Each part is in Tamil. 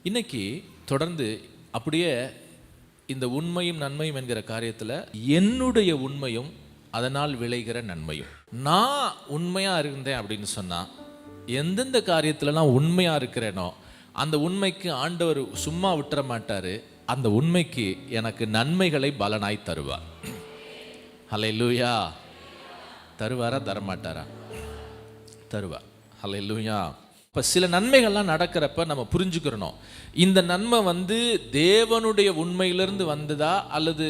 இன்னைக்கு தொடர்ந்து அப்படியே இந்த உண்மையும் நன்மையும் என்கிற காரியத்தில் என்னுடைய உண்மையும் அதனால் விளைகிற நன்மையும். நான் உண்மையாக இருந்தேன் அப்படின்னு சொன்னால் எந்தெந்த காரியத்திலலாம் உண்மையாக இருக்கிறேனோ அந்த உண்மைக்கு ஆண்டவர் சும்மா விட்டுற மாட்டார். அந்த உண்மைக்கு எனக்கு நன்மைகளை பலனாய் தருவார். ஹல்லேலூயா. தருவாரா தரமாட்டாரா? தருவார். ஹல்லேலூயா. இப்போ சில நன்மைகள்லாம் நடக்கிறப்ப நம்ம புரிஞ்சுக்கிறணும், இந்த நன்மை தேவனுடைய உண்மையிலிருந்து வந்ததா அல்லது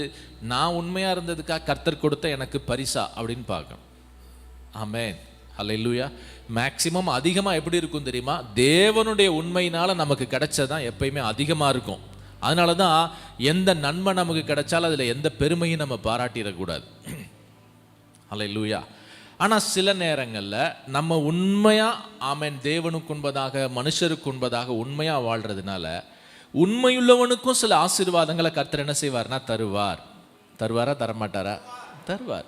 நான் உண்மையாக இருந்ததுக்காக கர்த்தர் கொடுத்த எனக்கு பரிசா அப்படின்னு பார்க்கணும். ஆமென். ஹல்லேலூயா. மேக்சிமம் அதிகமாக எப்படி இருக்கும் தெரியுமா? தேவனுடைய உண்மையினால் நமக்கு கிடைச்சதான் எப்பயுமே அதிகமாக இருக்கும். அதனால தான் எந்த நன்மை நமக்கு கிடைச்சாலும் அதில் எந்த பெருமையும் நம்ம பாராட்டிடக்கூடாது. ஹல்லேலூயா. ஆனால் சில நேரங்களில் நம்ம உண்மையாக ஆமென் தேவனுக்கு உண்பதாக மனுஷருக்கு உண்பதாக உண்மையாக வாழ்கிறதுனால உண்மையுள்ளவனுக்கும் சில ஆசீர்வாதங்களை கர்த்தர் என்ன செய்வார்னா தருவார். தருவாரா தரமாட்டாரா? தருவார்.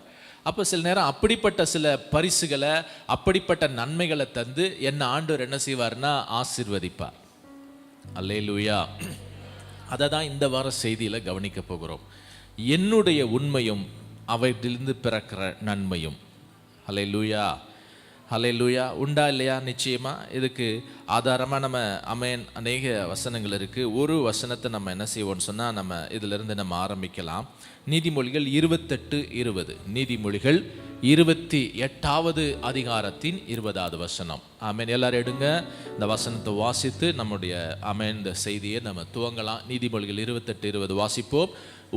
அப்போ சில நேரம் அப்படிப்பட்ட சில பரிசுகளை அப்படிப்பட்ட நன்மைகளை தந்து என்ன ஆண்டவர் என்ன செய்வார்னா ஆசீர்வதிப்பார். அல்லேலூயா. அதை தான் இந்த வார செய்தியில் கவனிக்க போகிறோம். என்னுடைய உண்மையும் அவையிலிருந்து பிறக்கிற நன்மையும். ஹல்லேலூயா. ஹல்லேலூயா. உண்டா இல்லையா? நிச்சயமாக இதுக்கு ஆதாரமாக நம்ம ஆமென் அநேக வசனங்கள் இருக்குது. ஒரு வசனத்தை நம்ம என்ன செய்வோம்னு சொன்னால் நம்ம இதிலிருந்து நம்ம ஆரம்பிக்கலாம். நீதிமொழிகள் 28:20. நீதிமொழிகள் 28வது அதிகாரத்தின் 20வது வசனம். ஆமென். எல்லாரும் எடுங்க, இந்த வசனத்தை வாசித்து நம்முடைய ஆமென் இந்த செய்தியை நம்ம துவங்கலாம். நீதிமொழிகள் 28:20 வாசிப்போம்.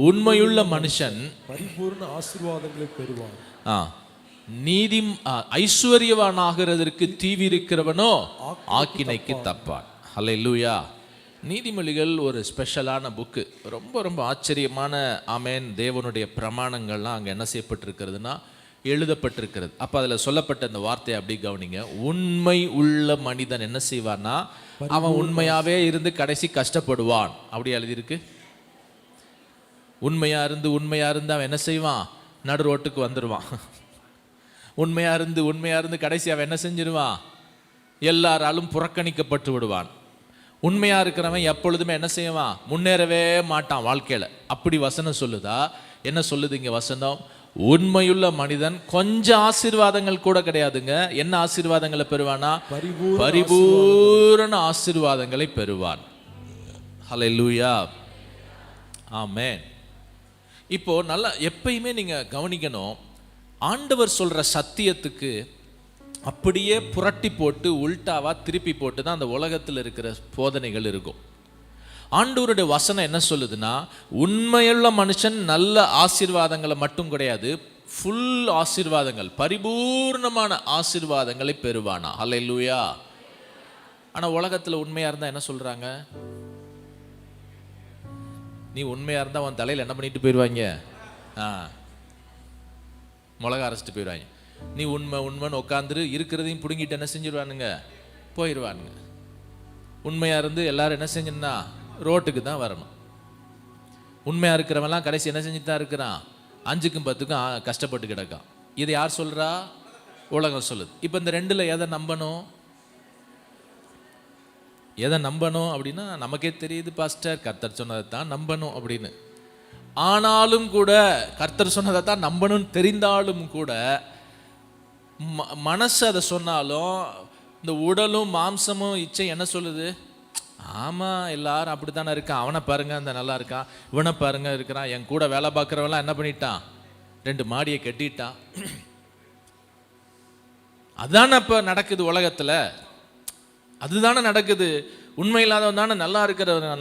உண்மையுள்ள மனுஷன் பரிபூர்ண ஆசீர்வாதங்களை பெறுவான். நீதி ஐஸ்வர்யவானாகிறதற்கு தீவிரிக்கிறவனோ ஆக்கினைக்கு தப்பான். ஹல்லேலூயா. நீதிமொழிகள் ஒரு ஸ்பெஷலான புக்கு. ரொம்ப ரொம்ப ஆச்சரியமான ஆமென் தேவனுடைய பிரமாணங்கள்லாம் அங்கே என்ன செய்யப்பட்டிருக்கிறதுனா எழுதப்பட்டிருக்கிறது. அப்போ அதில் சொல்லப்பட்ட இந்த வார்த்தையை அப்படி கவனிங்க. உண்மை உள்ள மனிதன் என்ன செய்வான்னா அவன் உண்மையாகவே இருந்து கடைசி கஷ்டப்படுவான். அப்படி எழுதியிருக்கு. உண்மையாக இருந்து அவன் என்ன செய்வான்? நடு ரோட்டுக்கு வந்துடுவான். உண்மையாக இருந்து கடைசி அவன் என்ன செஞ்சிருவான்? எல்லாராலும் புறக்கணிக்கப்பட்டு விடுவான். உண்மையாக இருக்கிறவன் எப்பொழுதுமே என்ன செய்வான்? முன்னேறவே மாட்டான் வாழ்க்கையில். அப்படி வசனம் சொல்லுதா? என்ன சொல்லுது இங்கே வசனம்? உண்மையுள்ள மனிதன் கொஞ்சம் ஆசீர்வாதங்கள் கூட கிடையாதுங்க. என்ன ஆசீர்வாதங்களை பெறுவானா? பரிபூரண ஆசீர்வாதங்களை பெறுவான். ஹல்லேலூயா. ஆமென். இப்போ நல்லா எப்பயுமே நீங்கள் கவனிக்கணும், ஆண்டவர் சொல்கிற சத்தியத்துக்கு அப்படியே புரட்டி போட்டு உல்டாவா திருப்பி போட்டு தான் அந்த உலகத்தில் இருக்கிற போதனைகள் இருக்கும். ஆண்டவருடைய வசனம் என்ன சொல்லுதுன்னா, உண்மையுள்ள மனுஷன் நல்ல ஆசீர்வாதங்களை மட்டும் கிடையாது, ஃபுல் ஆசீர்வாதங்கள் பரிபூர்ணமான ஆசீர்வாதங்களை பெறுவானா. ஹல்லேலூயா. ஆனால் உலகத்தில் உண்மையாக இருந்தால் என்ன சொல்கிறாங்க? நீ உண்மையாக இருந்தால் உன் தலையில் என்ன பண்ணிட்டு போயிடுவாங்க? மிளகா அரைச்சிட்டு போயிடுவாங்க. நீ உண்மைன்னு உட்காந்துரு இருக்கிறதையும் பிடுங்கிட்டு என்ன செஞ்சிருவானுங்க? போயிடுவானுங்க. உண்மையாக இருந்து எல்லாரும் என்ன செஞ்சுன்னா ரோட்டுக்கு தான் வரணும். உண்மையாக இருக்கிறவன்லாம் கடைசி என்ன செஞ்சுட்டு தான் இருக்கிறான்? 5க்கும் 10க்கும் கஷ்டப்பட்டு கிடக்கான். இதை யார் சொல்கிறா? உலகம் சொல்லுது. இப்போ இந்த ரெண்டில் எதை நம்பணும்? எதை நம்பணும் அப்படின்னா நமக்கே தெரியுது பாஸ்டர், கர்த்தர் சொன்னதை தான் நம்பணும் அப்படின்னு. ஆனாலும் கூட கர்த்தர் சொன்னதை தான் நம்பணும்னு தெரிந்தாலும் கூட மனசு அதை சொன்னாலும் இந்த உடலும் மாம்சமும் இச்சை என்ன சொல்லுது? ஆமாம் எல்லாரும் அப்படி தானே இருக்கான், அவனை பாருங்க அந்த நல்லா இருக்கான், இவனை பாருங்க இருக்கிறான், என் கூட வேலை பார்க்குறவெல்லாம் என்ன பண்ணிட்டான்? 2 மாடியை கட்டிட்டான். அதுதானே இப்போ நடக்குது உலகத்தில். அதுதானே நடக்குது. உண்மை இல்லாதவன் தானே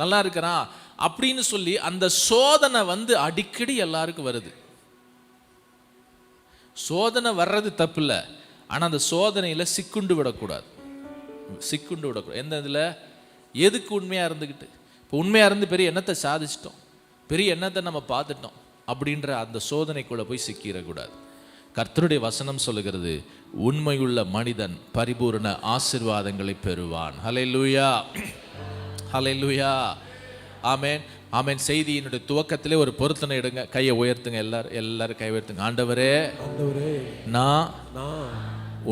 நல்லா இருக்கிறான் அப்படின்னு சொல்லி அந்த சோதனை அடிக்கடி எல்லாருக்கும் வருது. சோதனை வர்றது தப்பு இல்லை, ஆனால் அந்த சோதனையில் சிக்குண்டு விடக்கூடாது. எந்த இதில் எதுக்கு உண்மையாக இருந்துக்கிட்டு? இப்போ உண்மையாக இருந்து பெரிய எண்ணத்தை சாதிச்சிட்டோம், பெரிய எண்ணத்தை நம்ம பார்த்துட்டோம் அப்படின்ற அந்த சோதனைக்குள்ளே போய் சிக்கிடக்கூடாது. கர்த்தருடைய வசனம் சொல்லுகிறது, உண்மையுள்ள மனிதன் பரிபூர்ண ஆசீர்வாதங்களை பெறுவான். ஹல்லேலூயா. ஹல்லேலூயா. ஆமென். ஆமென். செய்தியினுடைய துவக்கத்திலே ஒரு பொருத்தனை எடுங்க. கையை உயர்த்துங்க. எல்லாரும் கை உயர்த்துங்க. ஆண்டவரே, நான்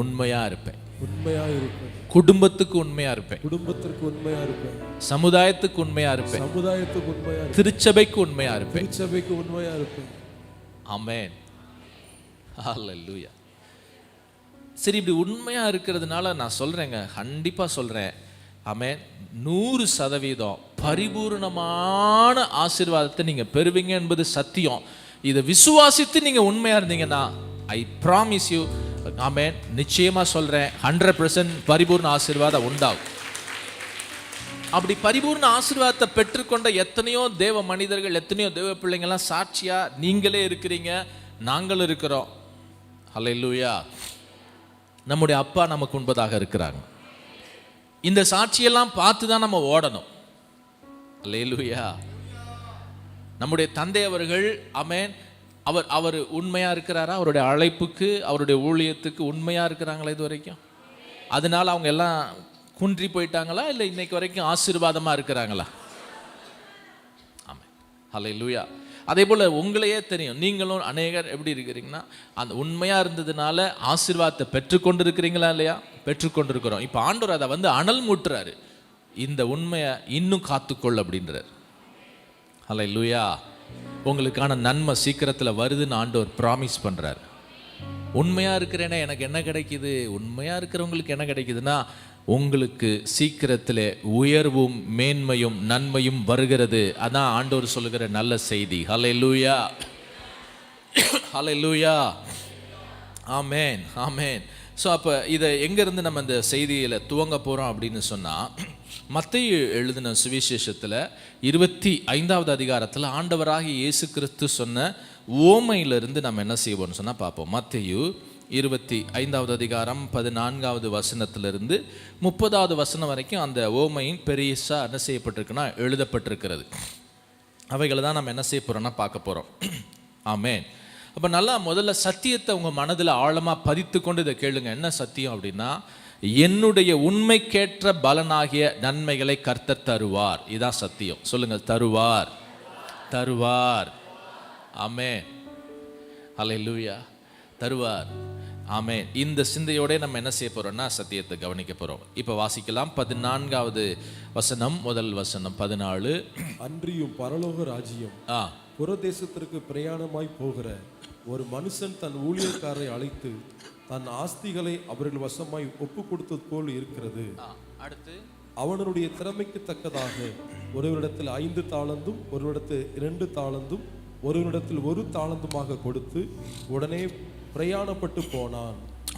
உண்மையா இருப்பேன். உண்மையா இருப்பேன். குடும்பத்துக்கு உண்மையா இருப்பேன். குடும்பத்திற்கு உண்மையா இருப்பேன். சமுதாயத்துக்கு உண்மையா இருப்பேன். சமுதாயத்துக்கு உண்மையா இருப்பேன். திருச்சபைக்கு உண்மையா இருப்பேன். திருச்சபைக்கு உண்மையா இருப்பேன். ஆமென். ஹல்லேலூயா. சரி, இப்படி உண்மையா இருக்கிறதுனால நான் சொல்றேங்க, கண்டிப்பா சொல்றேன், ஆமென், 100% பரிபூர்ணமான ஆசீர்வாதத்தை நீங்க பெறுவீங்க என்பது சத்தியம். இதை விசுவாசித்து நீங்க உண்மையா இருந்தீங்கன்னா ஐ ப்ராமிஸ் யூ, ஆமென், நிச்சயமா சொல்றேன், 100% பரிபூர்ண ஆசீர்வாதம் உண்டாகும். அப்படி பரிபூர்ண ஆசீர்வாதத்தை பெற்றுக்கொண்ட எத்தனையோ தேவ மனிதர்கள், எத்தனையோ தேவ பிள்ளைங்கள்லாம் சாட்சியா நீங்களே இருக்கிறீங்க, நாங்களும் இருக்கிறோம். ஹல்லேலூயா. நம்முடைய அப்பா நமக்கு முன்பதாக இருக்கிறாங்க. இந்த சாட்சியெல்லாம் பார்த்து தான் நம்ம ஓடணும். ஹல்லேலூயா. நம்முடைய தந்தை அவர்கள், ஆமென், அவர் உண்மையா இருக்கிறாரா? அவருடைய அழைப்புக்கு, அவருடைய ஊழியத்துக்கு உண்மையா இருக்கிறாங்களா இது வரைக்கும்? அதனால அவங்க எல்லாம் குன்றி போயிட்டாங்களா, இல்லை இன்னைக்கு வரைக்கும் ஆசீர்வாதமா இருக்கிறாங்களா? ஆமென். ஹல்லேலூயா. அதே போல் உங்களையே தெரியும், நீங்களும் அநேகர் எப்படி இருக்கிறீங்கன்னா அந்த உண்மையாக இருந்ததுனால ஆசீர்வாதத்தை பெற்றுக்கொண்டு இருக்கிறீங்களா இல்லையா? பெற்றுக்கொண்டிருக்கிறோம். இப்போ ஆண்டவர் அதை வந்து அனல் மூட்டுறாரு, இந்த உண்மையை இன்னும் காத்துக்கொள் அப்படின்றார். ஹல்லேலூயா. உங்களுக்கான நன்மை சீக்கிரத்தில் வருதுன்னு ஆண்டவர் ப்ராமிஸ் பண்ணுறார். உண்மையாக இருக்கிறேன்னா எனக்கு என்ன கிடைக்குது? உண்மையாக இருக்கிறவங்களுக்கு என்ன கிடைக்குதுன்னா, உங்களுக்கு சீக்கிரத்தில் உயர்வும் மேன்மையும் நன்மையும் வருகிறது. அதான் ஆண்டவர் சொல்லுகிற நல்ல செய்தி. ஹல்லேலூயா. ஹல்லேலூயா. ஆமென், ஆமென். ஸோ அப்போ இதை எங்கேருந்து நம்ம இந்த செய்தியில் துவங்க போகிறோம் அப்படின்னு சொன்னால், மத்தேயு எழுதின சுவிசேஷத்தில் 25வது அதிகாரத்தில் ஆண்டவராகிய இயேசு கிறிஸ்து சொன்ன ஓமையிலிருந்து நம்ம என்ன செய்வோம்னு சொன்னால் பார்ப்போம். மத்தேயு 25வது அதிகாரம் 14வது வசனத்திலிருந்து 30வது வசனம் வரைக்கும் அந்த ஓமையின் பெரியசா என்ன செய்யப்பட்டிருக்குன்னா எழுதப்பட்டிருக்கிறது. அவைகளை தான் நம்ம என்ன செய்ய போகிறோம்னா பார்க்க போகிறோம். ஆமென். அப்போ நல்லா முதல்ல சத்தியத்தை உங்கள் மனதில் ஆழமாக பதித்து கொண்டு இதை கேளுங்க. என்ன சத்தியம் அப்படின்னா, என்னுடைய உண்மைக்கேற்ற பலனாகிய நன்மைகளை கர்த்தர் தருவார். இதான் சத்தியம். சொல்லுங்க, தருவார், தருவார். ஆமென். ஹல்லேலூயா. தருவார். ஆமென். இந்த சிந்தையோட நம்ம என்ன செய்ய போறோம்னா சத்தியத்தை கவனிக்க போறோம். இப்போ வாசிக்கலாம். 14வது வசனம், முதல் வசனம் 14. அன்றியும் பரலோக ராஜ்யம் புறதேசத்திற்கு பிரயாணமாய் போகிற ஒரு மனுஷன் தன் ஊழியக்காரரை அழைத்து தன் ஆஸ்திகளை அவர்கள் வசமாய் ஒப்பு கொடுத்தது போல் இருக்கிறது. அடுத்து, அவனுடைய திறமைக்கு தக்கதாக ஒருவரிடத்தில் 5 தாலந்தும் ஒருவரிடத்தில் 2 தாலந்தும் ஒருவரிடத்தில் 1 தாலந்துமாக கொடுத்து உடனே பிரயாணப்பட்டு போனான்.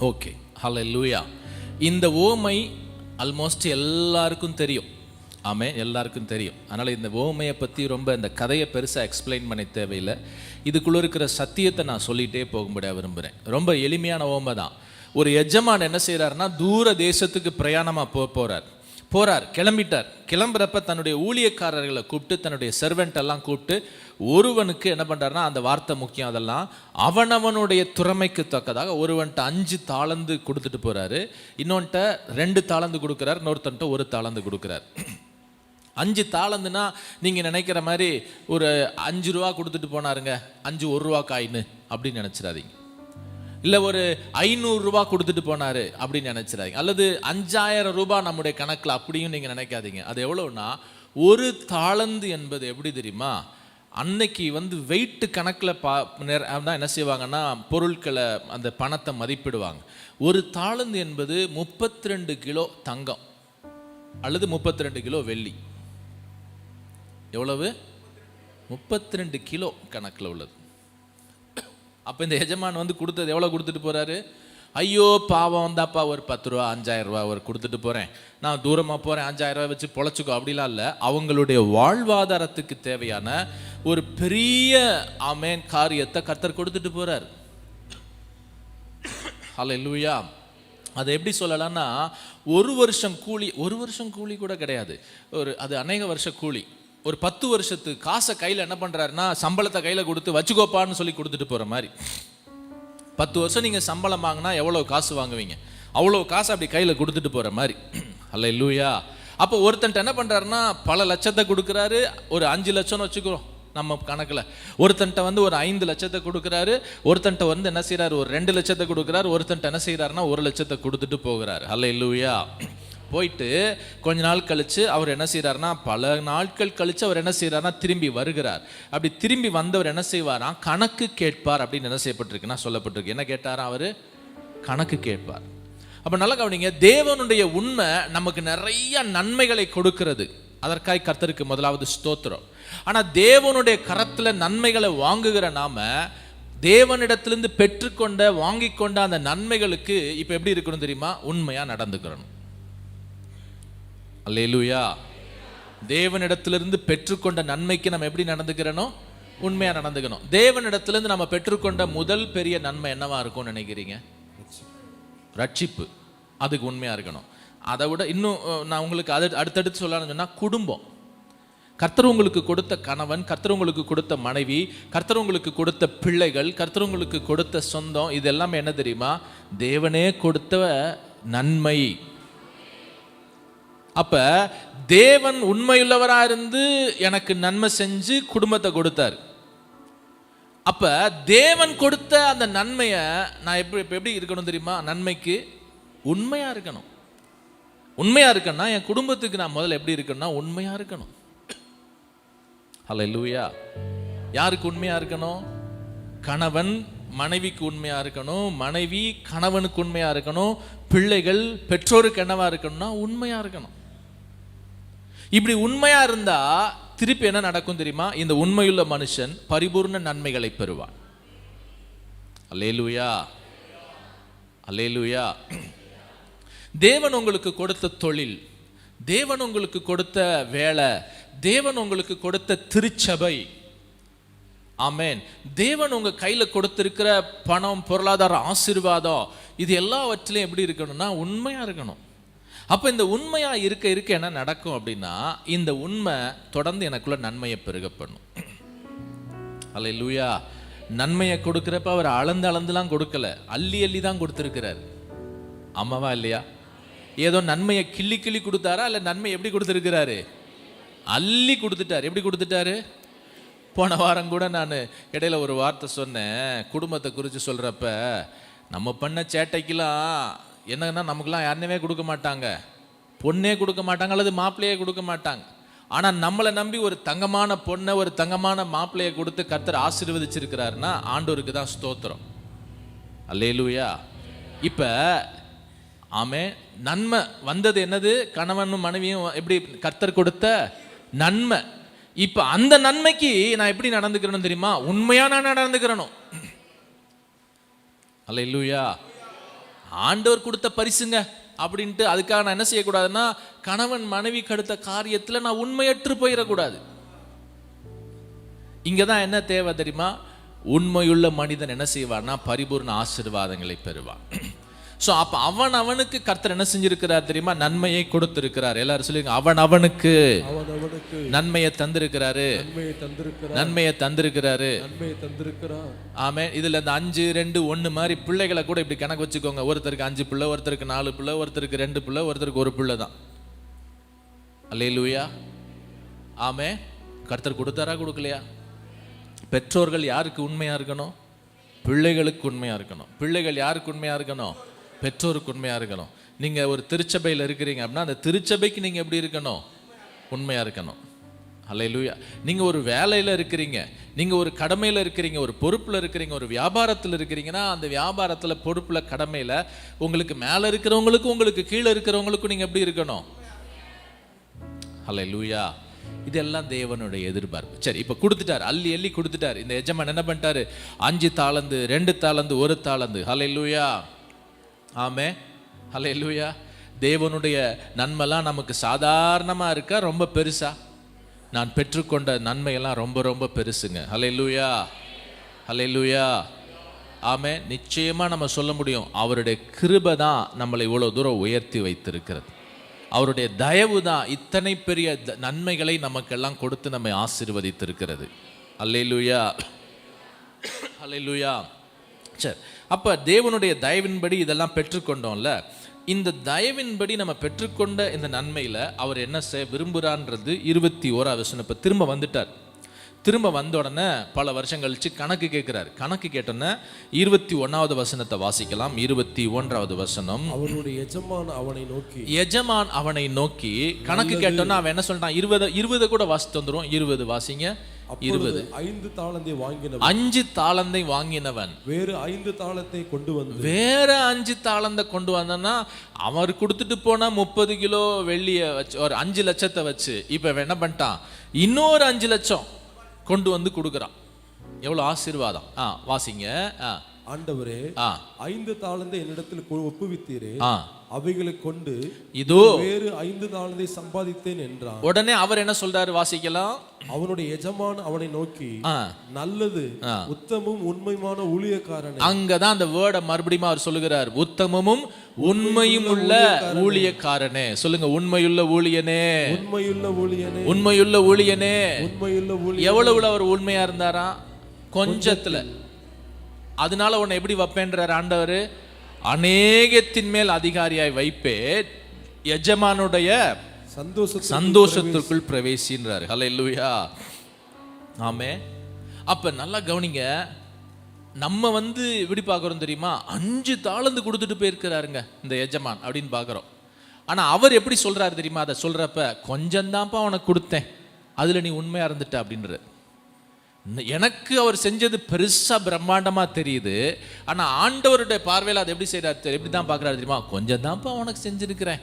ஓகே. ஹல்லேலூயா. இந்த ஓமை ஆல்மோஸ்ட் எல்லாருக்கும் தெரியும். ஆமென், எல்லாருக்கும் தெரியும். அதனால் இந்த ஓமையை பற்றி ரொம்ப இந்த கதையை பெருசாக எக்ஸ்பிளைன் பண்ண தேவையில்லை. இதுக்குள்ளே இருக்கிற சத்தியத்தை நான் சொல்லிகிட்டே போகும்படியாக விரும்புகிறேன். ரொம்ப எளிமையான ஓமை தான். ஒரு எஜமான் என்ன செய்கிறாருன்னா, தூர தேசத்துக்கு பிரயாணமாக போகிறார், கிளம்பிட்டார். கிளம்புறப்ப தன்னுடைய ஊழியக்காரர்களை கூப்பிட்டு, தன்னுடைய செர்வெண்ட் எல்லாம் கூப்பிட்டு, ஒருவனுக்கு என்ன பண்ணுறாருன்னா, அந்த வார்த்தை முக்கியம், அதெல்லாம் அவனவனுடைய திறமைக்கு தக்கதாக ஒருவன்ட்ட 5 தாலந்து கொடுத்துட்டு போகிறாரு, இன்னொன்ட்ட 2 தாலந்து கொடுக்குறாரு, இன்னொருத்தன்ட்ட 1 தாலந்து கொடுக்குறாரு. 5 தாளந்துன்னா நீங்கள் நினைக்கிற மாதிரி ஒரு 5 ரூபா கொடுத்துட்டு போனாருங்க, 5 1 ரூபா காயின்னு அப்படின்னு நினச்சிடாதீங்க. இல்லை ஒரு 500 ரூபா கொடுத்துட்டு போனார் அப்படின்னு நினச்சிடாதீங்க. அல்லது 5000 ரூபாய் நம்முடைய கணக்கில் அப்படியும் நீங்கள் நினைக்காதீங்க. அது எவ்வளோன்னா, 1 தாளந்து என்பது எப்படி தெரியுமா, அன்னைக்கு வந்து வெயிட்டு கணக்கில் தான் என்ன செய்வாங்கன்னா பொருட்களை, அந்த பணத்தை மதிப்பிடுவாங்க. 1 தாளந்து என்பது 32 கிலோ தங்கம் அல்லது 32 கிலோ வெள்ளி. எவ்வளவு? 32 கிலோ கணக்கில் உள்ளது. அப்போ இந்த எஜமான் வந்து கொடுத்தது எவ்வளோ கொடுத்துட்டு போகிறாரு? ஐயோ பாவம் வந்தாப்பா, ஒரு 10 ரூபா 5000 ரூபா ஒரு கொடுத்துட்டு போகிறேன், நான் தூரமாக போகிறேன், 5000 ரூபா வச்சு பொழைச்சிக்கோ அப்படிலாம் இல்லை. அவங்களுடைய வாழ்வாதாரத்துக்கு தேவையான ஒரு பெரிய ஆமென் காரியத்தை கர்த்தர் கொடுத்துட்டு போகிறார். ஹல்லேலூயா. அதை எப்படி சொல்லலாம்னா, 1 வருஷம் கூலி, 1 வருஷம் கூலி கூட கிடையாது, அது அநேக வருஷ கூலி. ஒரு 10 வருஷத்து காசை கையில் என்ன பண்ணுறாருன்னா, சம்பளத்தை கையில் கொடுத்து வச்சுக்கோப்பான்னு சொல்லி கொடுத்துட்டு போகிற மாதிரி. 10 வருஷம் நீங்கள் சம்பளம் வாங்கினா எவ்வளோ காசு வாங்குவீங்க, அவ்வளோ காசு அப்படி கையில் கொடுத்துட்டு போகிற மாதிரி. ஹல்லேலூயா. அப்போ ஒருத்தன்ட்ட என்ன பண்ணுறாருன்னா, பல லட்சத்தை கொடுக்குறாரு, ஒரு 5 லட்சம்னு வச்சுக்கிறோம், நம்ம கணக்கில். ஒருத்தன்ட்ட வந்து ஒரு 5 லட்சத்தை கொடுக்குறாரு, ஒருத்தன்ட்ட வந்து என்ன செய்கிறாரு, ஒரு 2 லட்சத்தை கொடுக்குறாரு, ஒருத்தன்ட்ட என்ன செய்கிறாருன்னா 1 லட்சத்தை கொடுத்துட்டு போகிறாரு. ஹல்லேலூயா. போயிட்டு கொஞ்ச நாள் கழித்து அவர் என்ன செய்கிறாருன்னா, பல நாட்கள் கழித்து அவர் என்ன செய்கிறாருன்னா திரும்பி வருகிறார். அப்படி திரும்பி வந்தவர் என்ன செய்வாராம், கணக்கு கேட்பார் அப்படின்னு என்ன செய்யப்பட்டிருக்குன்னா சொல்லப்பட்டிருக்கு. என்ன கேட்டாராம் அவர்? கணக்கு கேட்பார். அப்போ நல்லா கவனிங்க, தேவனுடைய உண்மை நமக்கு நிறைய நன்மைகளை கொடுக்கிறது. அதற்காக கர்த்தருக்கு முதலாவது ஸ்தோத்திரம். ஆனால் தேவனுடைய கரத்தில் நன்மைகளை வாங்குகிற நாம தேவனிடத்திலிருந்து பெற்றுக்கொண்ட வாங்கி கொண்ட அந்த நன்மைகளுக்கு இப்போ எப்படி இருக்கணும் தெரியுமா? உண்மையாக நடந்துக்கிறணும். அல்லேலூயா. தேவனிடத்திலிருந்து பெற்றுக்கொண்ட நன்மைக்கு நம்ம எப்படி நடந்துக்கிறோம்? உண்மையாக நடந்துக்கணும். தேவனிடத்திலிருந்து நம்ம பெற்றுக்கொண்ட முதல் பெரிய நன்மை என்னவா இருக்கும்னு நினைக்கிறீங்க? ரட்சிப்பு. அதுக்கு உண்மையாக இருக்கணும். அதை விட இன்னும் நான் உங்களுக்கு அடுத்தடுத்து சொல்லலாம்னு சொன்னால், குடும்பம். கர்த்தர் உங்களுக்கு கொடுத்த கணவன், கர்த்தர் உங்களுக்கு கொடுத்த மனைவி, கர்த்தர் உங்களுக்கு கொடுத்த பிள்ளைகள், கர்த்தர் உங்களுக்கு கொடுத்த சொந்தம், இது எல்லாமே என்ன தெரியுமா? தேவனே கொடுத்த நன்மை. அப்ப தேவன் உண்மையுள்ளவராக இருந்து எனக்கு நன்மை செஞ்சு குடும்பத்தை கொடுத்தார். அப்ப தேவன் கொடுத்த அந்த நன்மையை நான் எப்படி இருக்கணும் தெரியுமா? நன்மைக்கு உண்மையா இருக்கணும். உண்மையா இருக்கணும்னா என் குடும்பத்துக்கு நான் முதல்ல எப்படி இருக்கணும்னா உண்மையா இருக்கணும். ஹல்லேலூயா. யாருக்கு உண்மையா இருக்கணும்? கணவன் மனைவிக்கு உண்மையா இருக்கணும், மனைவி கணவனுக்கு உண்மையா இருக்கணும், பிள்ளைகள் பெற்றோருக்கு என்னவா இருக்கணும்னா உண்மையா இருக்கணும். இப்படி உண்மையா இருந்தா திருப்பி என்ன நடக்கும் தெரியுமா? இந்த உண்மையுள்ள மனுஷன் பரிபூர்ண நன்மைகளை பெறுவான். அல்லேலூயா, அல்லேலூயா. தேவன் உங்களுக்கு கொடுத்த தொழில், தேவன் உங்களுக்கு கொடுத்த வேலை, தேவன் உங்களுக்கு கொடுத்த திருச்சபை, ஆமென், தேவன் உங்க கையில கொடுத்திருக்கிற பணம், பொருளாதார ஆசீர்வாதம், இது எல்லாவற்றிலையும் எப்படி இருக்கணும்னா உண்மையா இருக்கணும். அப்ப இந்த உண்மையா இருக்க இருக்க என்ன நடக்கும் அப்படின்னா, இந்த உண்மை தொடர்ந்து எனக்குள்ள நன்மையை பெருக பண்ணும். அல்லேலூயா. நன்மையை கொடுக்கிறப்ப அவர் அளந்துலாம் கொடுக்கல, அள்ளி அள்ளி தான் கொடுத்திருக்கிறார். ஆமாவா இல்லையா? ஏதோ நன்மையை கிள்ளி கிள்ளி கொடுத்தாரா? இல்லை நன்மை எப்படி கொடுத்துருக்கிறாரு? அள்ளி கொடுத்துட்டார். எப்படி கொடுத்துட்டாரு? போன வாரம் கூட நான் இடையில ஒரு வார்த்தை சொன்னேன், குடும்பத்தை குறித்து சொல்கிறப்ப, நம்ம பண்ண சேட்டைக்கெல்லாம் என்னன்னா நமக்குலாம் யாருனே கொடுக்க மாட்டாங்க, பொண்ணே கொடுக்க மாட்டாங்க, அல்லது மாப்பிள்ளையே கொடுக்க மாட்டாங்க. ஆனால் நம்மளை நம்பி ஒரு தங்கமான பொண்ணை, ஒரு தங்கமான மாப்பிள்ளையை கொடுத்து கர்த்தர் ஆசீர்வதிச்சிருக்கிறாருன்னா ஆண்டவருக்கு தான் ஸ்தோத்திரம். அல்லேலூயா. இப்போ ஆமே, நன்மை வந்தது என்னது? கணவனும் மனைவியும் எப்படி கர்த்தர் கொடுத்த நன்மை. இப்ப அந்த நன்மைக்கு நான் எப்படி நடந்துக்கிறேன்னு தெரியுமா? உண்மையா நான் நடந்துக்கிறணும். அல்லேலூயா. ஆண்டவர் கொடுத்த பரிசுங்க அப்படின்ட்டு அதுக்காக நான் என்ன செய்யக்கூடாதுன்னா, கணவன் மனைவி கடுத்த காரியத்தில் நான் உண்மையற்று போயிடக்கூடாது. இங்கதான் என்ன தேவை தெரியுமா? உண்மையுள்ள மனிதன் என்ன செய்வான்னா பரிபூர்ண ஆசீர்வாதங்களை பெறுவான். ஸோ அப்போ அவனுக்கு கர்த்தர் என்ன செஞ்சிருக்கிறார் தெரியுமா? நன்மையை கொடுத்திருக்கிறார். எல்லாரும் சொல்லுங்க, அவனுக்கு நன்மையை தந்திருக்கிறாரு, நன்மையை தந்திருக்கிறாரு. ஆமென். இதுல இந்த 5, 2, 1 மாதிரி பிள்ளைகளை கூட இப்படி கணக்கு வச்சுக்கோங்க. ஒருத்தருக்கு 5 பிள்ளை, ஒருத்தருக்கு 4 பிள்ளை, ஒருத்தருக்கு 2 பிள்ளை, ஒருத்தருக்கு 1 பிள்ளை தான். அல்லேலூயா. ஆமென். கர்த்தர் கொடுத்தாரா கொடுக்கலையா? பெற்றோர்கள் யாருக்கு உண்மையா இருக்கணும்? பிள்ளைகளுக்கு உண்மையா இருக்கணும். பிள்ளைகள் யாருக்கு உண்மையா இருக்கணும்? பெற்றோருக்கு உண்மையா இருக்கணும். நீங்க ஒரு திருச்சபையில் இருக்கிறீங்க அப்படின்னா அந்த திருச்சபைக்கு நீங்க எப்படி இருக்கணும்? உண்மையா இருக்கணும். அல்லேலூயா. நீங்க ஒரு வேலையில இருக்கிறீங்க, நீங்க ஒரு கடமையில இருக்கிறீங்க, ஒரு பொறுப்புல இருக்கிறீங்க, ஒரு வியாபாரத்தில் இருக்கிறீங்கன்னா அந்த வியாபாரத்துல, பொறுப்புல, கடமையில உங்களுக்கு மேல இருக்கிறவங்களுக்கும் உங்களுக்கு கீழே இருக்கிறவங்களுக்கும் நீங்க எப்படி இருக்கணும்? அல்லேலூயா. இதெல்லாம் தேவனுடைய எதிர்பார்ப்பு. சரி, இப்ப கொடுத்துட்டார், அள்ளி அள்ளி கொடுத்துட்டார். இந்த எஜமான் என்ன பண்ணிட்டாரு? 5 தாலந்து, 2 தாலந்து, 1 தாலந்து. ஹல்லேலூயா. ஆமே. ஹல்லேலூயா. தேவனுடைய நன்மைலாம் நமக்கு சாதாரணமா இருக்கா ரொம்ப பெருசா? நான் பெற்றுக்கொண்ட நன்மையெல்லாம் ரொம்ப ரொம்ப பெருசுங்க. ஹல்லேலூயா, ஹல்லேலூயா. ஆமே. நிச்சயமா நம்ம சொல்ல முடியும், அவருடைய கிருபை தான் நம்மளை இவ்வளவு தூரம் உயர்த்தி வைத்திருக்கிறது. அவருடைய தயவு தான் இத்தனை பெரிய நன்மைகளை நமக்கெல்லாம் கொடுத்து நம்மை ஆசீர்வதித்திருக்கிறது. அல்லேலூயா, அல்லேலூயா. சரி, அப்ப தேவனுடைய தயவின்படி இதெல்லாம் பெற்றுக்கொண்டோம்ல. இந்த தயவின்படி நம்ம பெற்றுக்கொண்ட இந்த நன்மையில அவர் என்ன செய்ய விரும்புகிறான்றது 21வது வசனம். இப்ப திரும்ப வந்துட்டார். திரும்ப வந்த உடனே பல வருஷம் கழிச்சு கணக்கு கேட்கிறாரு. கணக்கு கேட்டோன்னே 21வது வசனத்தை வாசிக்கலாம். 21வது வசனம். அவனுடைய எஜமான் அவனை நோக்கி கணக்கு கேட்டோன்னா அவன் என்ன சொல்றான்? 20 கூட வாசித்து வந்துரும். 20 வாசிங்க. 20. 5 தாளந்தை வாங்கினவன் 5 தாளந்தை வாங்கினவன் வேறு 5 தாளத்தை கொண்டு வந்து வேற 5 தாளந்தை கொண்டு வந்தனா அவர் கொடுத்துட்டு போனா 30 கிலோ வெள்ளிய வச்சு ஒரு 5 லட்சத்தை வச்சு இப்ப என்ன பண்ணிட்டான்? இன்னொரு 5 லட்சம் கொண்டு வந்து கொடுக்குறான். எவ்வளவு ஆசீர்வாதம். வாசிங்க. ஆண்டவரே, 5 தாளந்தை என்னிடத்தில் ஒப்புவித்தீரே, அவைகளை கொண்டு இதோ வேறு 5 தாளந்தை சம்பாதித்தேன் என்றான். உடனே அவர் என்ன சொல்றாரு? வாசிக்கலாம். அவனுடைய எஜமான் அவனை நோக்கி, நல்லது, உத்தமும் உண்மையுமான ஊழியக்காரனே. அங்கதான் அந்த வேர்டை மறுபடியும் அவர் சொல்லுகிறார். உத்தமமும் உண்மையும் உள்ள ஊழியக்காரனே. சொல்லுங்க, உண்மையுள்ள ஊழியனே, உண்மையுள்ள ஊழியனே, உண்மையுள்ள ஊழியனே. உண்மையுள்ள ஊழியனே. எவ்வளவுல அவர் உண்மையா இருந்தாரா? கொஞ்சத்துல. அதனால உன்னை எப்படி வைப்பேன்றார் ஆண்டவர்? அநேகத்தின் மேல் அதிகாரியாய் வைப்பேன், எஜமானுடைய சந்தோஷத்திற்குள் பிரவேசின்றார். ஹல்லேலூயா, ஆமென். அப்ப நல்லா கவனிங்க, நம்ம எப்படி பார்க்குறோம் தெரியுமா? 5 தாளந்து கொடுத்துட்டு போயிருக்கிறாருங்க இந்த எஜமான் அப்படின்னு பார்க்குறோம். ஆனா அவர் எப்படி சொல்றாரு தெரியுமா? அதை சொல்றப்ப, கொஞ்சம் தான்ப்பா உனக்கு கொடுத்தேன், அதுல நீ உண்மையா இருந்துட்ட அப்படின்றது. எனக்கு அவர் செஞ்சது பெருசா பிரம்மாண்டமா தெரியுது. ஆனா ஆண்டவருடைய பார்வையில் அதை எப்படி செய்யறாரு, எப்படி தான் பார்க்கறாரு தெரியுமா? கொஞ்சம் தான்ப்பா உனக்கு செஞ்சிருக்கிறேன்,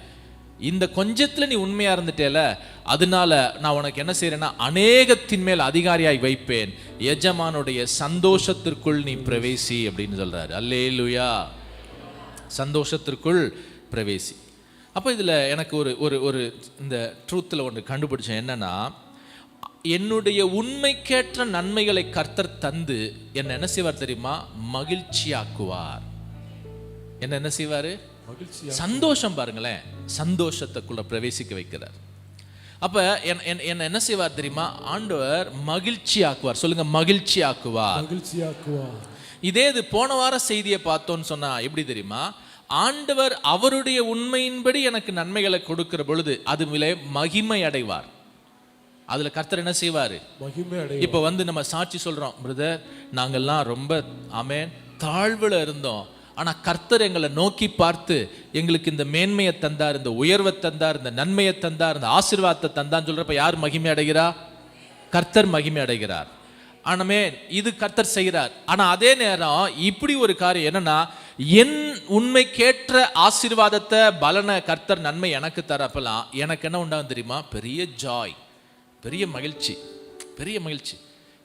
இந்த கொஞ்சத்துல நீ உண்மையா இருந்துட்டேல, அதனால நான் உனக்கு என்ன செய்யறேன்னா அநேகத்தின் மேல் அதிகாரியாய் வைப்பேன், எஜமானுடைய சந்தோஷத்திற்குள் நீ பிரவேசி அப்படின்னு சொல்றாரு. அல்லேலூயா, சந்தோஷத்திற்குள் பிரவேசி. அப்ப இதுல எனக்கு ஒரு இந்த ட்ரூத்தில் ஒன்று கண்டுபிடிச்சேன். என்னன்னா, என்னுடைய உண்மைக்கேற்ற நன்மைகளை கர்த்தர் தந்து என்ன செய்வார் தெரியுமா? மகிழ்ச்சியாக்குவார். என்ன செய்வாரு? சந்தோஷம். பாருங்களேன், சந்தோஷத்துக்குள்ள பிரவேசிக்க வைக்கிறார். அப்ப என்ன செய்வார் தெரியுமா? ஆண்டவர் மகிழ்ச்சியாக்குவார். சொல்லுங்க, மகிழ்ச்சியாக்குவார். இதே இது போன வார செய்தியை பார்த்தோன்னு சொன்னா எப்படி தெரியுமா? ஆண்டவர் அவருடைய உண்மையின்படி எனக்கு நன்மைகளை கொடுக்கிற பொழுது அது மகிமை அடைவார். அதுல கர்த்தர் என்ன செய்வாரு? இப்ப நம்ம சாட்சி சொல்றோம், பிரதர் நாங்கெல்லாம் ரொம்ப ஆமென் தாழ்வுல இருந்தோம், ஆனா கர்த்தர் எங்களை நோக்கி பார்த்து எங்களுக்கு இந்த மேன்மையை தந்தார், இந்த உயர்வை தந்தார், இந்த நன்மையை தந்தார், இந்த ஆசீர்வாதத்தை தந்தான்னு சொல்றப்ப யார் மகிமை அடைகிறா? கர்த்தர் மகிமை அடைகிறார். ஆனமே இது கர்த்தர் செய்கிறார். ஆனா அதே நேரம் இப்படி ஒரு காரியம் என்னன்னா, என் உண்மைக்கேற்ற ஆசீர்வாதத்தை பலனை கர்த்தர் நன்மை எனக்கு தரப்பலாம் எனக்கு என்ன உண்டாகும் தெரியுமா? பெரிய ஜாய், பெரிய மகிழ்ச்சி, பெரிய மகிழ்ச்சி.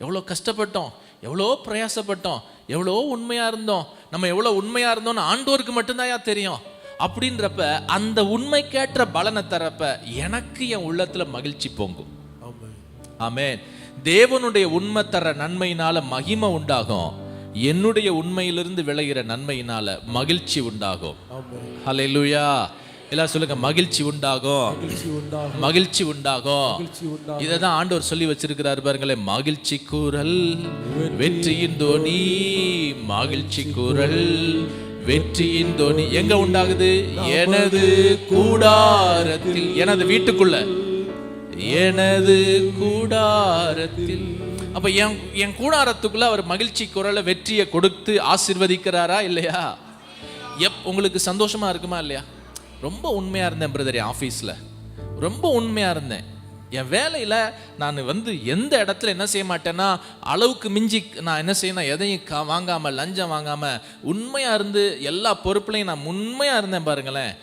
எவ்வளோ கஷ்டப்பட்டோம், எவ்வளோ பிரயாசப்பட்டோம், எவ்வளோ உண்மையா இருந்தோம், நம்ம எவ்வளோ உண்மையா இருந்தோம்னு ஆண்டவருக்கு மட்டும்தான் தெரியும். அப்படின்றப்ப அந்த உண்மைக்கேற்ற பலனை தரப்ப எனக்கு என் உள்ளத்துல மகிழ்ச்சி பொங்கும். ஆமென். தேவனுடைய உண்மை தர நன்மையினால மகிமை உண்டாகும், என்னுடைய உண்மையிலிருந்து விளைகிற நன்மையினால மகிழ்ச்சி உண்டாகும். ஹல்லேலூயா. எல்லாரும் சொல்லுங்க, மகிழ்ச்சி உண்டாகும், மகிழ்ச்சி உண்டாகும். இததான் ஆண்டவர் சொல்லி வச்சிருக்கிறார் பாருங்களேன். மகிழ்ச்சி கூறல் வெற்றியின் தோனி, மகிழ்ச்சி கூறல் வெற்றியின் தோனி எங்க உண்டாகுது? எனது கூடாரத்தில், எனது வீட்டுக்குள்ள, எனது கூடாரத்தில். அப்ப என் கூடாரத்துக்குள்ள அவர் மகிழ்ச்சி குரலை வெற்றியை கொடுத்து ஆசீர்வதிக்கிறாரா இல்லையா? உங்களுக்கு சந்தோஷமா இருக்குமா இல்லையா? ரொம்ப உண்மையா இருந்தேன் பிரதர், என் ஆஃபீஸில் ரொம்ப உண்மையா இருந்தேன். என் வேலையில் நான் எந்த இடத்துல என்ன செய்ய மாட்டேன்னா, அளவுக்கு மிஞ்சி நான் என்ன செய்யணும், எதையும் வாங்காமல், லஞ்சம் வாங்காமல் உண்மையா இருந்து எல்லா பொறுப்புலையும் நான் உண்மையா இருந்தேன் பாருங்களேன்.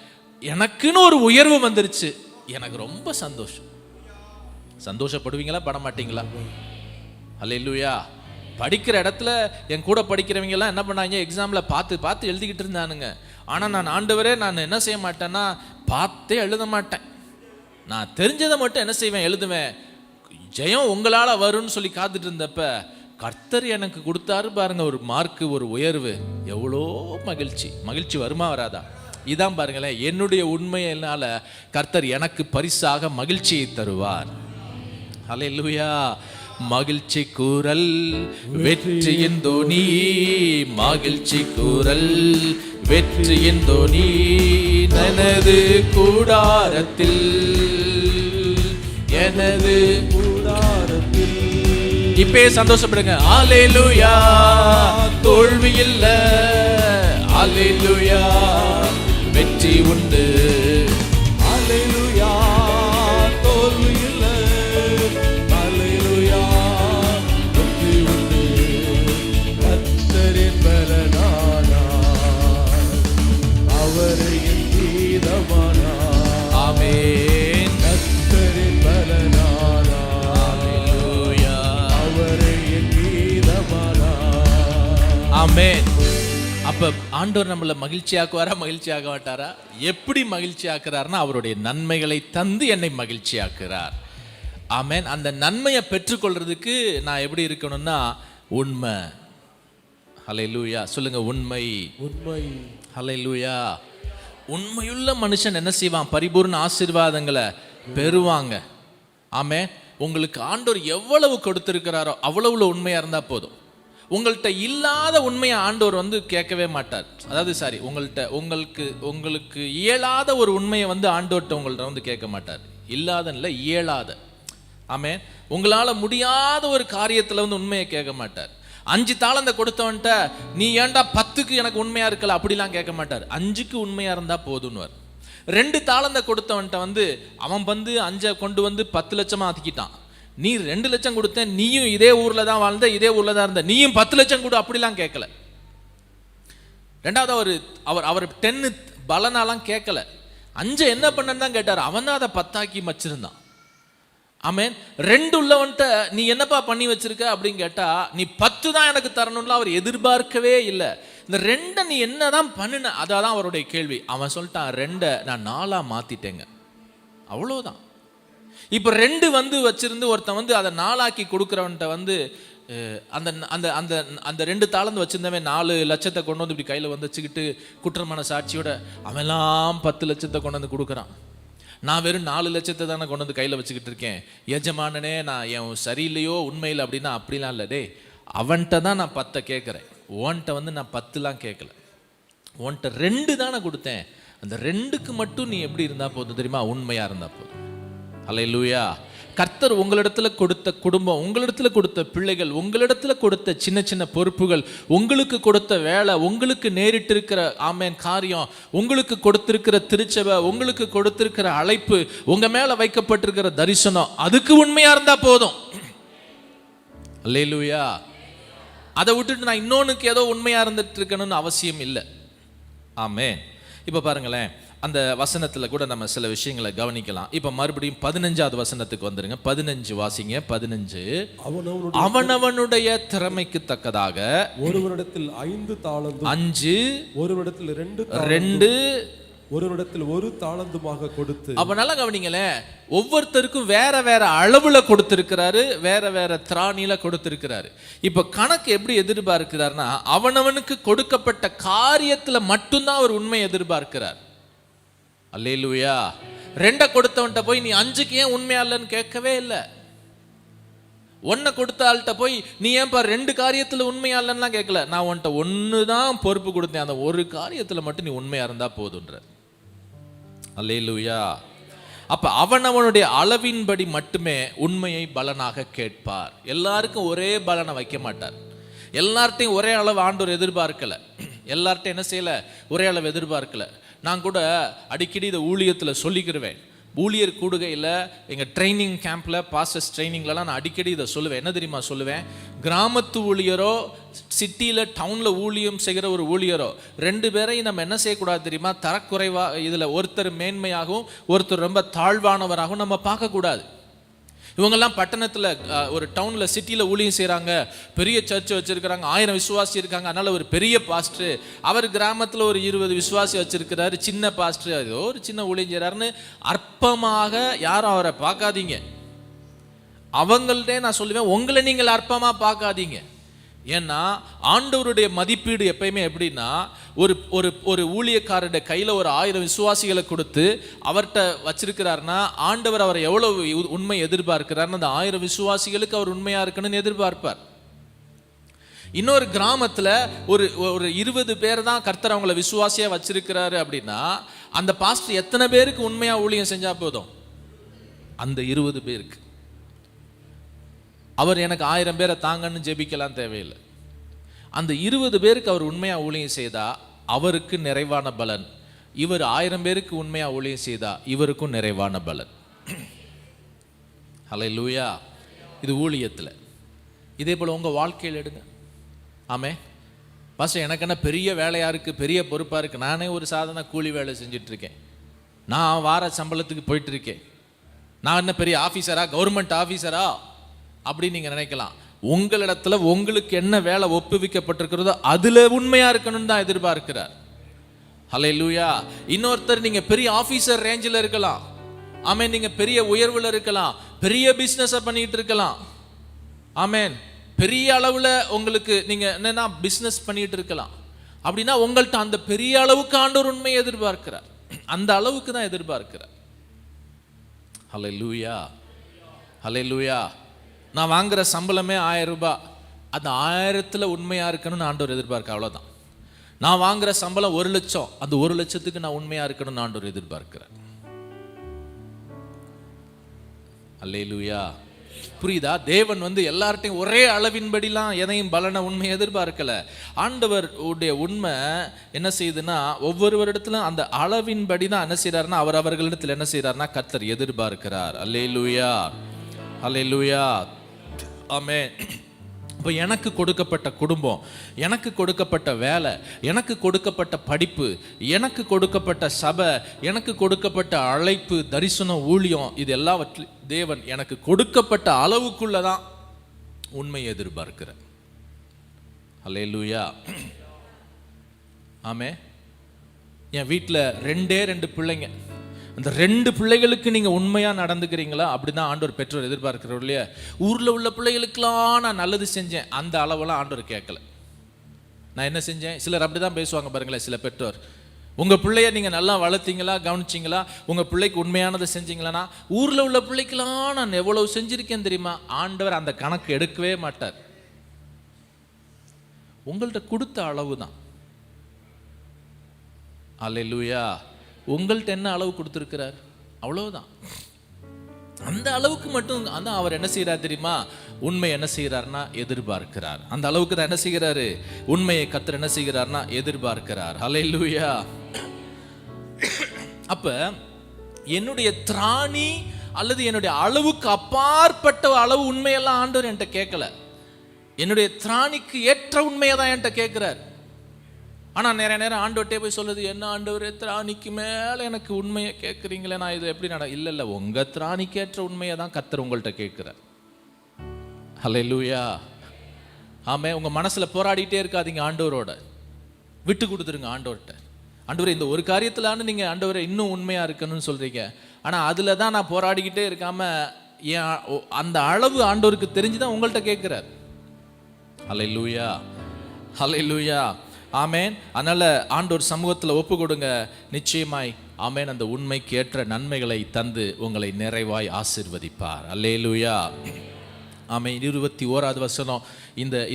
எனக்குன்னு ஒரு உயர்வு வந்துருச்சு, எனக்கு ரொம்ப சந்தோஷம். சந்தோஷப்படுவீங்களா, பட மாட்டீங்களா? அல்லேலூயா. படிக்கிற இடத்துல என் கூட படிக்கிறவங்க எல்லாம் என்ன பண்ணாங்க, எக்ஸாம்ல பார்த்து எழுதிக்கிட்டு இருந்தானுங்க. ஆனா நான் ஆண்டவரே, நான் என்ன செய்ய மாட்டேன்னா பார்த்தே எழுத மாட்டேன், நான் தெரிஞ்சதை மட்டும் என்ன செய்வேன், எழுதுவேன். ஜெயம் உங்களால வரும்னு சொல்லி காத்துட்டு இருந்தப்ப கர்த்தர் எனக்கு கொடுத்தாரு பாருங்க ஒரு மார்க்கு, ஒரு உயர்வு. எவ்வளோ மகிழ்ச்சி. மகிழ்ச்சி வருமா வராதா? இதான் பாருங்களேன், என்னுடைய உண்மையினால கர்த்தர் எனக்கு பரிசாக மகிழ்ச்சியை தருவார். ஹல்லேலூயா. மகிழ்ச்சி கூறல் வெற்றியின் தோனி, மகிழ்ச்சி கூறல் வெற்றியின் தோனி, எனது கூடாரத்தில், எனது கூடாரத்தில் இப்பே சந்தோஷப்படுங்க. அல்லேலூயா, தோல்வி இல்ல. அல்லேலூயா, வெற்றி உண்டு. அல்லேலூயா, தோல்வி இல்லை. அல்லேலூயா, வெற்றி உண்டு. கர்த்தரின் பலனானார், அவரை என் கீதமானார். ஆமென். கர்த்தரின் பலனானார், அல்லேலூயா, அவரை என் கீதமானார். ஆமென். அப்ப ஆண்டவர் நம்மளை மகிழ்ச்சியாக்குவாரா, மகிழ்ச்சியாக மாட்டாரா? எப்படி மகிழ்ச்சி ஆக்குறாருன்னா அவருடைய நன்மைகளை தந்து என்னை மகிழ்ச்சி ஆக்குறார். ஆமென். அந்த நன்மையை பெற்றுக்கொள்றதுக்கு நான் எப்படி இருக்கணும்னா உண்மை. ஹல்லேலூயா சொல்லுங்க. உண்மை. உண்மை. ஹல்லேலூயா. உண்மையுள்ள மனுஷன் என்ன செய்வான்? பரிபூர்ண ஆசீர்வாதங்களை பெறுவாங்க. ஆமென். உங்களுக்கு ஆண்டவர் எவ்வளவு கொடுத்திருக்கிறாரோ அவ்வளவுல உண்மையா இருந்தா போதும். உங்கள்கிட்ட இல்லாத உண்மையை ஆண்டவர் வந்து கேட்கவே மாட்டார். அதாவது சாரி, உங்களுக்கு இயலாத ஒரு உண்மையை வந்து ஆண்டவர்கிட்ட உங்கள்கிட்ட வந்து கேட்க மாட்டார். இல்லாத இல்லை, இயலாத. ஆமென். உங்களால் முடியாத ஒரு காரியத்தில் வந்து உண்மையை கேட்க மாட்டார். 5 தாளந்தை கொடுத்தவன்ட்ட நீ ஏன்டா 10க்கு எனக்கு உண்மையா இருக்கல அப்படிலாம் கேட்க மாட்டார். 5க்கு உண்மையா இருந்தா போதும்னுவார். 2 தாளந்தை கொடுத்தவன்ட்ட வந்து அவன் வந்து 5 கொண்டு வந்து 10 லட்சமா ஆக்கிட்டான். நீ 2 லட்சம் கொடுத்த, நீயும் இதே ஊர்ல தான் வாழ்ந்த, இதே ஊர்ல தான் இருந்த, நீயும் 10 லட்சம் கொடு அப்படிலாம் கேட்கல. ரெண்டாவது அவர் 10 பலனாலாம் கேட்கல. 5 என்ன பண்ணன்னு தான் கேட்டார். அவன் தான் அதை 10ஆக்கி வச்சிருந்தான். ஆமென். 2 உள்ளவன்ட்ட நீ என்னப்பா பண்ணி வச்சிருக்க அப்படின்னு கேட்டா, நீ 10 தான் எனக்கு தரணும்ல அவர் எதிர்பார்க்கவே இல்லை. இந்த 2 நீ என்னதான் பண்ணுன, அதான் அவருடைய கேள்வி. அவன் சொல்லிட்டான், 2 நான் 4ஆ மாத்திட்டேங்க. அவ்வளவுதான். இப்போ 2 வந்து வச்சிருந்து ஒருத்தன் வந்து அதை 4ஆக்கி கொடுக்குறவன்ட்ட வந்து அந்த அந்த அந்த அந்த 2 தாளந்து வச்சிருந்தவன் 4 லட்சத்தை கொண்டு வந்து இப்படி கையில் வந்து வச்சுக்கிட்டு குற்றமான சாட்சியோட அவெல்லாம் 10 லட்சத்தை கொண்டு வந்து கொடுக்குறான். நான் வெறும் 4 லட்சத்தை தானே கொண்டு வந்து கையில் வச்சுக்கிட்டு இருக்கேன். எஜமானனே நான் என் சரியில்லையோ உண்மையில் அப்படின்னா அப்படிலாம் இல்லை. டே, அவன்கிட்ட தான் நான் 10 கேட்குறேன். ஓன்ட்ட வந்து நான் 10லாம் கேட்கல. ஓன்ட்ட 2 தானே கொடுத்தேன். அந்த 2க்கு மட்டும் நீ எப்படி இருந்தா போதும் தெரியுமா? உண்மையா இருந்தா போதும். அல்லேலூயா. கர்த்தர் உங்களிடத்துல கொடுத்த குடும்பம், உங்களிடத்துல கொடுத்த பிள்ளைகள், உங்களிடத்துல கொடுத்த சின்ன சின்ன பொறுப்புகள், உங்களுக்கு கொடுத்த வேலை, உங்களுக்கு நேரிட்டு இருக்கிற ஆமென் காரியம், உங்களுக்கு கொடுத்திருக்கிற திருச்சபை, உங்களுக்கு கொடுத்திருக்கிற அழைப்பு, உங்க மேல வைக்கப்பட்டிருக்கிற தரிசனம், அதுக்கு உண்மையா இருந்தா போதும். அல்லேலூயா. அதை விட்டுட்டு நான் இன்னொன்னுக்கு ஏதோ உண்மையா இருந்துட்டு இருக்கணும்னு அவசியம் இல்லை. ஆமென். இப்ப பாருங்களேன், அந்த வசனத்துல கூட நம்ம சில விஷயங்களை கவனிக்கலாம். இப்ப மறுபடியும் 15வது வசனத்துக்கு வந்துருங்க. 15 வாசிங்க. 15. அவனவனுடைய திறமைக்கு தக்கதாக ஒருவரிடத்தில் 5 தாளந்தும் 5, ஒருவரிடத்தில் 2, ஒருவரிடத்தில் 1 தாளந்துமாக கொடுத்து. அப்ப நல்லா கவனிங்களேன், ஒவ்வொருத்தருக்கும் வேற வேற அளவுல கொடுத்திருக்கிறாரு, வேற வேற திராணியில கொடுத்திருக்கிறாரு. இப்ப கணக்கு எப்படி எதிர்பார்க்கிறார்னா, அவனவனுக்கு கொடுக்கப்பட்ட காரியத்துல மட்டும்தான் அவர் உண்மை எதிர்பார்க்கிறார். அல்லேலூயா. 2 கொடுத்தவன்ட்ட போய் நீ 5க்கு ஏன் உண்மையா இல்லைன்னு கேட்கவே இல்லை. 1 கொடுத்த ஆள்கிட்ட போய் நீ ஏன்பா 2 காரியத்துல உண்மையா இல்லைன்னா கேட்கல. நான் உன்கிட்ட 1 தான் பொறுப்பு கொடுத்தேன், அந்த ஒரு காரியத்துல மட்டும் நீ உண்மையா இருந்தா போதுன்ற. அல்லேலூயா. அப்ப அவனவனுடைய அளவின்படி மட்டுமே உண்மையை பலனாக கேட்பார். எல்லாருக்கும் ஒரே பலனை வைக்க மாட்டார். எல்லார்ட்டையும் ஒரே அளவு ஆண்டவர் எதிர்பார்க்கல. எல்லார்ட்டையும் என்ன செய்யல? ஒரே அளவு எதிர்பார்க்கல. நான் கூட அடிக்கடி இதை ஊழியத்தில் சொல்லிக்கிருவேன். ஊழியர் கூடுகையில் எங்கள் ட்ரைனிங் கேம்பில், பாஸ்டர்ஸ் ட்ரைனிங்லலாம் நான் அடிக்கடி இதை சொல்லுவேன். என்ன தெரியுமா சொல்லுவேன்? கிராமத்து ஊழியரோ சிட்டியில் டவுனில் ஊழியம் செய்கிற ஒரு ஊழியரோ 2 பேரையும் நம்ம என்ன செய்யக்கூடாது தெரியுமா? தரக்குறைவாக, இதில் ஒருத்தர் மேன்மையாகவும் ஒருத்தர் ரொம்ப தாழ்வானவராகவும் நம்ம பார்க்கக்கூடாது. இவங்கெல்லாம் பட்டணத்தில் ஒரு டவுனில் சிட்டியில் ஊழியம் செய்கிறாங்க, பெரிய சர்ச் வச்சுருக்கிறாங்க, 1000 விசுவாசி இருக்காங்க, அதனால் ஒரு பெரிய பாஸ்டர். அவர் கிராமத்தில் ஒரு 20 விசுவாசி வச்சுருக்கிறாரு, சின்ன பாஸ்டர், ஏதோ ஒரு சின்ன ஊழியம் செய்கிறாருன்னு அற்பமாக யாரும் அவரை பார்க்காதீங்க. அவங்கள்ட்டே நான் சொல்லுவேன், உங்களை நீங்கள் அற்பமாக பார்க்காதீங்க. ஏன்னா ஆண்டவருடைய மதிப்பீடு எப்பயுமே எப்படின்னா, ஒரு ஒரு ஒரு ஊழியக்காரருடைய கையில் ஒரு 1000 விசுவாசிகளை கொடுத்து அவர்கிட்ட வச்சிருக்கிறாருன்னா, ஆண்டவர் அவரை எவ்வளவு உண்மை எதிர்பார்க்கிறாருன்னு அந்த 1000 விசுவாசிகளுக்கு அவர் உண்மையா இருக்கணும்னு எதிர்பார்ப்பார். இன்னொரு கிராமத்தில் ஒரு 20 பேர் தான் கர்த்தர் அவங்கள விசுவாசியா வச்சிருக்கிறாரு அப்படின்னா, அந்த பாஸ்டர் எத்தனை பேருக்கு உண்மையா ஊழியம் செஞ்சா போதும்? அந்த 20 பேருக்கு. அவர் எனக்கு 1000 பேரை தாங்கன்னு ஜெபிக்கலாம் தேவையில்லை. அந்த 20 பேருக்கு அவர் உண்மையாக ஊழியம் செய்தா அவருக்கு நிறைவான பலன். இவர் 1000 பேருக்கு உண்மையாக ஊழியம் செய்தா இவருக்கும் நிறைவான பலன். ஹல்லேலூயா. இது ஊழியத்தில். இதே போல் உங்கள் வாழ்க்கையில் எடுங்க. ஆமே பாஸ்டர், எனக்கு என்ன பெரிய வேலையாக இருக்குது, பெரிய பொறுப்பாக இருக்குது, நானே ஒரு சாதாரண கூலி வேலை செஞ்சிட்ருக்கேன், நான் வார சம்பளத்துக்கு போயிட்டுருக்கேன், நான் என்ன பெரிய ஆஃபீஸரா, கவர்மெண்ட் ஆஃபீஸரா அப்படின்னு நீங்கள் நினைக்கலாம். உங்களிடத்துல உங்களுக்கு என்ன வேலை ஒப்புவிக்கப்பட்டிருக்கிறதோ அதில் உண்மையாக இருக்கணும்னு தான் எதிர்பார்க்கிறார். ஹல்லேலூயா. இன்னொருத்தர் நீங்கள் பெரிய ஆஃபீஸர் ரேஞ்சில் இருக்கலாம், ஆமேன், நீங்கள் பெரிய உயர்வில் இருக்கலாம், பெரிய பிஸ்னஸை பண்ணிட்டு இருக்கலாம், ஆமேன், பெரிய அளவில் உங்களுக்கு நீங்கள் என்னென்னா பிஸ்னஸ் பண்ணிட்டு இருக்கலாம். அப்படின்னா உங்கள்கிட்ட அந்த பெரிய அளவுக்கு ஆண்டவர் உண்மையை எதிர்பார்க்கிறார், அந்த அளவுக்கு தான் எதிர்பார்க்கிறார். ஹல்லேலூயா, ஹல்லேலூயா. நான் வாங்குற சம்பளமே 1000 ரூபாய், அந்த 1000ல் உண்மையாக இருக்கணும்னு ஆண்டவர் எதிர்பார்க்க, அவ்வளோதான். நான் வாங்குற சம்பளம் 1 லட்சம், அந்த 1 லட்சத்துக்கு நான் உண்மையாக இருக்கணும்னு ஆண்டவர் எதிர்பார்க்கிறார். அல்லேலூயா. புரியுதா? தேவன் எல்லார்ட்டையும் ஒரே அளவின்படிலாம் எதையும் பலனை உண்மையை எதிர்பார்க்கல. ஆண்டவர் உடைய உண்மை என்ன செய்யுதுன்னா ஒவ்வொருவரிடத்திலும் அந்த அளவின்படி தான் என்ன செய்யறாருன்னா அவர் அவர்களிடத்தில் என்ன செய்யறாருன்னா கர்த்தர் எதிர்பார்க்கிறார். அல்லேலூயா, அல்லேலூயா, ஆமென். இப்போ எனக்கு கொடுக்கப்பட்ட குடும்பம், எனக்கு கொடுக்கப்பட்ட வேலை, எனக்கு கொடுக்கப்பட்ட படிப்பு, எனக்கு கொடுக்கப்பட்ட சபை, எனக்கு கொடுக்கப்பட்ட அழைப்பு, தரிசனம், ஊழியம், இது எல்லாவற்றிலும் தேவன் எனக்கு கொடுக்கப்பட்ட அளவுக்குள்ள தான் உண்மையை எதிர்பார்க்கிறார். அல்லேலூயா, ஆமே. என் வீட்டில் 2 பிள்ளைங்க, அந்த 2 பிள்ளைகளுக்கு நீங்கள் உண்மையாக நடந்துக்கிறீங்களா? அப்படிதான் ஆண்டவர் பெற்றோர் எதிர்பார்க்கிறோம் இல்லையா? ஊரில் உள்ள பிள்ளைகளுக்கெல்லாம் நான் நல்லது செஞ்சேன், அந்த அளவெல்லாம் ஆண்டவர் கேட்கல. நான் என்ன செஞ்சேன்? சிலர் அப்படி தான் பேசுவாங்க பாருங்களேன். சில பெற்றோர், உங்கள் பிள்ளைய நீங்கள் நல்லா வளர்த்தீங்களா, கவனிச்சிங்களா, உங்கள் பிள்ளைக்கு உண்மையானதை செஞ்சீங்களான்னா, ஊரில் உள்ள பிள்ளைக்கெல்லாம் நான் எவ்வளவு செஞ்சுருக்கேன் தெரியுமா? ஆண்டவர் அந்த கணக்கு எடுக்கவே மாட்டார். உங்கள்கிட்ட கொடுத்த அளவு தான். அல்லேலூயா. உங்கள்கிட்ட என்ன அளவு கொடுத்துருக்கிறார், அவ்வளவுதான். அந்த அளவுக்கு மட்டும் அதான் அவர் என்ன செய்யறார் தெரியுமா? உண்மை என்ன செய்யறாருன்னா எதிர்பார்க்கிறார். அந்த அளவுக்கு தான் என்ன செய்கிறாரு? உண்மையை கர்த்தர் என்ன செய்கிறார்னா எதிர்பார்க்கிறார். அல்லேலூயா. அப்ப என்னுடைய திராணி அல்லது என்னுடைய அளவுக்கு அப்பாற்பட்ட அளவு உண்மையெல்லாம் ஆண்டவர் என்கிட்ட கேட்கல. என்னுடைய திராணிக்கு ஏற்ற உண்மையை தான் என்கிட்ட கேட்கிறார். ஆனால் நிறைய நேரம் ஆண்டவர்கிட்டே போய் சொல்லுது, என்ன ஆண்டவர் திராணிக்கு மேலே எனக்கு உண்மையை கேட்குறீங்களே, நான் இது எப்படி இல்லை, உங்கள் திராணிக்கேற்ற உண்மையை தான் கர்த்தர் உங்கள்கிட்ட கேட்குறார். ஹல்லேலூயா, ஆமே. உங்கள் மனசில் போராடிட்டே இருக்காதீங்க, ஆண்டவரோட விட்டு கொடுத்துருங்க ஆண்டவர்கிட்ட. ஆண்டவரை இந்த ஒரு காரியத்திலான்னு நீங்கள் ஆண்டவரை இன்னும் உண்மையாக இருக்கணும்னு சொல்கிறீங்க, ஆனால் அதில் தான் நான் போராடிக்கிட்டே இருக்காமல் என் அந்த அளவு ஆண்டவருக்கு தெரிஞ்சு தான் உங்கள்கிட்ட கேட்குறார். ஹல்லேலூயா, ஹல்லேலூயா, ஆமேன். அதனால ஆண்டவர் சமூகத்தில் ஒப்பு கொடுங்க, நிச்சயமாய் ஆமேன் அந்த உண்மைக்கு ஏற்ற நன்மைகளை தந்து உங்களை நிறைவாய் ஆசீர்வதிப்பார். அல்லேலூயா, ஆமேன். 21வது வசனம்,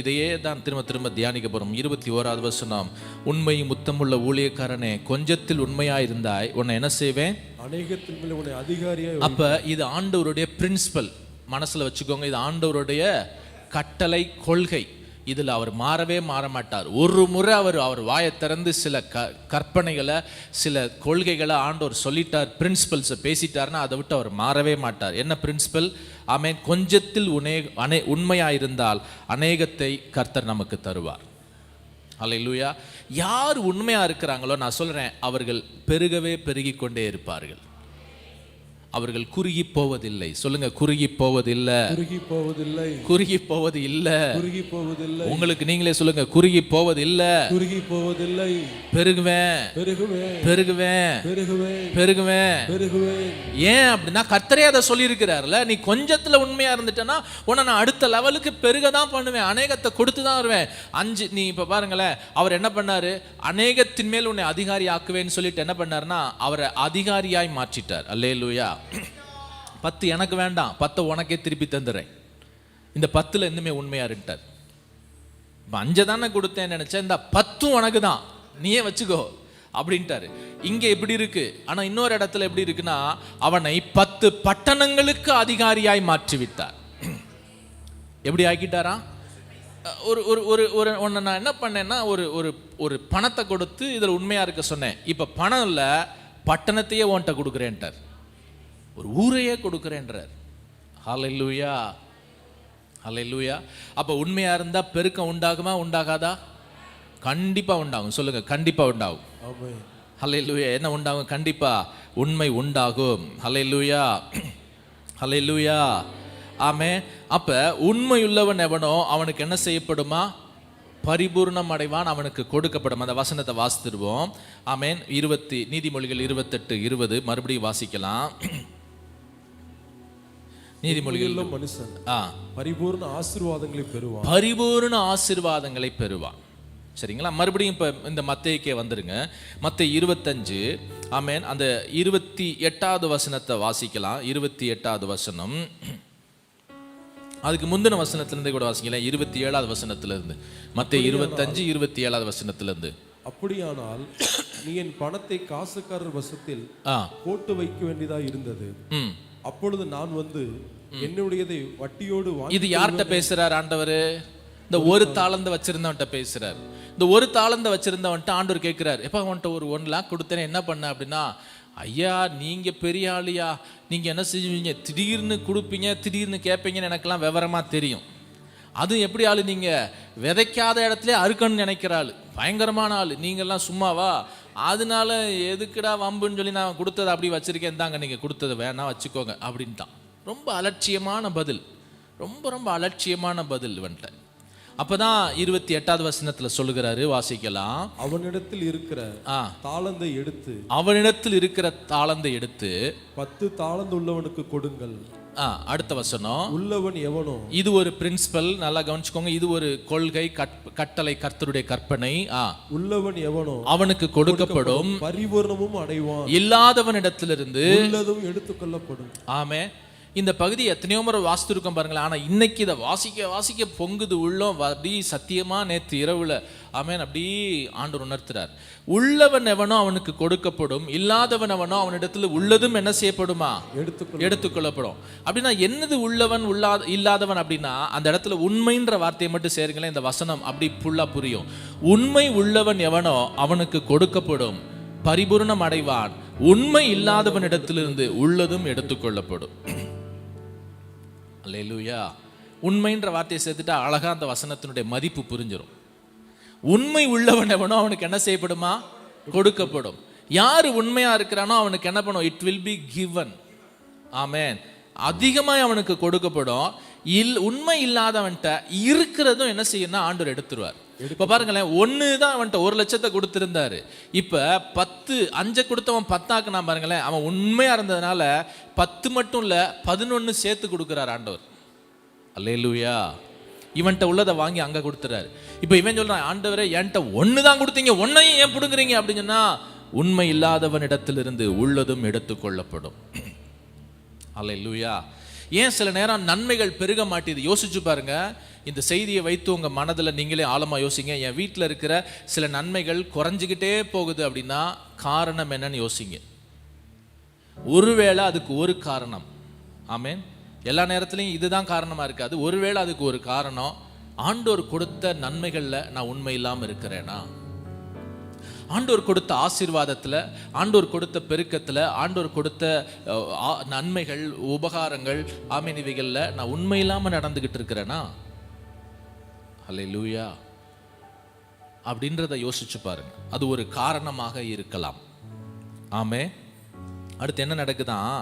இதையே தான் திரும்ப திரும்ப தியானிக்க போறோம். 21வது வசனம், உண்மையும் முத்தமுள்ள ஊழியக்காரனே, கொஞ்சத்தில் உண்மையாயிருந்தாய், உன்னை என்ன செய்வேன்? அநேகத்தின் மேல் உன்னை அதிகாரியாய். அப்ப இது ஆண்டவருடைய பிரின்சிபல், மனசுல வச்சுக்கோங்க. இது ஆண்டவருடைய கட்டளை, கொள்கை. இதில் அவர் மாறவே மாற மாட்டார். ஒரு முறை அவர் வாயை திறந்து சில கற்பனைகளை, சில கொள்கைகளை ஆண்டவர் சொல்லிட்டார், பிரின்சிபல்ஸை பேசிட்டார்னா அதை விட்டு அவர் மாறவே மாட்டார். என்ன பிரின்சிபல்? ஆமென். கொஞ்சத்தில் உண்மையாயிருந்தால் அநேகத்தை கர்த்தர் நமக்கு தருவார். அல்லேலூயா. யார் உண்மையாக இருக்கிறாங்களோ நான் சொல்கிறேன், அவர்கள் பெருகவே பெருகி கொண்டே இருப்பார்கள். அவர்கள் குறுகி போவதில்லை. சொல்லுங்க, குறுகி போவதில்லை, குறுகி போவதில்லை, குறுகி போவது இல்லை, குறுகி போவதில்லை. உங்களுக்கு நீங்களே சொல்லுங்க, குறுகி போவதில்லை, குறுகி போவதில்லை. பெருகுவேன், பெருகுவேன், பெருகுவேன், பெருகுவேன், பெருகுவேன், பெருகுவேன். ஏன் அப்படின்னா கர்த்தரே அதை சொல்லி இருக்கிறார்ல. நீ கொஞ்சத்துல உண்மையா இருந்துட்டேன்னா உன்னை நான் அடுத்த லெவலுக்கு பெருக தான் பண்ணுவேன், அநேகத்தை கொடுத்து தான் வருவேன். நீ இப்ப பாருங்களேன், அவர் என்ன பண்ணாரு? அநேகத்தின் மேல் உன்னை அதிகாரி ஆக்குவேன்னு சொல்லிட்டு என்ன பண்ணாருன்னா அவரை அதிகாரியாய் மாற்றிட்டார். அல்லேலூயா. 10 எனக்கு வேண்டாம், 10 உனக்கே திருப்பி தந்துடுறேன், இந்த 10ல் இன்னுமே உண்மையா இருட்டார். 5 தானே கொடுத்தேன்னு நினைச்சேன், இந்த 10 உனக்கு தான், நீயே வச்சுக்கோ அப்படின்ட்டாரு. இங்க எப்படி இருக்கு? ஆனா இன்னொரு இடத்துல எப்படி இருக்குன்னா, அவனை 10 பட்டணங்களுக்கு அதிகாரியாய் மாற்றி விட்டார். எப்படி ஆக்கிட்டாரா? ஒரு ஒரு ஒரு ஒரு ஒன்று நான் என்ன பண்ணேன்னா, ஒரு ஒரு ஒரு பணத்தை கொடுத்து இதில் உண்மையாக இருக்க சொன்னேன். இப்போ பணம் இல்லை, பட்டணத்தையே உன்கிட்ட கொடுக்குறேன்ட்டார், ஒரு ஊரையே கொடுக்குறேன்றார். ஹல்லேலூயா, ஹல்லேலூயா. அப்போ உண்மையாக இருந்தால் பெருக்கம் உண்டாகுமா உண்டாகாதா? கண்டிப்பாக உண்டாகும். சொல்லுங்கள், கண்டிப்பாக உண்டாகும். ஹல்லேலூயா. என்ன உண்டாகும்? கண்டிப்பாக உண்மை உண்டாகும். ஹல்லேலூயா, ஹல்லேலூயா, ஆமே. அப்போ உண்மையுள்ளவன் எவனோ அவனுக்கு என்ன செய்யப்படுமா? பரிபூர்ணம் அடைவான், அவனுக்கு கொடுக்கப்படும். அந்த வசனத்தை வாசித்துருவோம். ஆமேன். நீதிமொழிகள் 28:20 மறுபடியும் வாசிக்கலாம். நீதிமொழிகள் மனுஷன் பரிபூர்ண ஆசீர்வாதங்களை பெறுவான், பரிபூர்ண ஆசீர்வாதங்களை பெறுவான். சரிங்களா? மறுபடியும் இப்போ இந்த மத்தேயுக்கே வந்துருங்க. மத்தேயு 25, ஆமேன், அந்த 28வது வசனத்தை வாசிக்கலாம். 28வது வசனம், அதுக்கு முந்தின வசனத்திலிருந்து கூட வாசிக்கலாம். 27வது வசனத்திலிருந்து, மத்தேயு 25 27வது வசனத்திலிருந்து. அப்படியானால் நீ என் பணத்தை காசுக்காரர் வசத்தில் போட்டு வைக்க வேண்டியதா இருந்தது. அப்பொழுது நான் வந்து என்னுடையதை வட்டியோடு வாங்கி. இது யார்கிட்ட பேசுறார் ஆண்டவர்? இந்த ஒரு தாளந்த வச்சிருந்தவன்ட்ட பேசுறார். இந்த ஒரு தாளந்த வச்சிருந்தவன்ட்ட ஆண்டவர் கேட்கிறார், எப்ப அவன்கிட்ட ஒரு 1 லாக் கொடுத்தேன் என்ன பண்ண அப்படின்னா, ஐயா நீங்க பெரிய ஆளியா, நீங்க என்ன செஞ்சீங்க, திடீர்னு கொடுப்பீங்க திடீர்னு கேட்பீங்கன்னு எனக்கெல்லாம் விவரமா தெரியும். அதுவும் எப்படி ஆளு, நீங்க விதைக்காத இடத்துல அறுக்கணும்னு நினைக்கிற ஆளு, பயங்கரமான ஆளு. நீங்கெல்லாம் சும்மாவா? அதனால எதுக்குடா வம்புன்னு சொல்லி நான் கொடுத்ததை அப்படி வச்சிருக்கேன், தாங்க நீங்க கொடுத்ததை வேணா வச்சுக்கோங்க அப்படின்ட்டான். ரொம்ப அலட்சியமான பதில், ரொம்ப ரொம்ப அலட்சியமான பதில் இவன்ட்ட. அப்பதான் 28வது வசனத்துல சொல்லுகிறாரு, வாசிக்கலாம். அவனிடத்தில் இருக்கிற தாளந்தை எடுத்து, அவனிடத்தில் இருக்கிற தாளந்தை எடுத்து 10 தாளந்து உள்ளவனுக்கு கொடுங்கள். அடுத்த வசனம், உள்ளவன் எவனோ. இது ஒரு பிரின்சிபல், நல்லா கவனிச்சுக்கோங்க. இது ஒரு கொள்கை, கட்டளை, கர்த்தருடைய கற்பனை. உள்ளவன் எவனோ அவனுக்கு கொடுக்கப்படும், பரிபூர்ணமும் அடைவான். இல்லாதவனிடத்திலிருந்து உள்ளதும் எடுத்துக்கொள்ளப்படும். ஆமே. இந்த பகுதி எத்தனையோ முறை வாசித்திருக்கோம் பாருங்களேன். ஆனால் இன்னைக்கு இதை வாசிக்க வாசிக்க பொங்குது உள்ளம். அப்படி சத்தியமாக நேற்று இரவுல ஆமேன் அப்படி ஆண்டவர் உணர்த்துறார். உள்ளவன் எவனோ அவனுக்கு கொடுக்கப்படும், இல்லாதவன் எவனோ அவனிடத்துல உள்ளதும் என்ன செய்யப்படுமா? எடுத்துக்கொள்ளப்படும். அப்படின்னா என்னது உள்ளவன் இல்லாதவன் அப்படின்னா, அந்த இடத்துல உண்மைன்ற வார்த்தையை மட்டும் சேருங்களேன், இந்த வசனம் அப்படி ஃபுல்லா புரியும். உண்மை உள்ளவன் எவனோ அவனுக்கு கொடுக்கப்படும், பரிபூர்ணம் அடைவான். உண்மை இல்லாதவனிடத்திலிருந்து உள்ளதும் எடுத்துக்கொள்ளப்படும். அல்லேலூயா. உண்மைன்ற வார்த்தையை சேர்த்துட்டா அழகா அந்த வசனத்தினுடைய மதிப்பு புரிஞ்சிடும். உண்மை உள்ளவன் எவனோ அவனுக்கு என்ன செய்யப்படுமா? கொடுக்கப்படும். யாரு உண்மையா இருக்கிறானோ அவனுக்கு என்ன பண்ணும்? It will be given. ஆமேன். அதிகமாய் அவனுக்கு கொடுக்கப்படும். உண்மை இல்லாதவன்ட்ட இருக்கிறதும் என்ன செய்யணும்னா ஆண்டவர் எடுத்துருவார். இப்ப பாருங்களேன், 1 தான் அவன்கிட்ட 1 லட்சத்தை கொடுத்திருந்தாரு. இப்ப 10 5 கொடுத்தவன் 10 ஆக்குனா பாருங்களேன். அவன் உண்மையா இருந்ததுனால 10 மட்டும் இல்ல 11 சேர்த்து கொடுக்கிறார் ஆண்டவர். அல்லேலூயா. இவன்கிட்ட உள்ளதை வாங்கி அங்க கொடுத்துறாரு. இப்ப இவன் சொல்றான், ஆண்டவரே என்கிட்ட 1 தான் கொடுத்தீங்க, 1ஐயும் ஏன் பிடுங்குறீங்க அப்படின்னு சொன்னா, உண்மை இல்லாதவன் இடத்திலிருந்து உள்ளதும் எடுத்துக்கொள்ளப்படும். அல்லேலூயா. ஏன் சில நேரம் நன்மைகள் பெருக மாட்டேது? யோசிச்சு பாருங்க. இந்த செய்தியை வைத்து உங்க மனதில் நீங்களே ஆழமா யோசிங்க. என் வீட்டில் இருக்கிற சில நன்மைகள் குறைஞ்சிக்கிட்டே போகுது அப்படின்னா காரணம் என்னன்னு யோசிங்க. ஒருவேளை அதுக்கு ஒரு காரணம், ஆமேன், எல்லா நேரத்திலையும் இதுதான் காரணமா இருக்காது. ஒருவேளை அதுக்கு ஒரு காரணம், ஆண்டவர் கொடுத்த நன்மைகள்ல நான் உண்மை இல்லாம இருக்கிறேனா, ஆண்டவர் கொடுத்த ஆசீர்வாதத்தில், ஆண்டவர் கொடுத்த பெருக்கத்தில், ஆண்டவர் கொடுத்த நன்மைகள், உபகாரங்கள், ஆமீன், இவைகளில் நான் உண்மை இல்லாமல் நடந்துகிட்டு இருக்கிறேனா? அல்லேலூயா. அப்படின்றத யோசிச்சு பாருங்க. அது ஒரு காரணமாக இருக்கலாம். ஆமே. அடுத்து என்ன நடக்குதான்,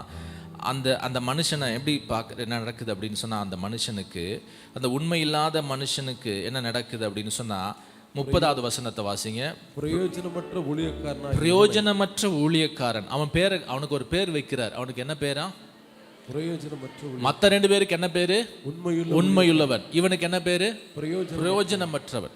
அந்த மனுஷனை எப்படி என்ன நடக்குது அப்படின்னு சொன்னா, அந்த மனுஷனுக்கு, அந்த உண்மை இல்லாத மனுஷனுக்கு என்ன நடக்குது அப்படின்னு சொன்னா, 30வது வசனத்தை வாசிங்க. பிரயோஜனமற்ற ஊழியக்காரன். அவன் பேர், அவனுக்கு ஒரு பேர் வைக்கிறார். அவனுக்கு என்ன பேரா? மற்ற 2 பேருக்கு என்ன பேரு? உண்மையுள்ளவன். இவனுக்கு என்ன பேரு? பிரயோஜனமற்றவன்.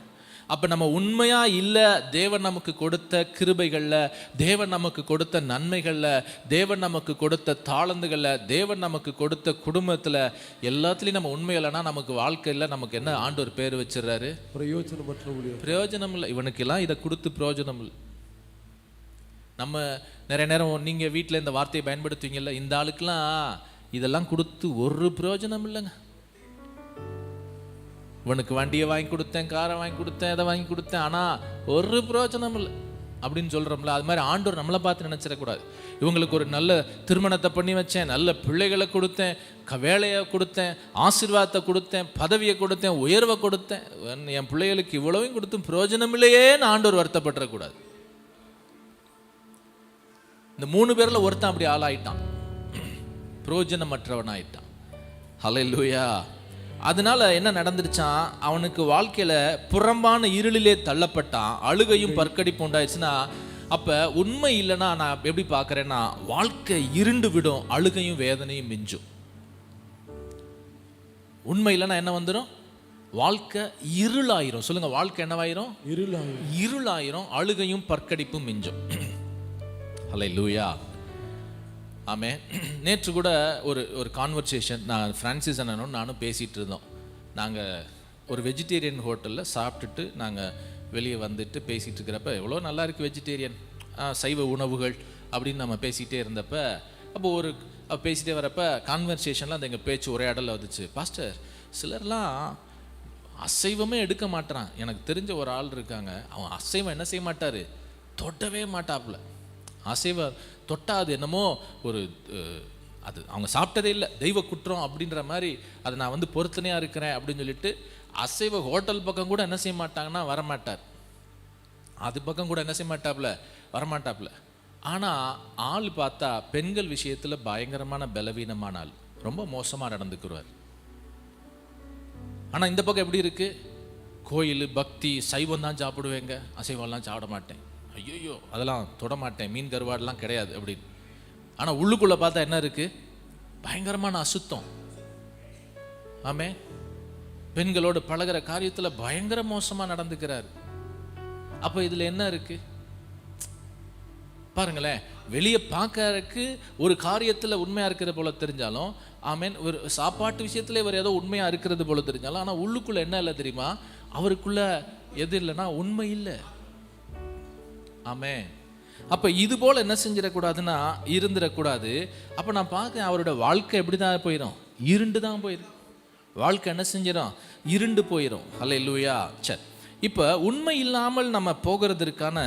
அப்ப நம்ம உண்மையா இல்ல, தேவன் நமக்கு கொடுத்த கிருபைகள்ல, தேவன் நமக்கு கொடுத்த நன்மைகள்ல, தேவன் நமக்கு கொடுத்த தாளந்துகள்ல, தேவன் நமக்கு கொடுத்த குடும்பத்துல, எல்லாத்துலயும் நம்ம உண்மை இல்லைன்னா நமக்கு வாழ்க்கையில நமக்கு என்ன ஆண்டவர் பேர் வச்சிடறாரு? பிரயோஜனம் இல்லை. இவனுக்கெல்லாம் இதை கொடுத்து பிரயோஜனம் இல்லை. நம்ம நிறைய நேரம் நீங்க வீட்டுல இந்த வார்த்தையை பயன்படுத்துவீங்கல்ல, இந்த ஆளுக்கெல்லாம் இதெல்லாம் கொடுத்து ஒரு பிரயோஜனம் இல்லைங்க. இவனுக்கு வண்டியை வாங்கி கொடுத்தேன், காரை வாங்கி கொடுத்தேன், அதை வாங்கி கொடுத்தேன், ஆனால் ஒரு பிரயோஜனம் இல்லை அப்படின்னு சொல்கிறோம்ல. அது மாதிரி ஆண்டவர் நம்மளை பார்த்து நினச்சிடக்கூடாது. இவங்களுக்கு ஒரு நல்ல திருமணத்தை பண்ணி வச்சேன், நல்ல பிள்ளைகளை கொடுத்தேன், வேலையை கொடுத்தேன், ஆசீர்வாதத்தை கொடுத்தேன், பதவியை கொடுத்தேன், உயர்வை கொடுத்தேன், என் பிள்ளைகளுக்கு இவ்வளவையும் கொடுத்தும் பிரயோஜனம் இல்லையேன்னு ஆண்டவர் வருத்தப்பட்டுறக்கூடாது. இந்த 3 பேரில் ஒருத்தன் அப்படி ஆளாயிட்டான், பிரயோஜனமற்றவன் ஆயிட்டான். ஹல்லேலூயா. அதனால என்ன நடந்துருச்சான், அவனுக்கு வாழ்க்கையில புறம்பான இருளிலே தள்ளப்பட்டான், அழுகையும் பற்கடிப்பு உண்டாயிடுச்சுன்னா, அப்ப உண்மை இல்லைன்னா நான் எப்படி பார்க்கறேன்னா, வாழ்க்கை இருண்டு விடும், அழுகையும் வேதனையும் மிஞ்சும். உண்மை இல்லைன்னா என்ன வந்துடும், வாழ்க்கை இருளாயிரும். சொல்லுங்க, வாழ்க்கை என்னவாயிரும், இருளாயிரும், அழுகையும் பற்கடிப்பும் மிஞ்சும். ஹல்லேலூயா. ஆமே. நேற்று கூட ஒரு கான்வர்சேஷன், நான் ஃப்ரான்சிஸ் அண்ணனும் நானும் பேசிகிட்டு இருந்தோம். நாங்கள் ஒரு வெஜிடேரியன் ஹோட்டலில் சாப்பிட்டுட்டு நாங்கள் வெளியே வந்துட்டு பேசிகிட்டு இருக்கிறப்ப, எவ்வளோ நல்லா இருக்குது வெஜிடேரியன் சைவ உணவுகள் அப்படின்னு நம்ம பேசிகிட்டே இருந்தப்ப, அப்போது பேசிகிட்டே வரப்போ கான்வர்சேஷனில் அந்த எங்கள் பேச்சு உரையாடலில் வந்துச்சு. பாஸ்டர், சிலர்லாம் அசைவமே எடுக்க மாட்டான். எனக்கு தெரிஞ்ச ஒரு ஆள் இருக்காங்க, அவன் அசைவம் என்ன செய்ய மாட்டார், தொடவே மாட்டாப்புல. அசைவ தொட்டா அது என்னமோ ஒரு அது அவங்க சாப்பிட்டதே இல்லை, தெய்வ குற்றம் அப்படின்ற மாதிரி அதை நான் வந்து பொருத்தனையாக இருக்கிறேன் அப்படின்னு சொல்லிட்டு அசைவ ஹோட்டல் பக்கம் கூட என்ன செய்ய மாட்டாங்கன்னா வரமாட்டார். அது பக்கம் கூட என்ன செய்ய மாட்டாப்புல, வரமாட்டாப்புல. ஆனால் ஆள் பார்த்தா பெண்கள் விஷயத்தில் பயங்கரமான பலவீனமான ஆள், ரொம்ப மோசமாக நடந்துக்குருவார். ஆனால் இந்த பக்கம் எப்படி இருக்கு, கோயில் பக்தி சைவம் தான் சாப்பிடுவேங்க, அசைவம்லாம் சாப்பிட மாட்டேன், ஐயோ அதெல்லாம் தொட மாட்டேன், மீன் கருவாடெலாம் கிடையாது அப்படின்னு. ஆனால் உள்ளுக்குள்ளே பார்த்தா என்ன இருக்குது, பயங்கரமான அசுத்தம். ஆமே. பெண்களோடு பழகிற காரியத்தில் பயங்கர மோசமாக நடந்துக்கிறார். அப்போ இதில் என்ன இருக்கு பாருங்களேன். வெளியே பார்க்கறதுக்கு ஒரு காரியத்தில் உண்மையாக இருக்கிறது போல தெரிஞ்சாலும், ஆமேன், ஒரு சாப்பாட்டு விஷயத்துல இவர் ஏதோ உண்மையாக இருக்கிறது போல தெரிஞ்சாலும், ஆனால் உள்ளுக்குள்ளே என்ன இல்லை தெரியுமா, அவருக்குள்ள எது இல்லைன்னா உண்மை இல்லை. ஆமே. அப்போ இது போல் என்ன செஞ்சிடக்கூடாதுன்னா, இருந்துடக்கூடாது. அப்போ நான் பார்க்க அவரோட வாழ்க்கை எப்படி தான் போயிடும், இருண்டு தான் போயிடும். வாழ்க்கை என்ன செஞ்சிடும், இருண்டு போயிடும். ஹல்லேலூயா. சரி, இப்போ உண்மை இல்லாமல் நம்ம போகிறதுக்கான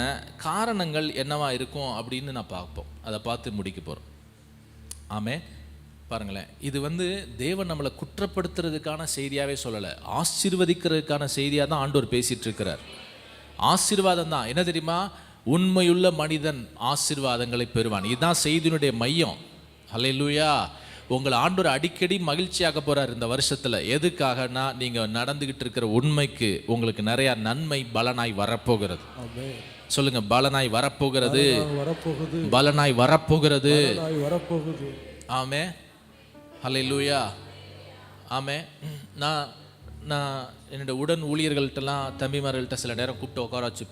காரணங்கள் என்னவா இருக்கும் அப்படின்னு நான் பார்ப்போம், அதை பார்த்து முடிக்க போகிறோம். ஆமே. பாருங்களேன், இது வந்து தேவன் நம்மளை குற்றப்படுத்துறதுக்கான செய்தியாகவே சொல்லலை, ஆசீர்வதிக்கிறதுக்கான செய்தியாக தான் ஆண்டவர் பேசிகிட்டு இருக்கிறார். ஆசீர்வாதம் தான். என்ன தெரியுமா, உண்மையுள்ள மனிதன் ஆசீர்வாதங்களை பெறுவான். இதுதான் செய்தியினுடைய மையம். ஹல்லேலூயா. உங்களை ஆண்டவர் அடிக்கடி மகிழ்ச்சியாக போறார் இந்த வருஷத்துல. எதுக்காகனா, நீங்க நடந்துகிட்டு இருக்கிற உண்மைக்கு உங்களுக்கு நிறைய நன்மை பலனாய் வரப்போகிறது. சொல்லுங்க, பலனாய் வரப்போகிறது, பலனாய் வரப்போகிறது. ஆமே. ஹல்லேலூயா. ஆமே. நான் என்னோட உடன் ஊழியர்கள்ட்டெல்லாம் தம்பிமார்கள்ட்ட சில நேரம் கூப்பிட்டு உட்கார வச்சு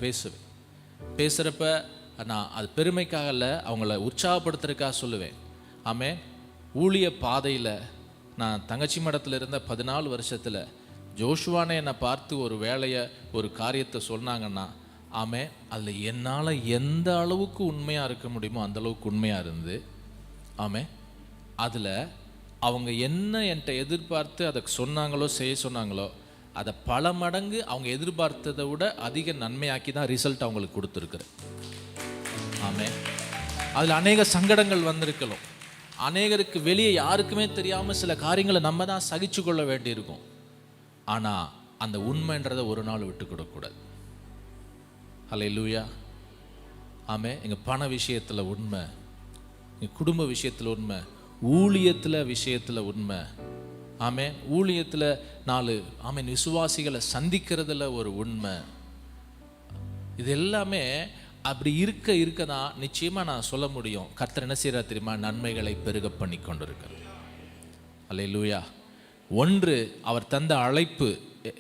பேசுகிறப்ப நான் அது பெருமைக்காக இல்லை, அவங்கள உற்சாகப்படுத்துறதுக்காக சொல்லுவேன். ஆமே. ஊழிய பாதையில் நான் தங்கச்சி மடத்தில் இருந்த 14 வருஷத்தில் ஜோஷுவானே என்னை பார்த்து ஒரு வேலையை ஒரு காரியத்தை சொன்னாங்கன்னா, ஆமே, அதில் என்னால் எந்த அளவுக்கு உண்மையாக இருக்க முடியுமோ அந்த அளவுக்கு உண்மையாக இருந்து, ஆமே, அதில் அவங்க என்ன என்கிட்ட எதிர்பார்த்து அதை சொன்னாங்களோ செய்ய சொன்னாங்களோ அதை பல மடங்கு அவங்க எதிர்பார்த்ததை விட அதிக நன்மையாக்கி தான் ரிசல்ட் அவங்களுக்கு கொடுத்துருக்குறேன். ஆமே. அதில் அநேக சங்கடங்கள் வந்திருக்கலாம், அநேகருக்கு வெளியே யாருக்குமே தெரியாமல் சில காரியங்களை நம்ம தான் சகிச்சு கொள்ள வேண்டியிருக்கும். ஆனால் அந்த உண்மைன்றதை ஒரு நாள் விட்டு கொடுக்கக்கூடாது. ஹல்லேலூயா. ஆமே. எங்கள் பண விஷயத்தில் உண்மை, எங்கள் குடும்ப விஷயத்தில் உண்மை, ஊழியத்தில் விஷயத்தில் உண்மை. ஆமே. ஊழியத்தில் 4 ஆமேன் விசுவாசிகளை சந்திக்கிறதுல ஒரு உண்மை. இது எல்லாமே அப்படி இருக்க தான் நிச்சயமாக நான் சொல்ல முடியும், கர்த்தர் என்ன செய்யறா தெரியுமா, நன்மைகளை பெருக பண்ணி கொண்டிருக்கிறார். அல்லேலூயா. ஒன்று, அவர் தந்த அழைப்பு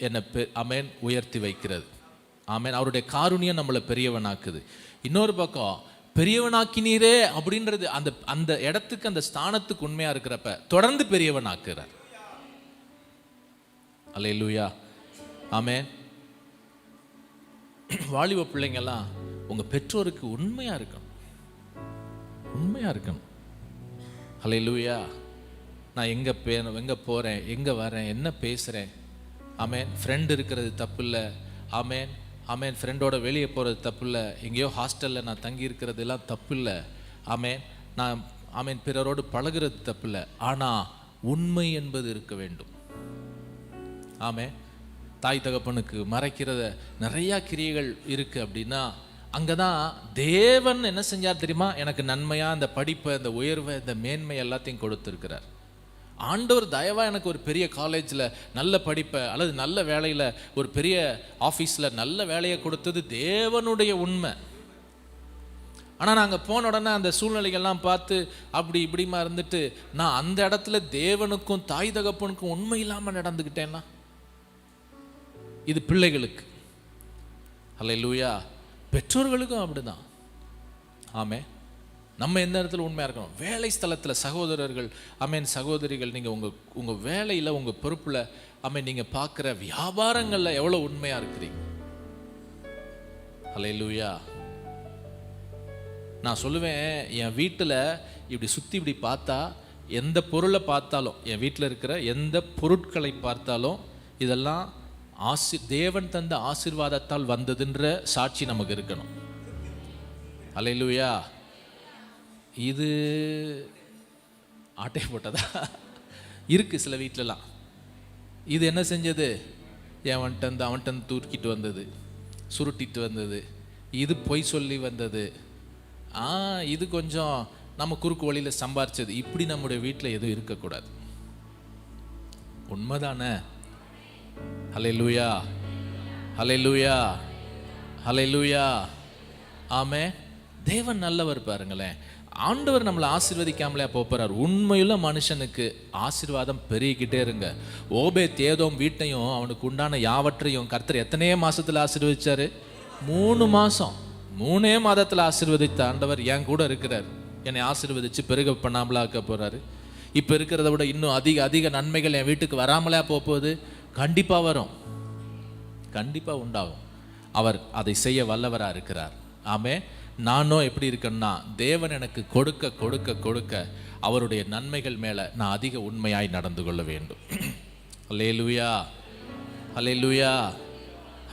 என்னை ஆமேன் உயர்த்தி வைக்கிறது. ஆமேன். அவருடைய காருண்யம் நம்மளை பெரியவனாக்குது. இன்னொரு பக்கம், பெரியவனாக்கினீரே அப்படின்றது அந்த அந்த இடத்துக்கு அந்த ஸ்தானத்துக்கு உண்மையா இருக்கிறப்ப தொடர்ந்து பெரியவனாக்குறார். அல்லேலூயா. ஆமேன். வாலிப பிள்ளைங்கெல்லாம் உங்கள் பெற்றோருக்கு உண்மையாக இருக்கணும், உண்மையாக இருக்கணும். ஹல்லேலூயா. நான் எங்கே போகிறேன், எங்கே வரேன், என்ன பேசுகிறேன், ஆமேன். ஃப்ரெண்ட் இருக்கிறது தப்பு இல்லை. ஆமேன் ஆமேன். ஃப்ரெண்டோட வெளியே போகிறது தப்பு இல்லை. எங்கேயோ ஹாஸ்டலில் நான் தங்கி இருக்கிறது எல்லாம் தப்பு இல்லை. ஆமேன். நான் ஆமேன் பிறரோடு பழகிறது தப்பு இல்லை. ஆனால் உண்மை என்பது இருக்க வேண்டும். ஆமேன். தாய் தகப்பனுக்கு மறைக்கிறத நிறையா கிரியைகள் இருக்குது அப்படின்னா அங்கே தான் தேவன் என்ன செஞ்சார் தெரியுமா? எனக்கு நன்மையாக இந்த படிப்பை, இந்த உயர்வை, இந்த மேன்மை எல்லாத்தையும் கொடுத்துருக்கிறார். ஆண்டவர் தயவாக எனக்கு ஒரு பெரிய காலேஜில் நல்ல படிப்பை அல்லது நல்ல வேலையில் ஒரு பெரிய ஆஃபீஸில் நல்ல வேலையை கொடுத்தது தேவனுடைய உண்மை. ஆனால் நாங்கள் போன உடனே அந்த சூழ்நிலைகள்லாம் பார்த்து அப்படி இப்படிமா இருந்துட்டு நான் அந்த இடத்துல தேவனுக்கும் தாய் தகப்பனுக்கும் உண்மை இல்லாமல் நடந்துக்கிட்டேன்னா இது பிள்ளைகளுக்கு. அல்லேலூயா. பெற்றோர்களுக்கும் அப்படிதான். ஆமே. நம்ம எந்த இடத்துல உண்மையாக இருக்கணும்? வேலை ஸ்தலத்தில் சகோதரர்கள், ஆமேன், சகோதரிகள், நீங்கள் உங்கள் வேலையில், உங்கள் பொறுப்பில், ஆமேன், நீங்கள் பார்க்குற வியாபாரங்களில் எவ்வளோ உண்மையாக இருக்கிறீங்க? அல்லேலூயா. நான் சொல்லுவேன், என் வீட்டில் இப்படி சுற்றி இப்படி பார்த்தா, எந்த பொருளை பார்த்தாலும், என் வீட்டில் இருக்கிற எந்த பொருட்களை பார்த்தாலும் இதெல்லாம் தேவன் தந்த ஆசீர்வாதத்தால் வந்ததுன்ற சாட்சி நமக்கு இருக்கணும். அல்லேலூயா. இது ஆட்டை போட்டதா இருக்குது சில வீட்டிலலாம். இது என்ன செஞ்சது? அவன்கிட்ட தூக்கிட்டு வந்தது, சுருட்டிட்டு வந்தது, இது பொய் சொல்லி வந்தது, இது கொஞ்சம் நம்ம குறுக்கு வழியில் சம்பாரிச்சது. இப்படி நம்முடைய வீட்டில் எதுவும் இருக்கக்கூடாது. உண்மைதானே? ஹல்லேலூயா, ஹல்லேலூயா, ஹல்லேலூயா. ஆமே. தேவன் நல்லவர். பாருங்களேன், ஆண்டவர் நம்மளை ஆசீர்வதிக்காமலே போகிறார். உண்மையுள்ள மனுஷனுக்கு ஆசீர்வாதம் பெருகிக்கிட்டே இருங்க. ஓபேத் ஏதோம் வீட்டையும் அவனுக்கு உண்டான யாவற்றையும் கர்த்தர் எத்தனையோ மாசத்துல ஆசீர்வதிச்சாரு? 3 மாசம். 3 மாதத்தில் ஆசீர்வதித்த ஆண்டவர் என் கூட இருக்கிறார். என்னை ஆசீர்வதிச்சு பெருக பண்ணாமலா ஆக்க போறாரு. இப்போ இருக்கிறத விட இன்னும் அதிக அதிக நன்மைகள் என் வீட்டுக்கு வராமலே போகுது. கண்டிப்பாக வரும், கண்டிப்பாக உண்டாகும். அவர் அதை செய்ய வல்லவராக இருக்கிறார். ஆமே. நானும் எப்படி இருக்கேன்னா, தேவன் எனக்கு கொடுக்க கொடுக்க கொடுக்க அவருடைய நன்மைகள் மேலே நான் அதிக உண்மையாய் நடந்து கொள்ள வேண்டும். அல்லேலூயா, அல்லேலூயா,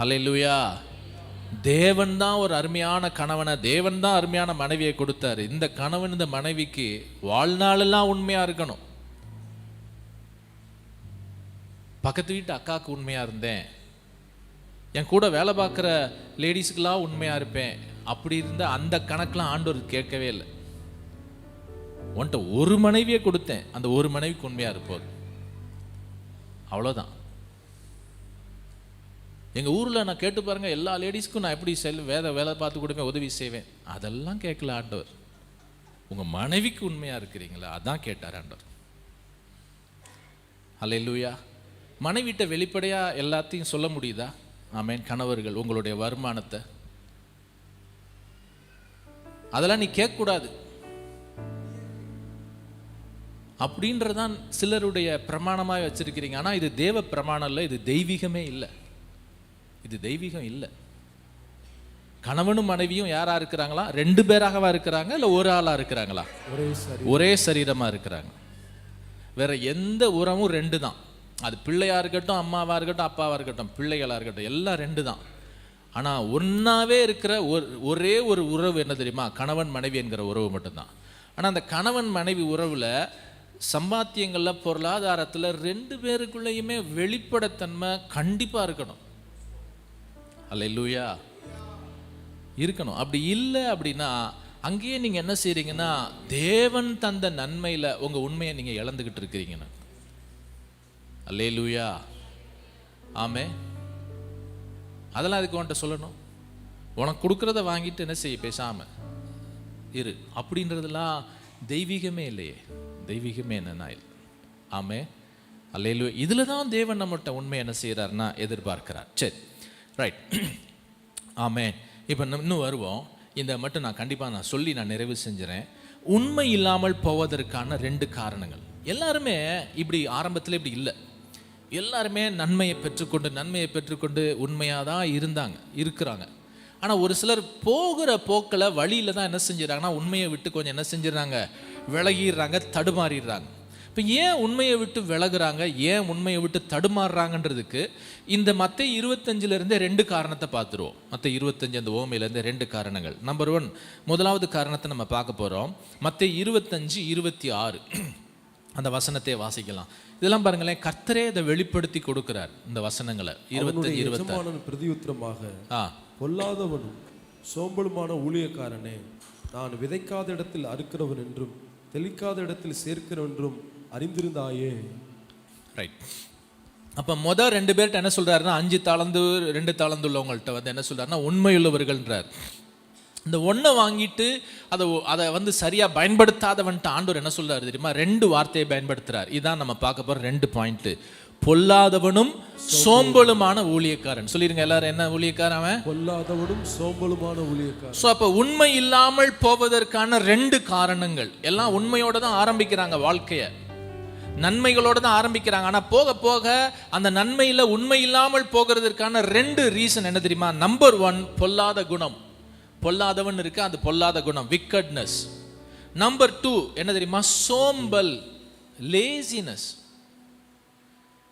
அல்லேலூயா. தேவன் தான் ஒரு அருமையான கணவனை, தேவன் தான் அருமையான மனைவியை கொடுத்தாரு. இந்த கணவன் இந்த மனைவிக்கு வாழ்நாளெல்லாம் உண்மையாக இருக்கணும். பக்கத்து வீட்டு அக்காவுக்கு உண்மையாக இருந்தேன், என் கூட வேலை பார்க்குற லேடிஸுக்கெல்லாம் உண்மையாக இருப்பேன், அப்படி இருந்த அந்த கணக்கெலாம் ஆண்டவர் கேட்கவே இல்லை. உன்கிட்ட ஒரு மனைவியை கொடுத்தேன், அந்த ஒரு மனைவிக்கு உண்மையாக இருப்போது, அவ்வளோதான். எங்கள் ஊரில் நான் கேட்டு பாருங்கள், எல்லா லேடிஸ்க்கும் நான் எப்படி வேலை பார்த்து கொடுப்பேன், உதவி செய்வேன். அதெல்லாம் கேட்கல ஆண்டவர். உங்கள் மனைவிக்கு உண்மையாக இருக்கிறீங்களா, அதான் கேட்டார் ஆண்டவர். அல்லேலூயா. மனைவிட்ட வெளிப்படையாக எல்லாத்தையும் சொல்ல முடியுதா? ஆமேன். கணவர்கள் உங்களுடைய வருமானத்தை அதெல்லாம் நீ கேட்கக்கூடாது அப்படின்றதான் சிலருடைய பிரமாணமாக வச்சிருக்கிறீங்க. ஆனால் இது தேவ பிரமாணம் இல்லை, இது தெய்வீகமே இல்லை, இது தெய்வீகம் இல்லை. கணவனும் மனைவியும் யாரா இருக்கிறாங்களா? 2 பேராகவா இருக்கிறாங்க, இல்லை ஒரு ஆளா இருக்கிறாங்களா? ஒரே சரீரமா இருக்கிறாங்க. வேற எந்த உறவும் 2 தான். அது பிள்ளையா இருக்கட்டும், அம்மாவா இருக்கட்டும், அப்பாவா இருக்கட்டும், பிள்ளைகளா இருக்கட்டும், எல்லாம் 2 தான். ஆனால் ஒன்றாவே இருக்கிற ஒரே ஒரு உறவு என்ன தெரியுமா? கணவன் மனைவி என்கிற உறவு மட்டும்தான். ஆனால் அந்த கணவன் மனைவி உறவில் சம்பாத்தியங்களில், பொருளாதாரத்தில் 2 பேருக்குள்ளேயுமே வெளிப்படைத்தன்மை கண்டிப்பாக இருக்கணும். அல்லேலூயா, இருக்கணும். அப்படி இல்லை அப்படின்னா அங்கேயே நீங்கள் என்ன செய்கிறீங்கன்னா, தேவன் தந்த நன்மையில் உங்கள் உண்மையை நீங்கள் இழந்துக்கிட்டு இருக்கிறீங்கன்னு. அல்லேலூயா. ஆமே. அதெல்லாம் அதுக்கு உன்கிட்ட சொல்லணும். உனக்கு கொடுக்குறத வாங்கிட்டு என்ன செய்ய, பேசாமல் இரு அப்படின்றதெல்லாம் தெய்வீகமே இல்லையே. தெய்வீகமே என்னன்னா இல்லை. ஆமே. அல்லேலூயா. இதில் தான் தேவன் நம்மகிட்ட உண்மை என்ன செய்கிறாருன்னா எதிர்பார்க்கிறார். சரி, ரைட். ஆமே. இப்போ இன்னும் வருவோம். இந்த மட்டும் நான் கண்டிப்பாக சொல்லி நிறைவு செஞ்சுறேன். உண்மை இல்லாமல் போவதற்கான 2 காரணங்கள். எல்லாருமே இப்படி ஆரம்பத்தில் இப்படி இல்லை. எல்லாருமே நன்மையை பெற்றுக்கொண்டு உண்மையாக தான் இருக்கிறாங்க. ஆனால் ஒரு சிலர் போகிற போக்கில் வழியில் தான் என்ன செஞ்சிடறாங்கன்னா, உண்மையை விட்டு கொஞ்சம் என்ன செஞ்சிடறாங்க, விலகிடுறாங்க, தடுமாறிடுறாங்க. இப்போ ஏன் உண்மையை விட்டு விலகுறாங்க, ஏன் உண்மையை விட்டு தடுமாறுறாங்கன்றதுக்கு இந்த மத்தேயு 25 2 காரணத்தை பார்த்துருவோம். மத்தேயு 25 அந்த ஓமையிலேருந்து 2 காரணங்கள். நம்பர் 1, முதலாவது காரணத்தை நம்ம பார்க்க போகிறோம். மத்தேயு 25:26 அந்த வசனத்தை வாசிக்கலாம். இதெல்லாம் பாருங்களேன், கர்த்தரே இதை வெளிப்படுத்தி கொடுக்கிறார் இந்த வசனங்களை. 25:26 பிரதியுத்தரமாக, பொல்லாதவனும் சோம்பலுமான ஊழியக்காரனே, நான் விதைக்காத இடத்தில் அறுக்கிறவன் என்றும் தெளிக்காத இடத்தில் சேர்க்கிறவன் என்றும் அறிந்திருந்தாயே. ரைட். அப்போ 2 பேர்கிட்ட என்ன சொல்றாருன்னா, 5 தாலந்து 2 தாலந்து உள்ளவங்கள்ட்ட வந்து என்ன சொல்றாருன்னா உண்மையுள்ளவர்கள்ன்றார். இந்த ஒன்றை வாங்கிட்டு அதை சரியா பயன்படுத்தாதவன்ட்டு ஆண்டவர் என்ன சொல்றாரு தெரியுமா? 2 வார்த்தையை பயன்படுத்துறார். இதான் நம்ம பார்க்க போற 2 பாயிண்ட். பொல்லாதவனும் சோம்பலுமான ஊழியக்காரன். சொல்லிருங்க எல்லாரும், என்ன ஊழியக்காரன் அவன்? பொல்லாதவனும் சோம்பலுமான ஊழியக்காரன். ஸோ அப்போ உண்மை இல்லாமல் போவதற்கான 2 காரணங்கள். எல்லாம் உண்மையோட தான் ஆரம்பிக்கிறாங்க வாழ்க்கைய, நன்மைகளோட தான் ஆரம்பிக்கிறாங்க. ஆனால் போக போக அந்த நன்மையில் உண்மை இல்லாமல் போகிறதுக்கான 2 ரீசன் என்ன தெரியுமா? நம்பர் 1, பொல்லாத குணம். பொல்லாதவன் இருக்கு, அது பொல்லாத குணம், விக்கட்னஸ். நம்பர் 2 என்ன தெரியுமா? சோம்பல், laziness.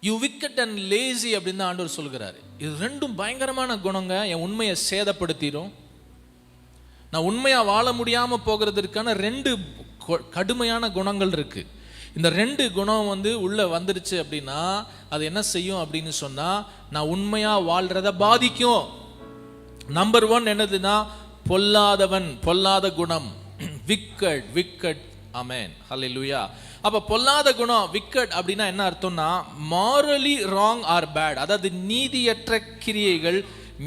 You wicked and lazy அப்படின்னு தான் ஆண்டவர் சொல்கிறாரு. இது 2ம் பயங்கரமான குணங்க. என் உண்மையை சேதப்படுத்திடும். நான் உண்மையா வாழ முடியாம போகிறதுக்கான 2 கடுமையான குணங்கள் இருக்கு. இந்த 2 குணம் வந்து உள்ள வந்துருச்சு அப்படின்னா அது என்ன செய்யும் அப்படின்னு சொன்னா, நான் உண்மையா வாழ்றத பாதிக்கும். நம்பர் 1 என்னதுன்னா பொல்லாதவன், பொல்லாத குணம், விக்கட். ஆமென், ஹல்லேலூயா. அப்ப பொல்லாத குணம், விக்கட் அப்படின்னா என்ன அர்த்தம்னா, மாரலி ராங் ஆர் பேட், அதாவது நீதியற்ற கிரியைகள்,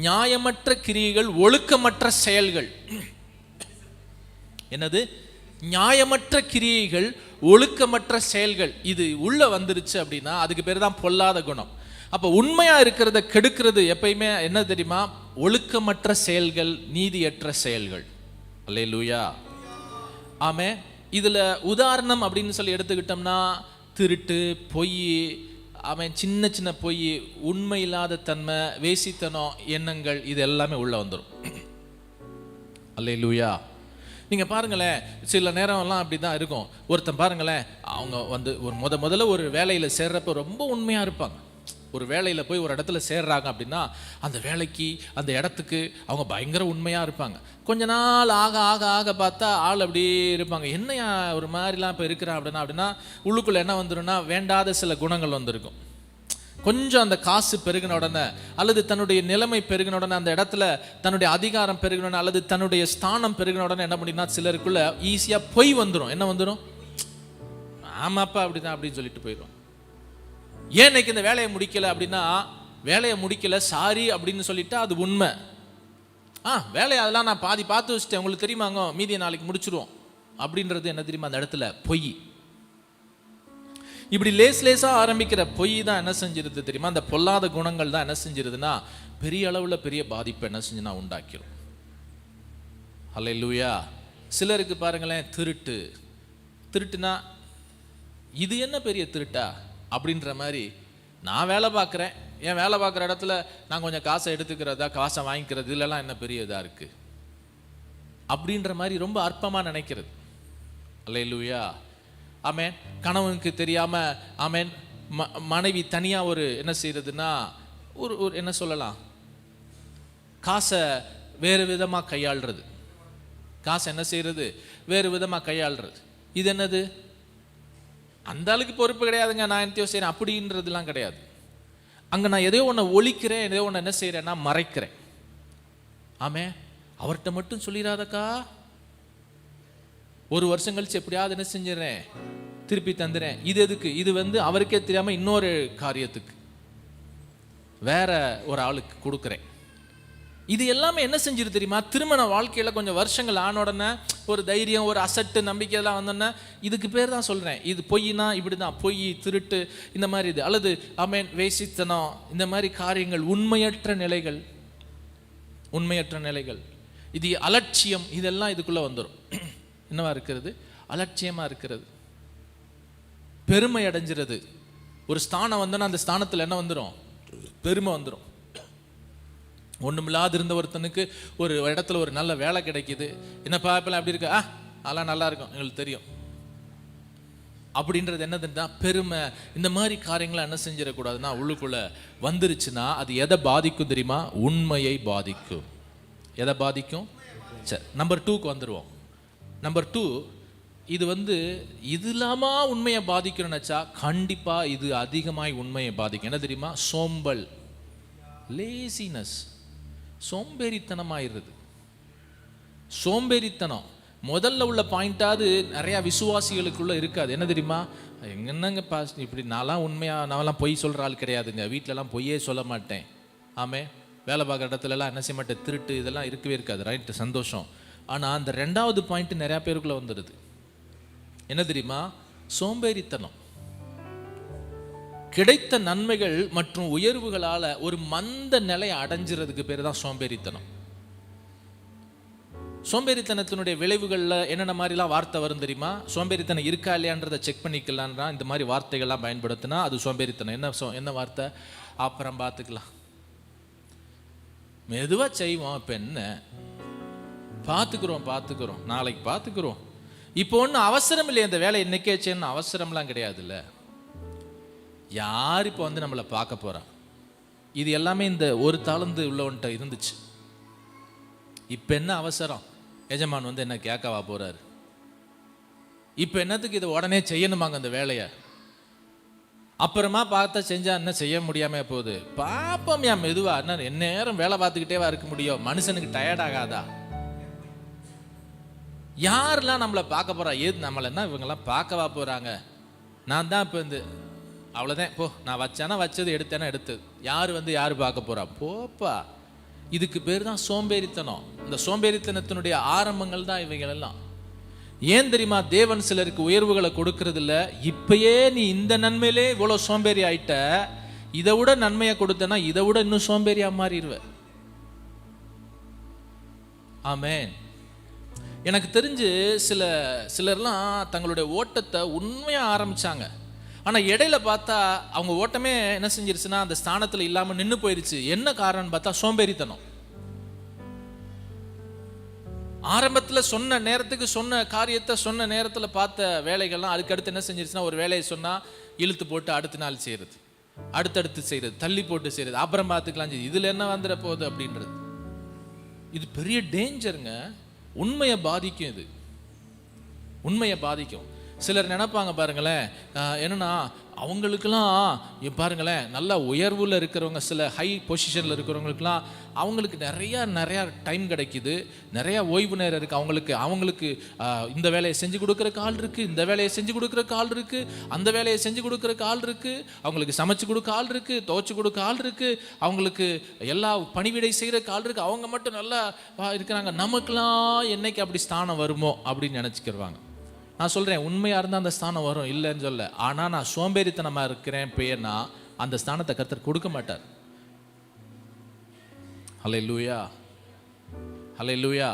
நியாயமற்ற கிரியைகள், ஒழுக்கமற்ற செயல்கள். என்னது? நியாயமற்ற கிரியைகள், ஒழுக்கமற்ற செயல்கள். இது உள்ள வந்துருச்சு அப்படின்னா அதுக்கு பேர் தான் பொல்லாத குணம். அப்ப உண்மையா இருக்கிறத கெடுக்கிறது எப்பயுமே என்ன தெரியுமா? ஒழுக்கமற்ற செயல்கள், நீதியற்ற செயல்கள். அல்லேலூயா, ஆமென். இதுல உதாரணம் அப்படின்னு சொல்லி எடுத்துக்கிட்டோம்னா, திருட்டு, பொய், அவன் சின்ன சின்ன பொய், உண்மை இல்லாத தன்மை, வேசித்தனம், எண்ணங்கள், இது எல்லாமே உள்ள வந்துடும். அல்லேலூயா. நீங்க பாருங்களேன், சில நேரம்லாம் அப்படிதான் இருக்கும். ஒருத்தன் பாருங்களேன், அவங்க வந்து ஒரு முதல்ல ஒரு வேலையில சேர்றப்ப ரொம்ப உண்மையா இருப்பாங்க. ஒரு வேலையில் போய் ஒரு இடத்துல சேர்றாங்க அப்படின்னா அந்த வேலைக்கு, அந்த இடத்துக்கு அவங்க பயங்கர உண்மையாக இருப்பாங்க. கொஞ்ச நாள் ஆக ஆக ஆக பார்த்தா ஆள் அப்படியே இருப்பாங்க. என்னையா ஒரு மாதிரிலாம் இப்போ இருக்கிறான் அப்படின்னா உள்ளுக்குள்ளே என்ன வந்துடும்னா, வேண்டாத சில குணங்கள் வந்திருக்கும். கொஞ்சம் அந்த காசு பெருகின உடனே, அல்லது தன்னுடைய நிலைமை பெருகின உடனே, அந்த இடத்துல தன்னுடைய அதிகாரம் பெருகின, அல்லது தன்னுடைய ஸ்தானம் பெருகின உடனே என்ன பண்ணினா சிலருக்குள்ள ஈஸியாக பொய் வந்துடும். என்ன வந்துடும்? ஆமாப்பா அப்படிதான் அப்படின்னு சொல்லிட்டு போயிடும். ஏன் இன்னைக்கு இந்த வேலையை முடிக்கல அப்படின்னா, வேலையை முடிக்கல சாரி அப்படின்னு சொல்லிட்டா அது உண்மை. வேலையை அதெல்லாம் நான் பாதி பார்த்து வச்சுட்டேன், உங்களுக்கு தெரியுமாங்க, மீதியை நாளைக்கு முடிச்சிருவோம் அப்படின்றது என்ன தெரியுமா? அந்த இடத்துல பொய். இப்படி லேசா ஆரம்பிக்கிற பொய் தான் என்ன செஞ்சிருது தெரியுமா? அந்த பொல்லாத குணங்கள் தான் என்ன செஞ்சிருதுன்னா பெரிய அளவுல பெரிய பாதிப்பு என்ன செஞ்சுனா உண்டாக்கிடும். ஹல்லேலூயா. சிலருக்கு பாருங்களேன், திருட்டுனா இது என்ன பெரிய திருட்டா அப்படின்ற மாதிரி, நான் வேலை பார்க்குறேன், என் வேலை பார்க்குற இடத்துல நான் கொஞ்சம் காசை எடுத்துக்கிறதா, காசை வாங்கிக்கிறது, இல்லைலாம் என்ன பெரிய இதாக இருக்குது அப்படின்ற மாதிரி ரொம்ப அற்பமாக நினைக்கிறது. அல்லேலூயா, ஆமென். கணவனுக்கு தெரியாமல், ஆமென், மனைவி தனியாக ஒரு என்ன செய்யறதுன்னா ஒரு என்ன சொல்லலாம், காசை வேறு விதமாக கையாளுறது. காசை என்ன செய்யறது? வேறு விதமாக கையாளுறது. இது என்னது? அந்த அளவுக்கு பொறுப்பு கிடையாதுங்க, நான் என்னத்தையோ செய்கிறேன் அப்படின்றதுலாம் கிடையாது. அங்கே நான் எதையோ ஒன்று ஒழிக்கிறேன், எதையோ ஒன்று என்ன செய்கிறேன்னா மறைக்கிறேன். ஆமே, அவர்கிட்ட மட்டும் சொல்லிடாதக்கா, 1 வருஷம் கழிச்சு எப்படியாவது என்ன செஞ்சிடறேன், திருப்பி தந்துடுறேன். இது எதுக்கு? இது வந்து அவருக்கே தெரியாமல் இன்னொரு காரியத்துக்கு வேற ஒரு ஆளுக்கு கொடுக்குறேன். இது எல்லாமே என்ன செஞ்சிரு தெரியுமா? திருமண வாழ்க்கையில் கொஞ்சம் வருஷங்கள் ஆன உடனே ஒரு தைரியம், ஒரு அசட்டு, நம்பிக்கையெல்லாம் வந்தோன்னே இதுக்கு பேர் தான் சொல்கிறேன், இது பொய்னா இப்படி தான், பொய், திருட்டு, இந்த மாதிரி இது, அல்லது ஆமென், வேசித்தனம், இந்த மாதிரி காரியங்கள், உண்மையற்ற நிலைகள், இது அலட்சியம், இதெல்லாம் இதுக்குள்ளே வந்துடும். என்னவா இருக்கிறது? அலட்சியமாக இருக்கிறது, பெருமை அடைஞ்சிறது. ஒரு ஸ்தானம் வந்தோன்னா அந்த ஸ்தானத்தில் என்ன வந்துடும்? பெருமை வந்துடும். ஒன்றுமில்லாது இருந்த ஒருத்தனுக்கு ஒரு இடத்துல ஒரு நல்ல வேலை கிடைக்கிது. என்னப்பா இப்பெல்லாம் எப்படி இருக்கு? அதெல்லாம் நல்லா இருக்கும், எங்களுக்கு தெரியும். அப்படின்றது என்னதுன்னா பெருமை, இந்த மாதிரி காரியங்களை என்ன செஞ்சிடக்கூடாதுன்னா உள்ளுக்குள்ள வந்துருச்சுன்னா அது எதை பாதிக்கும் தெரியுமா? உண்மையை பாதிக்கும். எதை பாதிக்கும்? சரி, நம்பர் 2க்கு வந்துடுவோம். நம்பர் 2, இது இது இல்லாமல் உண்மையை பாதிக்கணும்னுச்சா கண்டிப்பாக இது அதிகமாய் உண்மையை பாதிக்கும். என்ன தெரியுமா? சோம்பல், லேசினஸ், சோம்பேறித்தனமாயிருது. சோம்பேறித்தனம் முதல்ல உள்ள பாயிண்டாவது நிறையா விசுவாசிகளுக்குள்ள இருக்காது. என்ன தெரியுமா? என்னங்க பாஸ் இப்படி, நான்லாம் உண்மையாக நான்லாம் பொய் சொல்கிற ஆள் கிடையாதுங்க, வீட்டிலலாம் பொய்யே சொல்ல மாட்டேன், ஆமே, வேலை பார்க்குற இடத்துலலாம் என்ன செய்ய மாட்டேன், திருட்டு இதெல்லாம் இருக்கவே இருக்காது, ரைட்டு, சந்தோஷம். ஆனால் அந்த 2வது பாயிண்ட் நிறையா பேருக்குள்ளே வந்துடுது. என்ன தெரியுமா? சோம்பேறித்தனம். கிடைத்த நன்மைகள் மற்றும் உயர்வுகளால் ஒரு மந்த நிலையை அடைஞ்சிறதுக்கு பேர் தான் சோம்பேறித்தனம். சோம்பேறித்தனத்தினுடைய விளைவுகளில் என்னென்ன மாதிரிலாம் வார்த்தை வரும் தெரியுமா? சோம்பேறித்தனம் இருக்கா இல்லையான்றதை செக் பண்ணிக்கலான்றா இந்த மாதிரி வார்த்தைகள்லாம் பயன்படுத்தினா அது சோம்பேறித்தனம். என்ன வார்த்தை? அப்புறம் பார்த்துக்கலாம், மெதுவாக செய்வோம், இப்போ என்ன, பார்த்துக்குறோம், நாளைக்கு பார்த்துக்குறோம், இப்போ ஒன்றும் அவசரம் இல்லையா, இந்த வேலை இன்னைக்கே செய்யணும் அவசரம்லாம் கிடையாதுல்ல. யார் இப்போ நம்மளை பார்க்க போகிறா? இது எல்லாமே இந்த ஒரு தாளந்து உள்ளவன்ட்ட இருந்துச்சு. இப்போ என்ன அவசரம், எஜமான் என்ன கேட்கவா போறாரு, இப்போ என்னத்துக்கு இதை உடனே செய்யணுமாங்க அந்த வேலையை, அப்புறமா பார்த்தா செஞ்சா என்ன செய்ய முடியாம போகுது, பாப்போம் யா மெதுவா, என்ன நேரம் வேலை பார்த்துக்கிட்டேவா இருக்க முடியும், மனுஷனுக்கு டயர்ட் ஆகாதா? யாரெல்லாம் நம்மளை பார்க்க போறா? ஏது நம்மளை என்ன இவங்கெல்லாம் பார்க்கவா போறாங்க? நான் தான் இப்போ அவ்வளோதான், போ, நான் வச்சேன்னா வச்சது, எடுத்தேன்னா எடுத்தது, யார் பார்க்க போறா? போப்பா. இதுக்கு பேர் தான் சோம்பேறித்தனம். இந்த சோம்பேறித்தனத்தினுடைய ஆரம்பங்கள் தான் இவைகள் எல்லாம். ஏன் தெரியுமா தேவன் சிலருக்கு உயர்வுகளை கொடுக்கறது இல்லை? இப்பயே நீ இந்த நன்மையிலே இவ்வளோ சோம்பேறி ஆயிட்ட, இதை விட நன்மையை கொடுத்தனா இதை விட இன்னும் சோம்பேறியா மாறிடுவ. ஆமென். எனக்கு தெரிஞ்சு சிலர்லாம் தங்களுடைய ஓட்டத்தை உண்மையாக ஆரம்பிச்சாங்க. ஆனால் இடையில பார்த்தா அவங்க ஓட்டமே என்ன செஞ்சிருச்சுன்னா அந்த ஸ்தானத்தில் இல்லாமல் நின்று போயிருச்சு. என்ன காரணம்னு பார்த்தா சோம்பேறித்தனம். ஆரம்பத்தில் சொன்ன நேரத்துக்கு சொன்ன காரியத்தை சொன்ன நேரத்தில் பார்த்த வேலைகள்லாம் அதுக்கடுத்து என்ன செஞ்சிருச்சுன்னா ஒரு வேலையை சொன்னால் இழுத்து போட்டு அடுத்த நாள் செய்கிறது, அடுத்தடுத்து செய்கிறது, தள்ளி போட்டு செய்கிறது, அப்புறம் பார்த்துக்கலாம், இதில் என்ன வந்துட போகுது அப்படின்றது. இது பெரிய டேஞ்சருங்க. உண்மையை பாதிக்கும். இது உண்மையை பாதிக்கும். சிலர் நினைப்பாங்க பாருங்களேன், என்னன்னா அவங்களுக்கெல்லாம் பாருங்களேன், நல்லா உயர்வில் இருக்கிறவங்க, சில ஹை பொசிஷனில் இருக்கிறவங்களுக்குலாம் அவங்களுக்கு நிறையா டைம் கிடைக்குது, நிறையா ஓய்வு நேரம் இருக்குது. அவங்களுக்கு இந்த வேலையை செஞ்சு கொடுக்குற ஆள் இருக்குது, இந்த வேலையை செஞ்சு கொடுக்குற ஆள் இருக்குது, அந்த வேலையை செஞ்சு கொடுக்குற ஆள் இருக்குது, அவங்களுக்கு சமைச்சு கொடுக்க ஆள் இருக்குது, துவைச்சு கொடுக்க ஆள் இருக்குது, அவங்களுக்கு எல்லா பணிவிடை செய்கிற ஆள் இருக்குது. அவங்க மட்டும் நல்லா இருக்கிறாங்க. நமக்கெல்லாம் என்னைக்கு அப்படி ஸ்தானம் வருமோ அப்படின்னு நினச்சிக்கிடுவாங்க. நான் சொல்கிறேன், உண்மையாக இருந்தால் அந்த ஸ்தானம் வரும், இல்லைன்னு சொல்ல. ஆனால் நான் சோம்பேறித்தனமாக இருக்கிறேன் பேர்னா அந்த ஸ்தானத்தை கர்த்தர் கொடுக்க மாட்டார். ஹல்லேலூயா, ஹல்லேலூயா,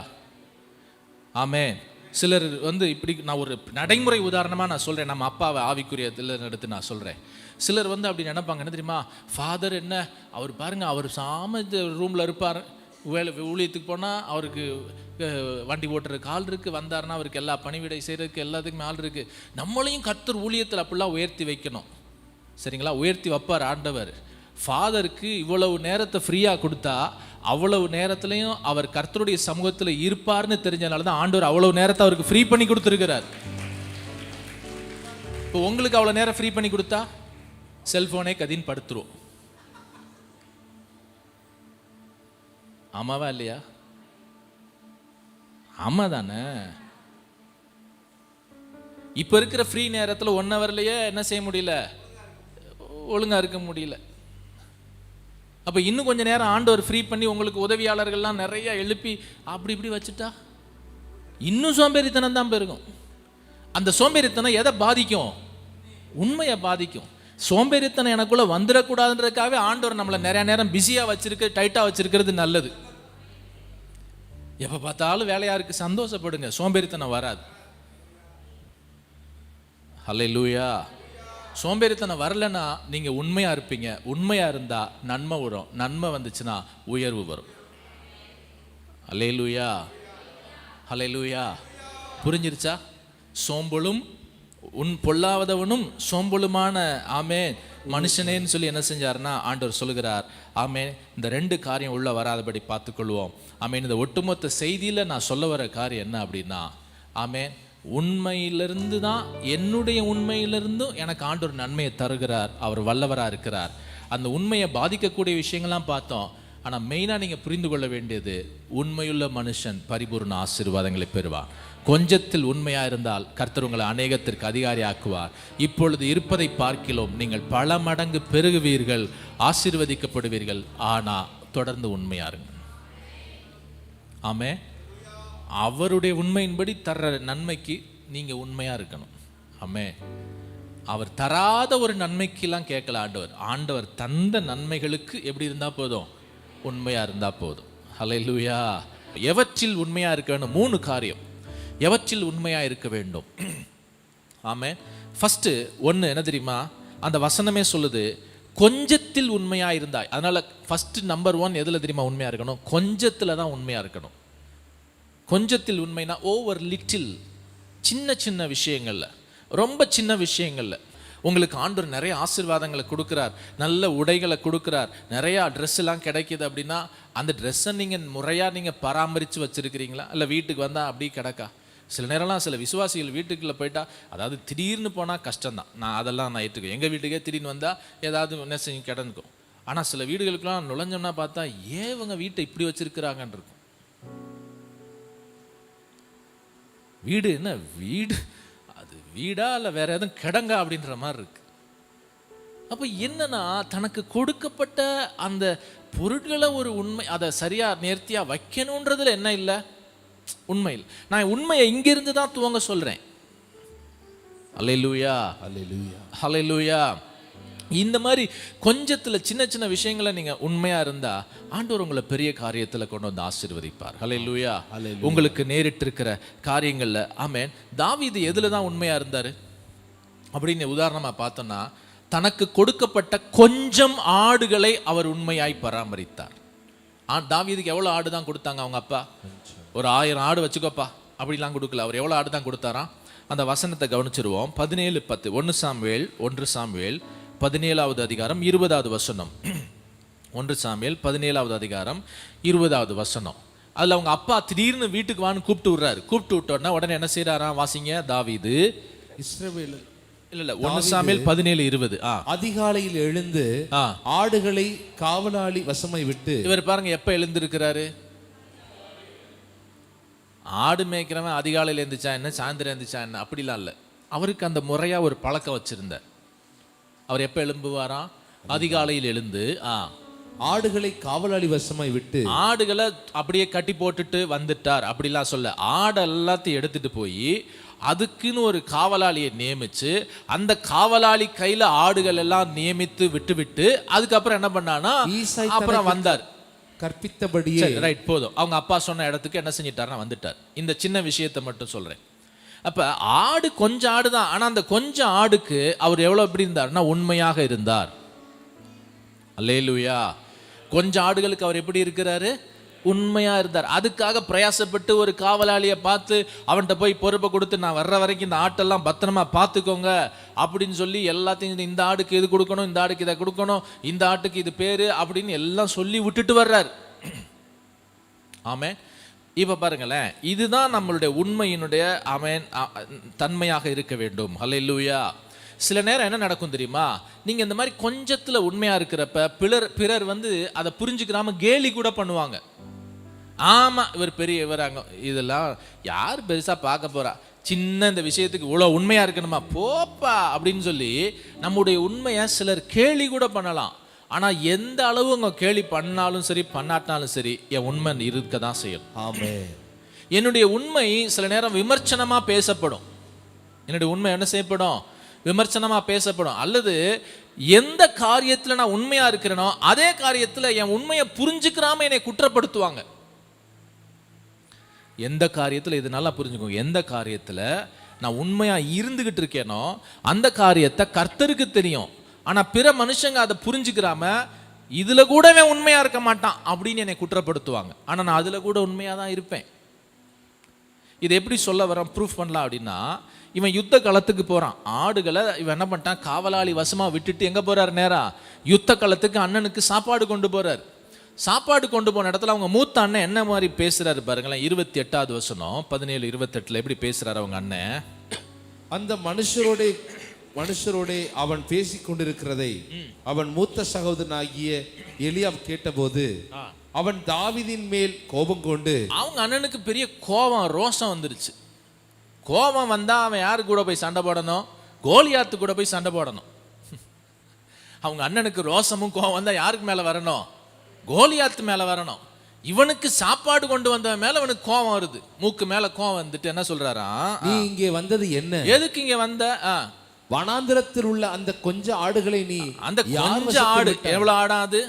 ஆமென். சிலர் இப்படி, நான் ஒரு நடைமுறை உதாரணமாக நான் சொல்கிறேன், நம்ம அப்பாவை ஆவிக்குரிய இதில் எடுத்து நான் சொல்கிறேன். சிலர் அப்படி நினைப்பாங்க, என்ன தெரியுமா, ஃபாதர் என்ன, அவர் பாருங்க, அவர் சாம ரூமில் இருப்பார், ஊழியத்துக்கு போனால் அவருக்கு வண்டி ஓட்டுறதுக்கு ஆள் இருக்குது, வந்தாருன்னா அவருக்கு எல்லா பணிவிடை செய்கிறதுக்கு எல்லாத்துக்குமே ஆள் இருக்குது. நம்மளையும் கர்த்தர் ஊழியத்தில் அப்படிலாம் உயர்த்தி வைக்கணும், சரிங்களா? உயர்த்தி வைப்பார் ஆண்டவர். ஃபாதருக்கு இவ்வளவு நேரத்தை ஃப்ரீயாக கொடுத்தா அவ்வளவு நேரத்துலையும் அவர் கர்த்தருடைய சமூகத்தில் இருப்பார்னு தெரிஞ்சனால தான் ஆண்டவர் அவ்வளவு நேரத்தை அவருக்கு ஃப்ரீ பண்ணி கொடுத்துருக்கிறார். இப்போ உங்களுக்கு அவ்வளோ நேரம் ஃப்ரீ பண்ணி கொடுத்தா செல்ஃபோனே கதின்னு படுத்துரும். ஆமாவா இல்லையா? ஆமா தானே? இப்போ இருக்கிற ஃப்ரீ நேரத்தில் 1 ஹவர்லையே என்ன செய்ய முடியல, ஒழுங்காக இருக்க முடியல. அப்போ இன்னும் கொஞ்சம் நேரம் ஆண்டவர் ஃப்ரீ பண்ணி உங்களுக்கு உதவியாளர்கள்லாம் நிறைய எழுப்பி அப்படி இப்படி வச்சுட்டா இன்னும் சோம்பேறித்தனம் தான் பெருகும். அந்த சோம்பேறித்தனம் எதை பாதிக்கும்? உண்மையை பாதிக்கும். சோம்பேறித்தனம் எனக்குள்ள வந்துடக்கூடாதுன்றதுக்காகவே ஆண்டவர் நம்மளை நிறைய நேரம் பிஸியாக வச்சிருக்க, டைட்டாக வச்சிருக்கிறது நல்லது. எப்போ பார்த்தாலும் வேலையா இருக்கு, சந்தோஷப்படுங்க, சோம்பேறித்தனம் வராது. ஹல்லேலூயா. சோம்பேறித்தனம் வரலன்னா நீங்கள் உண்மையாக இருப்பீங்க. உண்மையாக இருந்தால் நன்மை வரும், நன்மை வந்துச்சுன்னா உயர்வு வரும். ஹல்லேலூயா, ஹல்லேலூயா. புரிஞ்சிருச்சா? சோம்பலும் பொல்லாதவனும் சோம்பலுமான ஆமென் மனுஷனேன்னு சொல்லி என்ன செஞ்சாருன்னா ஆண்டவர் சொல்லுகிறார். ஆமென், இந்த 2 காரியம் உள்ள வராதபடி பார்த்துக்கொள்வோம். ஆமென், இந்த ஒட்டுமொத்த செய்தியில நான் சொல்ல வர காரியம் என்ன அப்படின்னா, ஆமென், உண்மையிலிருந்து தான், என்னுடைய உண்மையிலிருந்தும் எனக்கு ஆண்டவர் நன்மையை தருகிறார். அவர் வல்லவராக இருக்கிறார். அந்த உண்மையை பாதிக்கக்கூடிய விஷயங்கள்லாம் பார்த்தோம். ஆனால் மெயினாக நீங்கள் புரிந்து கொள்ள வேண்டியது, உண்மையுள்ள மனுஷன் பரிபூர்ண ஆசீர்வாதங்களை பெறுவார். கொஞ்சத்தில் உண்மையாக இருந்தால் கர்த்தர் உங்களை அநேகத்திற்கு அதிகாரி ஆக்குவார். இப்பொழுது இருப்பதை பார்க்கிலும் நீங்கள் பல மடங்கு பெருகுவீர்கள், ஆசீர்வதிக்கப்படுவீர்கள். ஆனால் தொடர்ந்து உண்மையாருங்க. ஆமே, அவருடைய உண்மையின்படி தர்ற நன்மைக்கு நீங்கள் உண்மையாக இருக்கணும். ஆமே, அவர் தராத ஒரு நன்மைக்கெல்லாம் கேட்கல ஆண்டவர். ஆண்டவர் தந்த நன்மைகளுக்கு எப்படி இருந்தால் போதும்? உண்மையாக இருந்தால் போதும். ஹல்லேலூயா. எவற்றில் உண்மையாக இருக்க வேண்டும்? 3 காரியம் எவற்றில் உண்மையாக இருக்க வேண்டும். ஆமே, ஃபஸ்ட்டு ஒன்று என்ன தெரியுமா? அந்த வசனமே சொல்லுது, கொஞ்சத்தில் உண்மையாக இருந்தாய். அதனால் ஃபஸ்ட்டு நம்பர் 1 எதில் தெரியுமா உண்மையாக இருக்கணும்? கொஞ்சத்தில் தான் உண்மையாக இருக்கணும். கொஞ்சத்தில் உண்மைனா ஓவர் லிட்டில், சின்ன சின்ன விஷயங்களில், ரொம்ப சின்ன விஷயங்களில் உங்களுக்கு ஆண்டவர் நிறைய ஆசீர்வாதங்களை கொடுக்குறார், நல்ல உடைகளை கொடுக்குறார், நிறையா ட்ரெஸ்ஸெல்லாம் கிடைக்கிது அப்படின்னா அந்த ட்ரெஸ்ஸை நீங்கள் முறையாக நீங்கள் பராமரித்து வச்சுருக்கிறீங்களா? இல்லை வீட்டுக்கு வந்தால் அப்படி கிடக்கா? சில நேரம்லாம் சில விசுவாசிகள் வீட்டுக்குள்ளே போயிட்டா, அதாவது திடீர்னு போனால் கஷ்டம்தான், அதெல்லாம் நான் ஏற்றுக்கேன். எங்கள் வீட்டுக்கே திடீர்னு வந்தால் ஏதாவது என்ன செய்யும், கிடந்துக்கும். ஆனால் சில வீடுகளுக்கெல்லாம் நுழைஞ்சோம்னா பார்த்தா, ஏன் இவங்க வீட்டை இப்படி வச்சுருக்கிறாங்கன்னு இருக்கும். வீடு என்ன வீடு, அது வீடா இல்லை வேற எதுவும் கிடங்கா அப்படின்ற மாதிரி இருக்கு. அப்போ என்னன்னா, தனக்கு கொடுக்கப்பட்ட அந்த பொருட்களை ஒரு உண்மை, அதை சரியா நேர்த்தியா வைக்கணுன்றதுல என்ன இல்லை, உண்மையில். நான் உண்மையை இங்கிருந்து தான் துவங்க சொல்றேன். அல்லேலூயா, அல்லேலூயா, அல்லேலூயா. இந்த மாதிரி கொஞ்சத்தில் சின்ன சின்ன விஷயங்களை நீங்கள் உண்மையாக இருந்தால் ஆண்டவர் உங்களை பெரிய காரியத்தில் கொண்டு வந்து ஆசீர்வதிப்பார். ஹல்லேலூயா. உங்களுக்கு நேரிட்டு இருக்கிற காரியங்களில். ஆமென். தாவீது எதில் தான் உண்மையாக இருந்தார் அப்படின்னு உதாரணமாக பார்த்தோன்னா, தனக்கு கொடுக்கப்பட்ட கொஞ்சம் ஆடுகளை அவர் உண்மையாய் பராமரித்தார். தாவீதுக்கு எவ்வளோ ஆடு தான் கொடுத்தாங்க அவங்க அப்பா? ஒரு 1000 ஆடு வச்சுக்கோப்பா அப்படிலாம் கொடுக்கல. அவர் எவ்வளோ ஆடு தான் கொடுத்தாராம்? அந்த வசனத்தை கவனிச்சிருவோம். 17:10 1 சாமுவேல் 17வது அதிகாரம் 20வது வசனம். 1 சாமுவேல் 17வது அதிகாரம் 20வது வசனம். அதில் அவங்க அப்பா திடீர்னு வீட்டுக்கு வான்னு கூப்பிட்டு விடுறாரு. கூப்பிட்டு விட்டோன்னா உடனே என்ன செய்யறாராம்? வாசிங்க. தாவீது இஸ்ரவேல் இல்ல 1 சாமுவேல் 17:20 அதிகாலையில் எழுந்து ஆடுகளை காவலாளி வசமாய் விட்டு. இவர் பாருங்க, எப்ப எழுந்திருக்கிறாரு? ஆடு மேய்க்கிறவன் அதிகாலையில் எழுந்துச்சா என்ன, சாயந்தரம் எழுந்துச்சா என்ன, அப்படிலாம் இல்லை. அவருக்கு அந்த முறையா ஒரு பழக்கம் வச்சிருந்தார். அவர் எப்ப எழும்புவாராம்? அதிகாலையில் எழுந்து ஆடுகளை காவலாளி வசமாய் விட்டு, ஆடுகளை அப்படியே கட்டி போட்டுட்டு வந்துட்டார் அப்படிலாம் சொல்ல. ஆடு எல்லாத்தையும் எடுத்துட்டு போய் அதுக்குன்னு ஒரு காவலாளியை நியமிச்சு, அந்த காவலாளி கையில ஆடுகள் எல்லாம் நியமித்து விட்டு அதுக்கப்புறம் என்ன பண்ணானா, அப்புறம் வந்தார். கற்பித்தபடியே ரைட், போதும். அவங்க அப்பா சொன்ன இடத்துக்கு என்ன செஞ்சிட்டாருன்னா வந்துட்டார். இந்த சின்ன விஷயத்தை மட்டும் சொல்றேன். அப்ப ஆடு கொஞ்சம் ஆடு தான், ஆனா அந்த கொஞ்சம் ஆடுக்கு அவர் எவ்வளவு எப்படி இருந்தார்னா உண்மையாக இருந்தார். அல்லேலூயா. கொஞ்சம் ஆடுகளுக்கு அவர் எப்படி இருக்கிறாரு? உண்மையா இருந்தார். அதுக்காக பிரயாசப்பட்டு ஒரு காவலாளியை பார்த்து அவன்கிட்ட போய் பொறுப்பை கொடுத்து, நான் வர்ற வரைக்கும் இந்த ஆட்டெல்லாம் பத்திரமா பார்த்துக்கோங்க அப்படின்னு சொல்லி எல்லாத்தையும், இந்த ஆடுக்கு இது கொடுக்கணும், இந்த ஆடுக்கு இதை கொடுக்கணும், இந்த ஆட்டுக்கு இது பேரு அப்படின்னு எல்லாம் சொல்லி விட்டுட்டு வர்றார். ஆமே. இப்ப பாருங்களேன், இதுதான் நம்மளுடைய உண்மையினுடைய ஆமென் தன்மையாக இருக்க வேண்டும். ஹல்லேலூயா. சில நேரம் என்ன நடக்கும் தெரியுமா? நீங்க இந்த மாதிரி கொஞ்சத்துல உண்மையா இருக்கிறப்ப பிறர் வந்து அதை புரிஞ்சுக்கிறாம கேலி கூட பண்ணுவாங்க. ஆமா, இவர் பெரிய இவராங்க, இதெல்லாம் யார் பெருசா பார்க்க போறா, சின்ன இந்த விஷயத்துக்கு இவ்வளோ உண்மையா இருக்கணுமா, போப்பா அப்படின்னு சொல்லி நம்முடைய உண்மையை சிலர் கேலி கூட பண்ணலாம். ஆனா எந்த அளவு அவங்க கேலி பண்ணாலும் சரி பண்ணாட்டினாலும் சரி, என் உண்மை இருக்க தான் செய்யும். ஆமென். என்னுடைய உண்மை சில நேரம் விமர்சனமா பேசப்படும். என்னுடைய உண்மை என்ன செய்யப்படும்? விமர்சனமா பேசப்படும். அல்லது எந்த காரியத்துல நான் உண்மையா இருக்கிறேனோ அதே காரியத்துல என் உண்மையை புரிஞ்சுக்கிறாம என்னை குற்றப்படுத்துவாங்க. எந்த காரியத்துல, இது நல்லா புரிஞ்சுக்கோங்க, எந்த காரியத்துல நான் உண்மையா இருந்துகிட்டு இருக்கேனோ அந்த காரியத்தை கர்த்தருக்கு தெரியும். ஆனா பிற மனுஷங்க அதை புரிஞ்சுக்கிறாம, இதுல கூடவே உண்மையா இருக்க மாட்டான் அப்படின்னு என்னை குற்றப்படுத்துவாங்க. ஆனா நான் அதுல கூட உண்மையா தான் இருப்பேன். இது எப்படி சொல்ல வரோம், ப்ரூஃப் பண்ணலாம் அப்படின்னா, இவன் யுத்த களத்துக்கு போகிறான். ஆடுகளை இவன் என்ன பண்ணிட்டான், காவலாளி வசமாக விட்டுட்டு எங்கே போகிறார், நேரா யுத்த களத்துக்கு அண்ணனுக்கு சாப்பாடு கொண்டு போகிறார். சாப்பாடு கொண்டு போன இடத்துல அவங்க மூத்த அண்ணன் என்ன மாதிரி பேசுகிறாரு பாருங்களேன். 28வது வசனம் 17, 28 எப்படி பேசுகிறார் அவங்க அண்ணன். அந்த மனுஷரோட அவன் பேசிக் கொண்டிருக்கிறதை அவன் மூத்த சகோதரனாகிய எலியாப் கேட்டபோது அவன் தாவீதின் மேல் கோபம் கொண்டு, அவங்க அண்ணனுக்கு பெரிய கோபம், ரோஷம் வந்துருச்சு. கோபம் வந்தா அவன் யாரு கூட போய் சண்டை போடணும், கோலியாத்து கூட போய் சண்டை போடணும். அவங்க அண்ணனுக்கு ரோஷமும் கோபம் வந்தா யாருக்கு மேல வரணும், கோலியாத்து மேல வரணும். இவனுக்கு சாப்பாடு கொண்டு வந்தவன் மேல அவனுக்கு கோபம் வருது, மூக்கு மேல கோபம் வந்துட்டு என்ன சொல்றாராம், நீ இங்கே வந்தது என்ன, எதுக்கு இங்க வந்த, வனாந்திரத்தில் உள்ள அந்த கொஞ்ச ஆடுகளை நீ, அந்த கொஞ்ச ஆடு எவ்வளவு ஆடாது,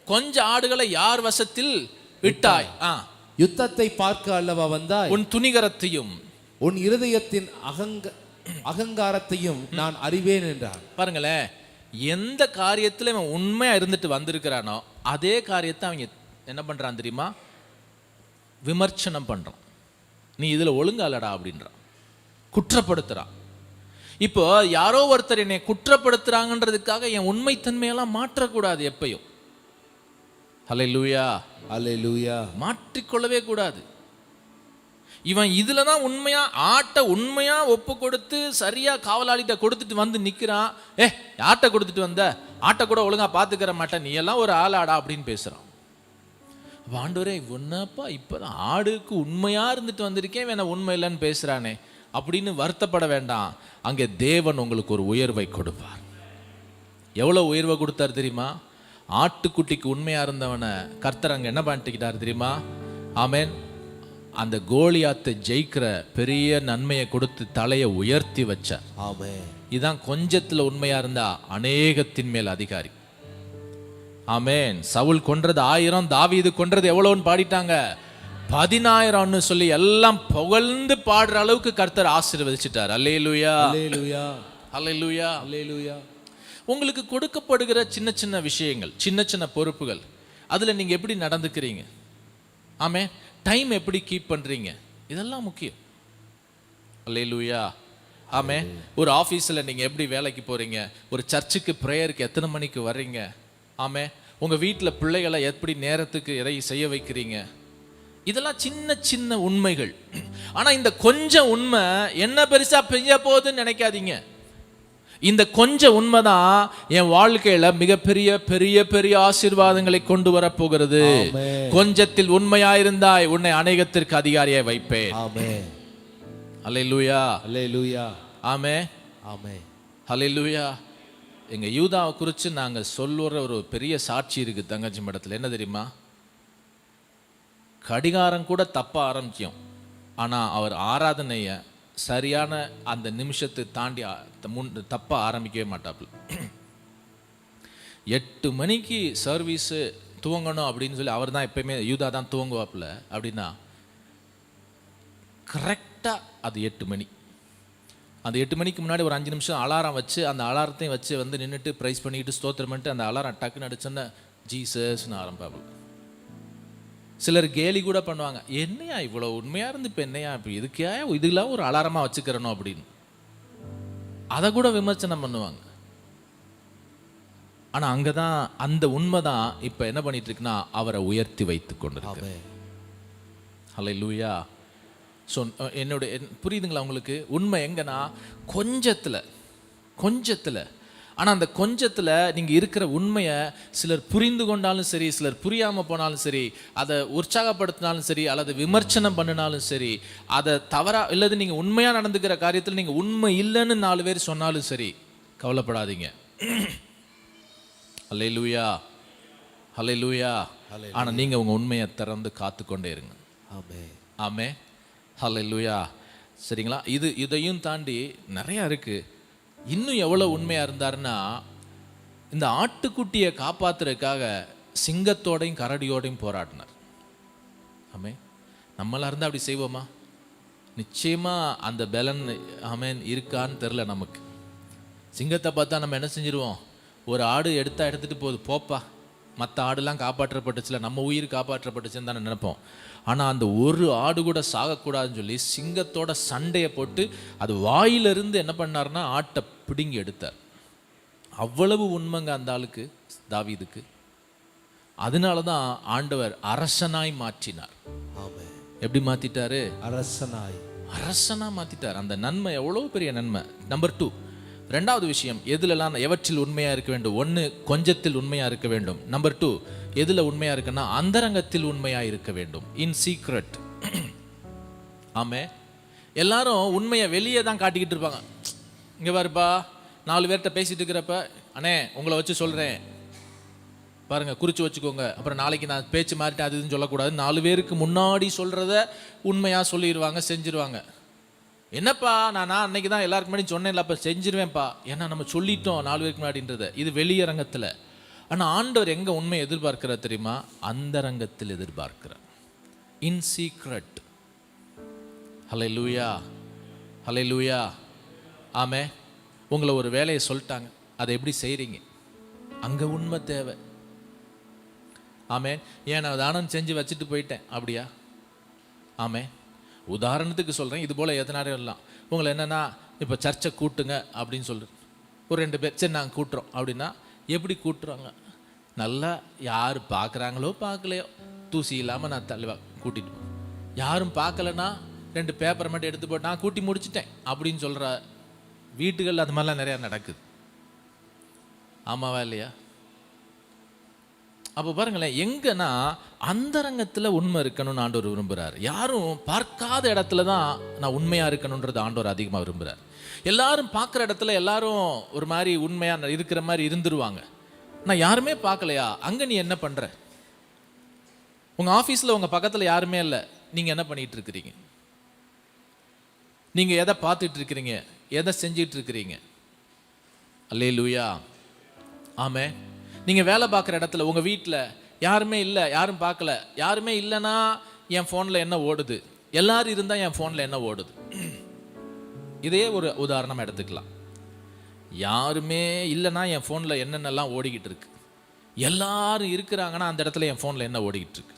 கொஞ்ச ஆடுகளை யார் வசத்தில் விட்டாய், யுத்தத்தை பார்க்க அல்லவா வந்தாய், உன் துணிகரத்தையும் உன் இருதயத்தின் அகங்காரத்தையும் நான் அறிவேன் என்றார். பாருங்களேன், எந்த காரியத்துல இவன் உண்மையா இருந்துட்டு வந்திருக்கிறானோ அதே காரியத்தை அவங்க என்ன பண்றான் தெரியுமா, விமர்சனம் பண்றான். நீ இதுல ஒழுங்காலடா அப்படின்றான், குற்றப்படுத்துறான். இப்போ யாரோ ஒருத்தர் என்னை குற்றப்படுத்துறாங்கன்றதுக்காக என் உண்மைத்தன்மையெல்லாம் மாற்றக்கூடாது எப்பயும். ஹல்லேலூயா, ஹல்லேலூயா. மாற்றிக்கொள்ளவே கூடாது. இவன் இதுல தான் உண்மையா ஒப்பு கொடுத்து சரியா காவலாளிகிட்ட கொடுத்துட்டு வந்து நிக்கிறான். யார்கிட்ட கொடுத்துட்டு வந்த, ஆட்டை கூட ஒழுங்கா பாத்துக்கிற மாட்டேன், நீ எல்லாம் ஒரு ஆளாடா அப்படின்னு பேசுறான். ஆண்டவரே, இவனப்பா இப்பதான் ஆடுக்கு உண்மையா இருந்துட்டு வந்திருக்கேன், வேணா உண்மை இல்லைன்னு பேசுறானே அப்படின்னு வருத்தப்பட வேண்டாம். அங்கே தேவன் உங்களுக்கு ஒரு உயர்வை கொடுப்பார். எவ்வளவு உயர்வை கொடுத்தார் தெரியுமா, ஆட்டுக்குட்டிக்கு உண்மையா இருந்தவனை கர்த்தர் அங்க என்ன பண்ணிக்கிட்டார் தெரியுமா, ஆமென், அந்த கோலியாத்தை ஜெயிக்கிற பெரிய நன்மையை கொடுத்து தலையை உயர்த்தி வச்சார். ஆமென். இதான் கொஞ்சத்துல உண்மையா இருந்தா அநேகத்தின் மேல் அதிகாரி. ஆமென். சவுல் கொன்றது 1000, தாவீது கொன்றது எவ்வளவுன்னு பாடிட்டாங்க, 10,000ன்னு சொல்லி எல்லாம் புகழ்ந்து பாடுற அளவுக்கு கர்த்தர் ஆசீர்வதிச்சிட்டார். அல்லேலூயா, அல்லேலூயா, அல்லேலூயா, அல்லேலூயா. உங்களுக்கு கொடுக்கப்படுகிற சின்ன சின்ன விஷயங்கள், சின்ன சின்ன பொறுப்புகள், அதுல நீங்க எப்படி நடந்துக்கிறீங்க, ஆமே, டைம் எப்படி கீப் பண்றீங்க, இதெல்லாம் முக்கியம். அல்லேலூயா, ஆமே. ஒரு ஆபீஸ்ல நீங்க எப்படி வேலைக்கு போறீங்க, ஒரு சர்ச்சுக்கு பிரேயருக்கு எத்தனை மணிக்கு வர்றீங்க, ஆமே, உங்க வீட்டில் பிள்ளைகளை எப்படி நேரத்துக்கு எதை செய்ய வைக்கிறீங்க, இதெல்லாம் சின்ன சின்ன உண்மைகள். ஆனா இந்த கொஞ்சம் உண்மை என்ன பெருசா பெரிய போகுதுன்னு நினைக்காதீங்க. இந்த கொஞ்சம் உண்மைதான் என் வாழ்க்கையில மிகப்பெரிய பெரிய பெரிய ஆசீர்வாதங்களை கொண்டு வர போகிறது. கொஞ்சத்தில் உண்மையாயிருந்தாய், உன்னை அநேகத்திற்கு அதிகாரியாய் வைப்பேன். ஆமென். அல்லேலூயா, அல்லேலூயா, ஆமென், ஆமென், அல்லேலூயா. எங்க யூதாவை குறித்து நாங்க சொல்லுற ஒரு பெரிய சாட்சி இருக்கு தங்கச்சி மடத்துல. என்ன தெரியுமா, கடிகாரம் கூட தப்ப ஆரம்பிக்கும், ஆனா அவர் ஆராதனைய சரியான அந்த நிமிஷத்தை தாண்டி தப்ப ஆரம்பிக்கவே மாட்டாப்புல. 8 மணிக்கு சர்வீஸு துவங்கணும் அப்படின்னு சொல்லி அவர் தான் எப்பயுமே, யூதா தான் துவங்குவாப்புல. அப்படின்னா கரெக்டாக அது 8 மணி. அந்த 8 மணிக்கு முன்னாடி ஒரு 5 நிமிஷம் அலாரம் வச்சு, அந்த அலாரத்தையும் வச்சு வந்து நின்றுட்டு ப்ரைஸ் பண்ணிக்கிட்டு ஸ்தோத்திரம் பண்ணிட்டு அந்த அலாரம் டக்குன்னு அடிச்சோன்னா ஜீசஸ்ன்னு ஆரம்பிப்பாப்புல. சிலர் கேலி கூட பண்ணுவாங்க, என்னையா இவ்வளோ உண்மையா இருந்து இப்போ என்னையா இப்போ இதுக்கே இதெல்லாம் ஒரு அலாரமாக வச்சுக்கிறணும் அப்படின்னு, அதை கூட விமர்சனம் பண்ணுவாங்க. ஆனா அங்கதான் அந்த உண்மைதான் இப்ப என்ன பண்ணிட்டு இருக்குன்னா அவரை உயர்த்தி வைத்து கொண்டிருக்கு. ஹல்லேலூயா. ஸோ என்னோட புரியுதுங்களா உங்களுக்கு? உண்மை எங்கன்னா கொஞ்சத்துல ஆனால் அந்த கொஞ்சத்தில் நீங்கள் இருக்கிற உண்மையை சிலர் புரிந்து கொண்டாலும் சரி, சிலர் புரியாமல் போனாலும் சரி, அதை உற்சாகப்படுத்தினாலும் சரி, அல்லது விமர்சனம் பண்ணினாலும் சரி, அதை தவறாக இல்லது நீங்கள் உண்மையாக நடந்துக்கிற காரியத்தில் நீங்கள் உண்மை இல்லைன்னு 4 பேர் சொன்னாலும் சரி, கவலைப்படாதீங்க. ஹல்லேலூயா, ஹல்லேலூயா. ஆனால் நீங்கள் உங்கள் உண்மையை திறந்து காத்துக்கொண்டே இருங்க. ஆமே, ஹல்லேலூயா. சரிங்களா? இதையும் தாண்டி நிறையா இருக்குது. இன்னும் எவ்வளோ உண்மையாக இருந்தாருன்னா, இந்த ஆட்டுக்குட்டியை காப்பாற்றுறதுக்காக சிங்கத்தோடையும் கரடியோடையும் போராடினார். ஆமே, நம்மளாக இருந்தால் அப்படி செய்வோமா? நிச்சயமாக அந்த பலன் ஆமேன் இருக்கான்னு தெரில நமக்கு. சிங்கத்தை பார்த்தா நம்ம என்ன செஞ்சிருவோம், ஒரு ஆடு எடுத்துகிட்டு போகுது, போப்பா மற்ற ஆடுலாம் காப்பாற்றப்பட்டுச்சுல, நம்ம உயிர் காப்பாற்றப்பட்டுச்சுன்னு தானே நினைப்போம். ஆனால் அந்த ஒரு ஆடு கூட சாகக்கூடாதுன்னு சொல்லி சிங்கத்தோட சண்டையை போட்டு அது வாயிலிருந்து என்ன பண்ணார்னா ஆட்டை பிடுங்கி எடுத்தார். அவ்வளவு உண்மைங்க அந்த ஆளுக்கு, தாவீதுக்கு. அதனால தான் ஆண்டவர் அரசனாய் மாற்றினார். எப்படி மாத்திட்டாரு? அரசனா மாத்திட்டார். அந்த நன்மை எவ்வளோ பெரிய நன்மை. நம்பர் 2, ரெண்டாவது விஷயம், எதுலலாம் எவற்றில் உண்மையா இருக்க வேண்டும்? 1, கொஞ்சத்தில் உண்மையா இருக்க வேண்டும். நம்பர் 2, எதுல உண்மையா இருக்குன்னா அந்தரங்கத்தில் உண்மையா இருக்க வேண்டும். இன் சீக்ரெட். ஆமே, எல்லாரும் உண்மையை வெளியே தான் காட்டிக்கிட்டு இருப்பாங்க. இங்க பாருப்பா, 4 பேர்கிட்ட பேசிட்டு இருக்கிறப்ப, அண்ணே உங்களை வச்சு சொல்றேன் பாருங்க, குறிச்சு வச்சுக்கோங்க, அப்புறம் நாளைக்கு நான் பேச்சு மாறிட்டேன் அது இதுன்னு சொல்லக்கூடாது. 4 பேருக்கு முன்னாடி சொல்றத உண்மையா சொல்லிடுவாங்க, செஞ்சிருவாங்க. என்னப்பா நான் அன்னைக்கு தான் எல்லாருக்கு முன்னாடி சொன்னேன்ல, அப்போ செஞ்சிருவேன்ப்பா, ஏன்னா நம்ம சொல்லிட்டோம் 4 பேருக்கு முன்னாடின்றத. இது வெளியரங்கத்தில். ஆனால் ஆண்டவர் எங்கே உண்மையை எதிர்பார்க்கிறார் தெரியுமா? அந்தரங்கத்தில் எதிர்பார்க்கிறார். In secret. ஹல்லேலூயா, ஹல்லேலூயா. ஆமே, உங்களை ஒரு வேலையை சொல்லிட்டாங்க, அதை எப்படி செய்கிறீங்க? அங்கே உண்மை தேவை. ஆமே, ஏன் நான் தானம் செஞ்சு வச்சுட்டு போயிட்டேன் அப்படியா? ஆமே, உதாரணத்துக்கு சொல்கிறேன், இது போல் எதனாலும் எல்லாம் உங்களை என்னென்னா, இப்போ சர்ச்சை கூட்டுங்க அப்படின்னு சொல்கிறேன். ஒரு 2 பேர் சரி நாங்கள் கூட்டுறோம் அப்படின்னா எப்படி கூட்டுறாங்க? நல்லா யார் பார்க்குறாங்களோ பார்க்கலையோ தூசி இல்லாமல் நான் தள்ளுவா கூட்டிட்டு போவேன். யாரும் பார்க்கலன்னா 2 பேப்பரை மட்டும் எடுத்து போட்டு நான் கூட்டி முடிச்சிட்டேன் அப்படின்னு சொல்கிற வீட்டுகள் அது மாதிரிலாம் நிறையா நடக்குது. ஆமாவா இல்லையா? அப்போ பாருங்களேன், எங்கன்னா அந்தரங்கத்தில் உண்மை இருக்கணும்னு ஆண்டவர் விரும்புகிறார். யாரும் பார்க்காத இடத்துல தான் நான் உண்மையாக இருக்கணுன்றது ஆண்டவர் அதிகமாக விரும்புகிறார். எல்லாரும் பார்க்குற இடத்துல எல்லாரும் ஒரு மாதிரி உண்மையாக இருக்கிற மாதிரி இருந்துருவாங்க. நான் யாருமே பார்க்கலையா, அங்கே நீ என்ன பண்ணுற? உங்கள் ஆஃபீஸில் உங்கள் பக்கத்தில் யாருமே இல்லை, நீங்கள் என்ன பண்ணிகிட்டு இருக்கிறீங்க? நீங்கள் எதை பார்த்துட்டு இருக்கிறீங்க? எதை செஞ்சிட்டு இருக்கிறீங்க? அல்லேலூயா. ஆமே, நீங்கள் வேலை பார்க்குற இடத்துல உங்கள் வீட்டில் யாருமே இல்லை, யாரும் பார்க்கல, யாருமே இல்லைன்னா என் ஃபோனில் என்ன ஓடுது? எல்லாரும் இருந்தால் என் ஃபோனில் என்ன ஓடுது? இதே ஒரு உதாரணம் எடுத்துக்கலாம். யாருமே இல்லைன்னா என் ஃபோனில் என்னென்னலாம் ஓடிக்கிட்டு இருக்கு, எல்லாரும் இருக்கிறாங்கன்னா அந்த இடத்துல என் ஃபோனில் என்ன ஓடிக்கிட்டு இருக்கு?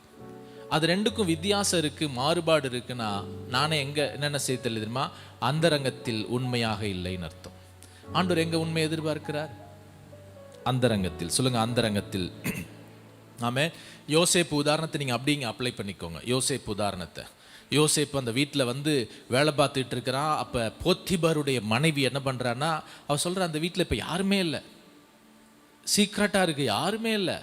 அது ரெண்டுக்கும் வித்தியாசம் இருக்குது, மாறுபாடு இருக்குன்னா நானே எங்கே என்னென்ன செய்ய தெரியுமா? அந்தரங்கத்தில் உண்மையாக இல்லைன்னு அர்த்தம். ஆண்டவர் எங்கே உண்மையை எதிர்பார்க்கிறார்? அந்தரங்கத்தில். சொல்லுங்க, அந்தரங்கத்தில். ஆமே, யோசேப்பு உதாரணத்தை நீங்கள் அப்படிங்க அப்ளை பண்ணிக்கோங்க. யோசேப்பு உதாரணத்தை, யோசேப்பு அந்த வீட்டில் வந்து வேலை பார்த்துட்டு இருக்கிறான். அப்போ போத்திபாருடைய மனைவி என்ன பண்ணுறான்னா, அவள் சொல்கிற அந்த வீட்டில் இப்போ யாருமே இல்லை, சீக்ரெட்டாக இருக்குது, யாருமே இல்லை,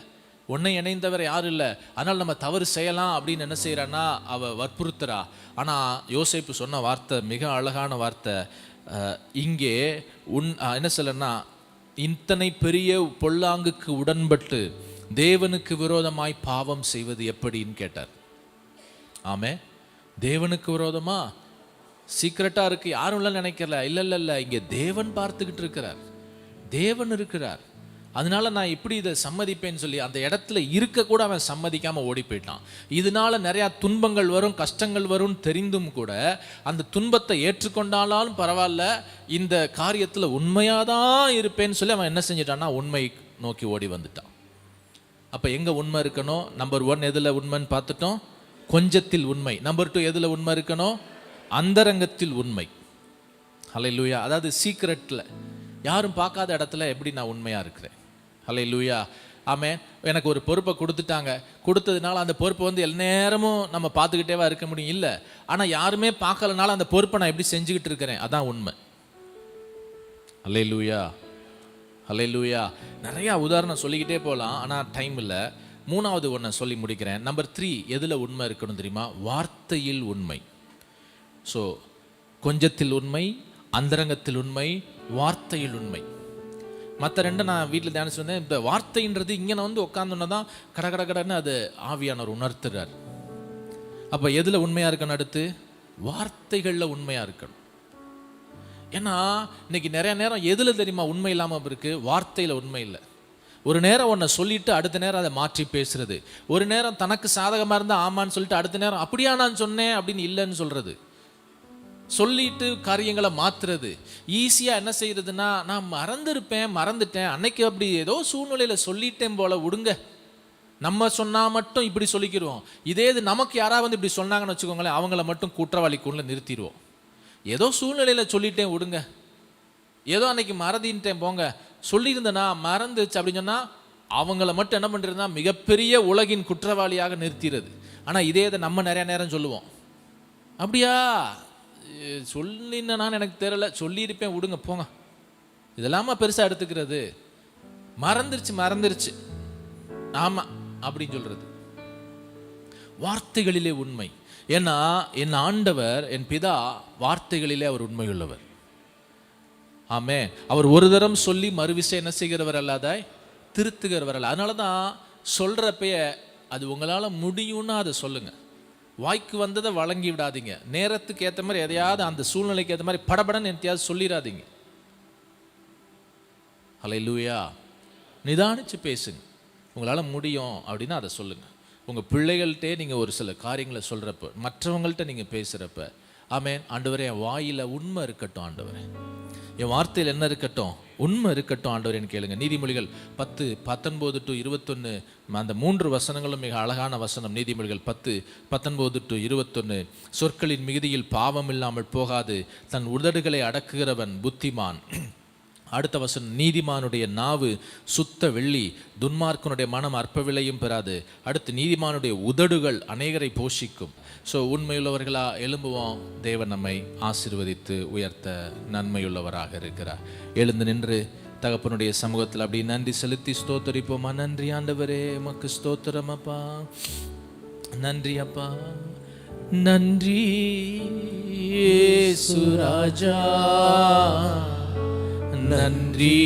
உன்னை இணைந்தவர் யாரும் இல்லை, அதனால் நம்ம தவறு செய்யலாம் அப்படின்னு என்ன செய்கிறான்னா அவள் வற்புறுத்துறா. ஆனால் யோசேப்பு சொன்ன வார்த்தை மிக அழகான வார்த்தை. இங்கே என்ன சொல்லன்னா, இத்தனை பெரிய பொல்லாங்குக்கு உடன்பட்டு தேவனுக்கு விரோதமாய் பாவம் செய்வது எப்படின்னு கேட்டார். ஆமே, தேவனுக்கு விரோதமா சீக்கிரட்டா இருக்கு, யாரும் இல்லை நினைக்கல. இல்லை, இங்கே தேவன் பார்த்துக்கிட்டு இருக்கிறார், தேவன் இருக்கிறார். அதனால நான் இப்படி இதை சம்மதிப்பேன்னு சொல்லி அந்த இடத்துல இருக்க கூட அவன் சம்மதிக்காம ஓடி போயிட்டான். இதனால நிறையா துன்பங்கள் வரும், கஷ்டங்கள் வரும் தெரிந்தும் கூட அந்த துன்பத்தை ஏற்றுக்கொண்டாலும் பரவாயில்ல, இந்த காரியத்தில் உண்மையாக தான் இருப்பேன்னு சொல்லி அவன் என்ன செஞ்சிட்டான்னா உண்மை நோக்கி ஓடி வந்துட்டான். அப்போ எங்கே உண்மை இருக்கணும்? நம்பர் 1 எதில் உண்மைன்னு பார்த்துட்டோம், கொஞ்சத்தில் உண்மை. நம்பர் 2 எதில் உண்மை இருக்கணும்? அந்தரங்கத்தில் உண்மை. ஹல்லேலூயா. அதாவது சீக்ரெட்டில், யாரும் பார்க்காத இடத்துல எப்படி நான் உண்மையாக இருக்கிறேன். ஹல்லேலூயா. ஆமே, எனக்கு ஒரு பொறுப்பை கொடுத்துட்டாங்க, கொடுத்ததுனால அந்த பொறுப்பை வந்து எல்லா நேரமும் நம்ம பார்த்துக்கிட்டேவா இருக்க முடியும்? இல்லை. ஆனால் யாருமே பார்க்கலனால அந்த பொறுப்பை நான் எப்படி செஞ்சுக்கிட்டு இருக்கிறேன், அதான் உண்மை. ஹல்லேலூயா, ஹல்லேலூயா. நிறையா உதாரணம் சொல்லிக்கிட்டே போகலாம், ஆனால் டைம் இல்லை. 3வது ஒன்றை சொல்லி முடிக்கிறேன். நம்பர் 3 எதில் உண்மை இருக்கணும் தெரியுமா? வார்த்தையில் உண்மை. ஸோ கொஞ்சத்தில் உண்மை, அந்தரங்கத்தில் உண்மை, வார்த்தையில் உண்மை. மற்ற 2 நான் வீட்டில் தியானிச்சு வந்தேன். இந்த வார்த்தைன்றது இங்கே நான் வந்து உட்காந்தோன்னா தான் கடன்னு அது ஆவியானவர் உணர்த்துறார். அப்போ எதில் உண்மையாக இருக்கணும்? அடுத்து வார்த்தைகளில் உண்மையாக இருக்கணும். ஏன்னா இன்னைக்கு நிறைய நேரம் எதில் தெரியுமா உண்மை இல்லாமல் இருக்குது? வார்த்தையில் உண்மை இல்லை. ஒரு நேரம் ஒன்றை சொல்லிட்டு அடுத்த நேரம் அதை மாற்றி பேசுறது, ஒரு நேரம் தனக்கு சாதகமாக இருந்தால் ஆமான்னு சொல்லிட்டு அடுத்த நேரம் அப்படியா நான் சொன்னேன் அப்படின்னு இல்லைன்னு சொல்கிறது, சொல்லிட்டு காரியங்களை மாற்றுறது. ஈஸியாக என்ன செய்யறதுன்னா, நான் மறந்துட்டேன், அன்னைக்கு அப்படி ஏதோ சூழ்நிலையில் சொல்லிட்டேன் போல, விடுங்க நம்ம சொன்னா மட்டும் இப்படி சொல்லிக்கிடுவோம். இதே இது நமக்கு யாராவது வந்து இப்படி சொன்னாங்கன்னு வச்சுக்கோங்களேன், அவங்கள மட்டும் குற்றவாளிக்குள்ள நிறுத்திடுவோம். ஏதோ சூழ்நிலையில சொல்லிட்டேன் விடுங்க, ஏதோ அன்னைக்கு மறதின்ட்டேன் போங்க, சொல்லியிருந்தேனா மறந்துச்சு அப்படின்னு சொன்னா அவங்கள மட்டும் என்ன பண்றதுன்னா மிகப்பெரிய உலகின் குற்றவாளியாக நிறுத்திடுறது. ஆனால் இதே இதை நம்ம நிறைய நேரம் சொல்லுவோம். அப்படியா சொல்லினான்னு எனக்கு தெரியல, சொல்லியிருப்பேன் விடுங்க போங்க, இதெல்லாமா பெருசாக எடுத்துக்கிறது, மறந்துருச்சு ஆமா அப்படின்னு சொல்றது. வார்த்தைகளிலே உண்மை. ஏன்னா என் ஆண்டவர், என் பிதா வார்த்தைகளிலே அவர் உண்மையுள்ளவர். ஆமே, அவர் ஒரு தரம் சொல்லி மறுவிசை என்ன செய்கிறவர் அல்லாதாய் திருத்துகிறவர் அல்ல. அதனால தான் சொல்றப்பய அது உங்களால் முடியும்னா அதை சொல்லுங்க. வாய்க்கு வந்ததை வழங்கி விடாதீங்க. நேரத்துக்கு ஏற்ற மாதிரி எதையாவது அந்த சூழ்நிலைக்கு ஏற்ற மாதிரி படபடன்னு எத்தையாவது சொல்லிடாதீங்க. ஹல்லேலூயா. நிதானிச்சு பேசுங்க. உங்களால் முடியும் அப்படின்னா அதை சொல்லுங்க. உங்கள் பிள்ளைகள்கிட்டே நீங்கள் ஒரு சில காரியங்களை சொல்கிறப்ப, மற்றவங்கள்ட்ட நீங்கள் பேசுகிறப்ப, ஆமென், ஆண்டவரே என் வாயில் உண்மை இருக்கட்டும், ஆண்டவரே என் வார்த்தையில் என்ன இருக்கட்டும், உண்மை இருக்கட்டும் ஆண்டவரேன்னு கேளுங்க. நீதிமொழிகள் 10:19-21 அந்த 3 வசனங்களும் மிக அழகான வசனம். நீதிமொழிகள் 10:19-21 சொற்களின் மிகுதியில் பாவம் இல்லாமல் போகாது, தன் உதடுகளை அடக்குகிறவன் புத்திமான். அடுத்த வசனம், நீதிமானுடைய நாவு சுத்த வெள்ளி, துன்மார்க்கனுடைய மனம் அற்ப விலையும் பெறாது. அடுத்து, நீதிமானுடைய உதடுகள் அநேகரை போஷிக்கும். ஸோ உண்மையுள்ளவர்களா எழும்புவோம். தேவன் நம்மை ஆசீர்வதித்து உயர்த்த நன்மையுள்ளவராக இருக்கிறார். எழுந்து நின்று தகப்பனுடைய சமூகத்தில் அப்படி நன்றி செலுத்தி ஸ்தோத்தரிப்போமா. நன்றி ஆண்டவரே, உமக்கு ஸ்தோத்திரம் அப்பா, நன்றி அப்பா, நன்றி இயேசு ராஜா, நன்றி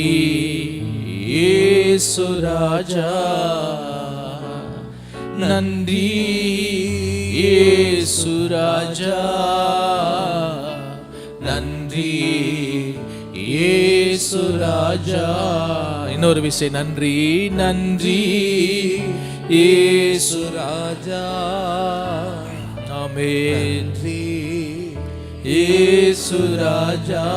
இயேசு ராஜா, நன்றி இயேசு ராஜா, நன்றி இயேசு ராஜா. இன்னொரு விஷயம், நன்றி நன்றி இயேசு ராஜா, ஆமென், இயேசு ராஜா.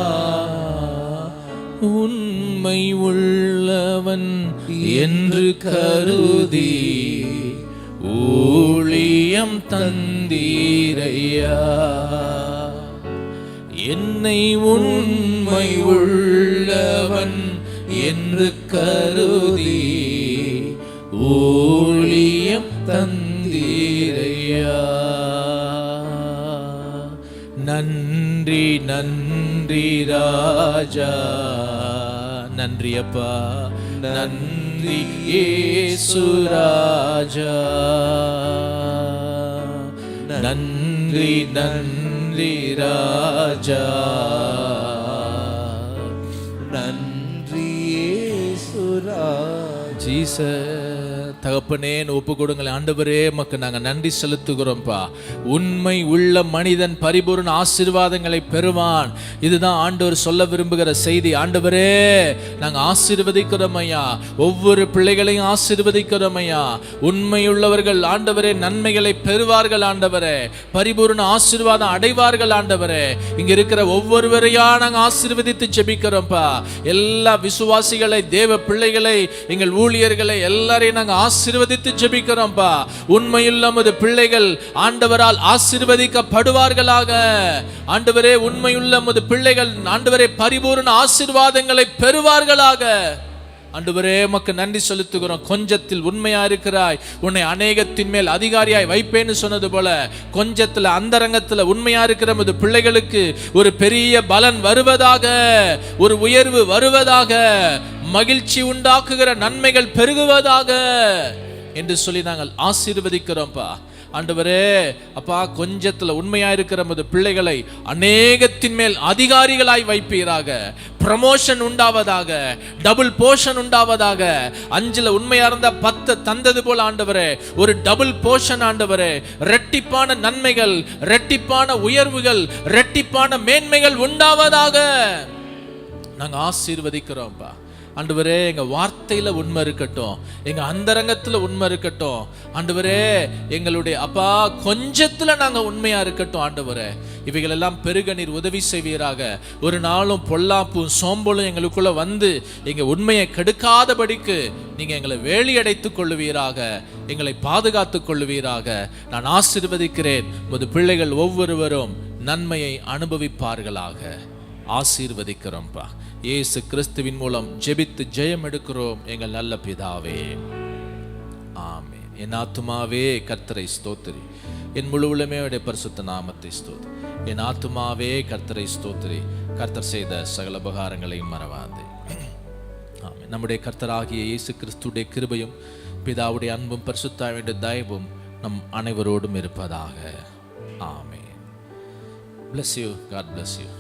உண்மை உள்ளவன் என்று கருதி ஊழியம் தந்தீரையா, என்னை உண்மை உள்ளவன் என்று கருதி ஊழியம் தந்தீரையா. நன்றி நன்றி ராஜா, நன்றி அப்பா, நன்றி இயேசு ராஜா, நன்றி நன்றி ராஜா, நன்றி இயேசு ராஜா. ஜீசஸ். தகப்பனே ஒப்பு கொடுங்களேன். ஆண்டவரே உமக்கு நாங்கள் நன்றி செலுத்துகிறோம்ப்பா. உண்மை உள்ள மனிதன் பரிபூர்ண ஆசீர்வாதங்களை பெறுவான். இதுதான் ஆண்டவர் சொல்ல விரும்புகிற செய்தி. ஆண்டவரே நாங்கள் ஆசீர்வதிக்கிறோம் ஐயா, ஒவ்வொரு பிள்ளைகளையும் ஆசீர்வதிக்கிறோம் ஐயா. உண்மையுள்ளவர்கள் ஆண்டவரே நன்மைகளை பெறுவார்கள் ஆண்டவரே, பரிபூர்ண ஆசீர்வாதம் அடைவார்கள் ஆண்டவரே. இங்க இருக்கிற ஒவ்வொருவரையா நாங்கள் ஆசீர்வதித்து ஜெபிக்கிறோம்ப்பா. எல்லா விசுவாசிகளை, தேவ பிள்ளைகளை, எங்கள் ஊழியர்களை எல்லாரையும் நாங்கள் ஆசீர்வதித்து ஜெபிக்கிறோம்ப்பா. உண்மையுள்ள உமது பிள்ளைகள் ஆண்டவரால் ஆசீர்வதிக்கப்படுவார்களாக. ஆண்டவரே உண்மையுள்ள உமது பிள்ளைகள் ஆண்டவரே பரிபூர்ண ஆசீர்வாதங்களை பெறுவார்களாக. ஆண்டவரே உமக்கு நன்றி செலுத்துகிறோம். கொஞ்சத்தில் உண்மையா இருக்கிறாய், உன்னை அநேகத்தின் மேல் அதிகாரியாய் வைப்பேன்னு சொன்னது போல, கொஞ்சத்துல அந்தரங்கத்துல உண்மையா இருக்கிற உமது பிள்ளைகளுக்கு ஒரு பெரிய பலன் வருவதாக, ஒரு உயர்வு வருவதாக, மகிழ்ச்சி உண்டாக்குகிற நன்மைகள் பெருகுவதாக என்று சொல்லி நாங்கள் ஆசீர்வதிக்கிறோம்ப்பா. ஆண்டவரே அப்பா, கொஞ்சத்துல உண்மையா இருக்கிற நமது பிள்ளைகளை அநேகத்தின் மேல் அதிகாரிகளாய் வைப்பீராக. ப்ரமோஷன் உண்டாவதாக, டபுள் போர்ஷன் உண்டாவதாக. 5 உண்மையா இருந்த 10 தந்தது போல ஆண்டவரே, ஒரு டபுள் போர்ஷன் ஆண்டவரே. இரட்டிப்பான நன்மைகள், இரட்டிப்பான உயர்வுகள், இரட்டிப்பான மேன்மைகள் உண்டாவதாக நாங்கள் ஆசீர்வதிக்கிறோம்ப்பா. ஆண்டவரே எங்க வார்த்தையில உண்மை இருக்கட்டும், எங்க அந்தரங்கத்துல உண்மை இருக்கட்டும் ஆண்டவரே. எங்களுடைய அப்பா கொஞ்சத்துல நாங்க உண்மையா இருக்கட்டும் ஆண்டவரே. இவைகள் எல்லாம் பெருக நீர் உதவி செய்வீராக. ஒரு நாளும் பொல்லாப்பும் சோம்பலும் எங்களுக்குள்ள வந்து எங்க உண்மையை கெடுக்காதபடிக்கு நீங்க எங்களை வேலி அடைத்துக் கொள்ளுவீராக, எங்களை பாதுகாத்துக் கொள்ளுவீராக. நான் ஆசீர்வதிக்கிறேன். உமது பிள்ளைகள் ஒவ்வொருவரும் நன்மையை அனுபவிப்பார்களாக. ஆசீர்வதிக்கிறோம்ப்பா. இயேசு கிறிஸ்துவின் மூலம் ஜெபித்து ஜெயம் எடுக்கிறோம் எங்கள் நல்ல பிதாவே, ஆமென். என் ஆத்துமாவே கர்த்தரை ஸ்தோத்திரி, என் முழு உள்ளமே அவருடைய பரிசுத்த நாமத்தை ஸ்தோத்திரி. என் ஆத்துமாவே கர்த்தரை ஸ்தோத்திரி, கர்த்தர் செய்த சகல உபகாரங்களையும் மறவாதே. ஆமென். நம்முடைய கர்த்தராகிய இயேசு கிறிஸ்துடைய கிருபையும் பிதாவுடைய அன்பும் பரிசுத்தாவியுடைய தயவும் நம் அனைவரோடும் இருப்பதாக. ஆமென். Bless you. God bless you.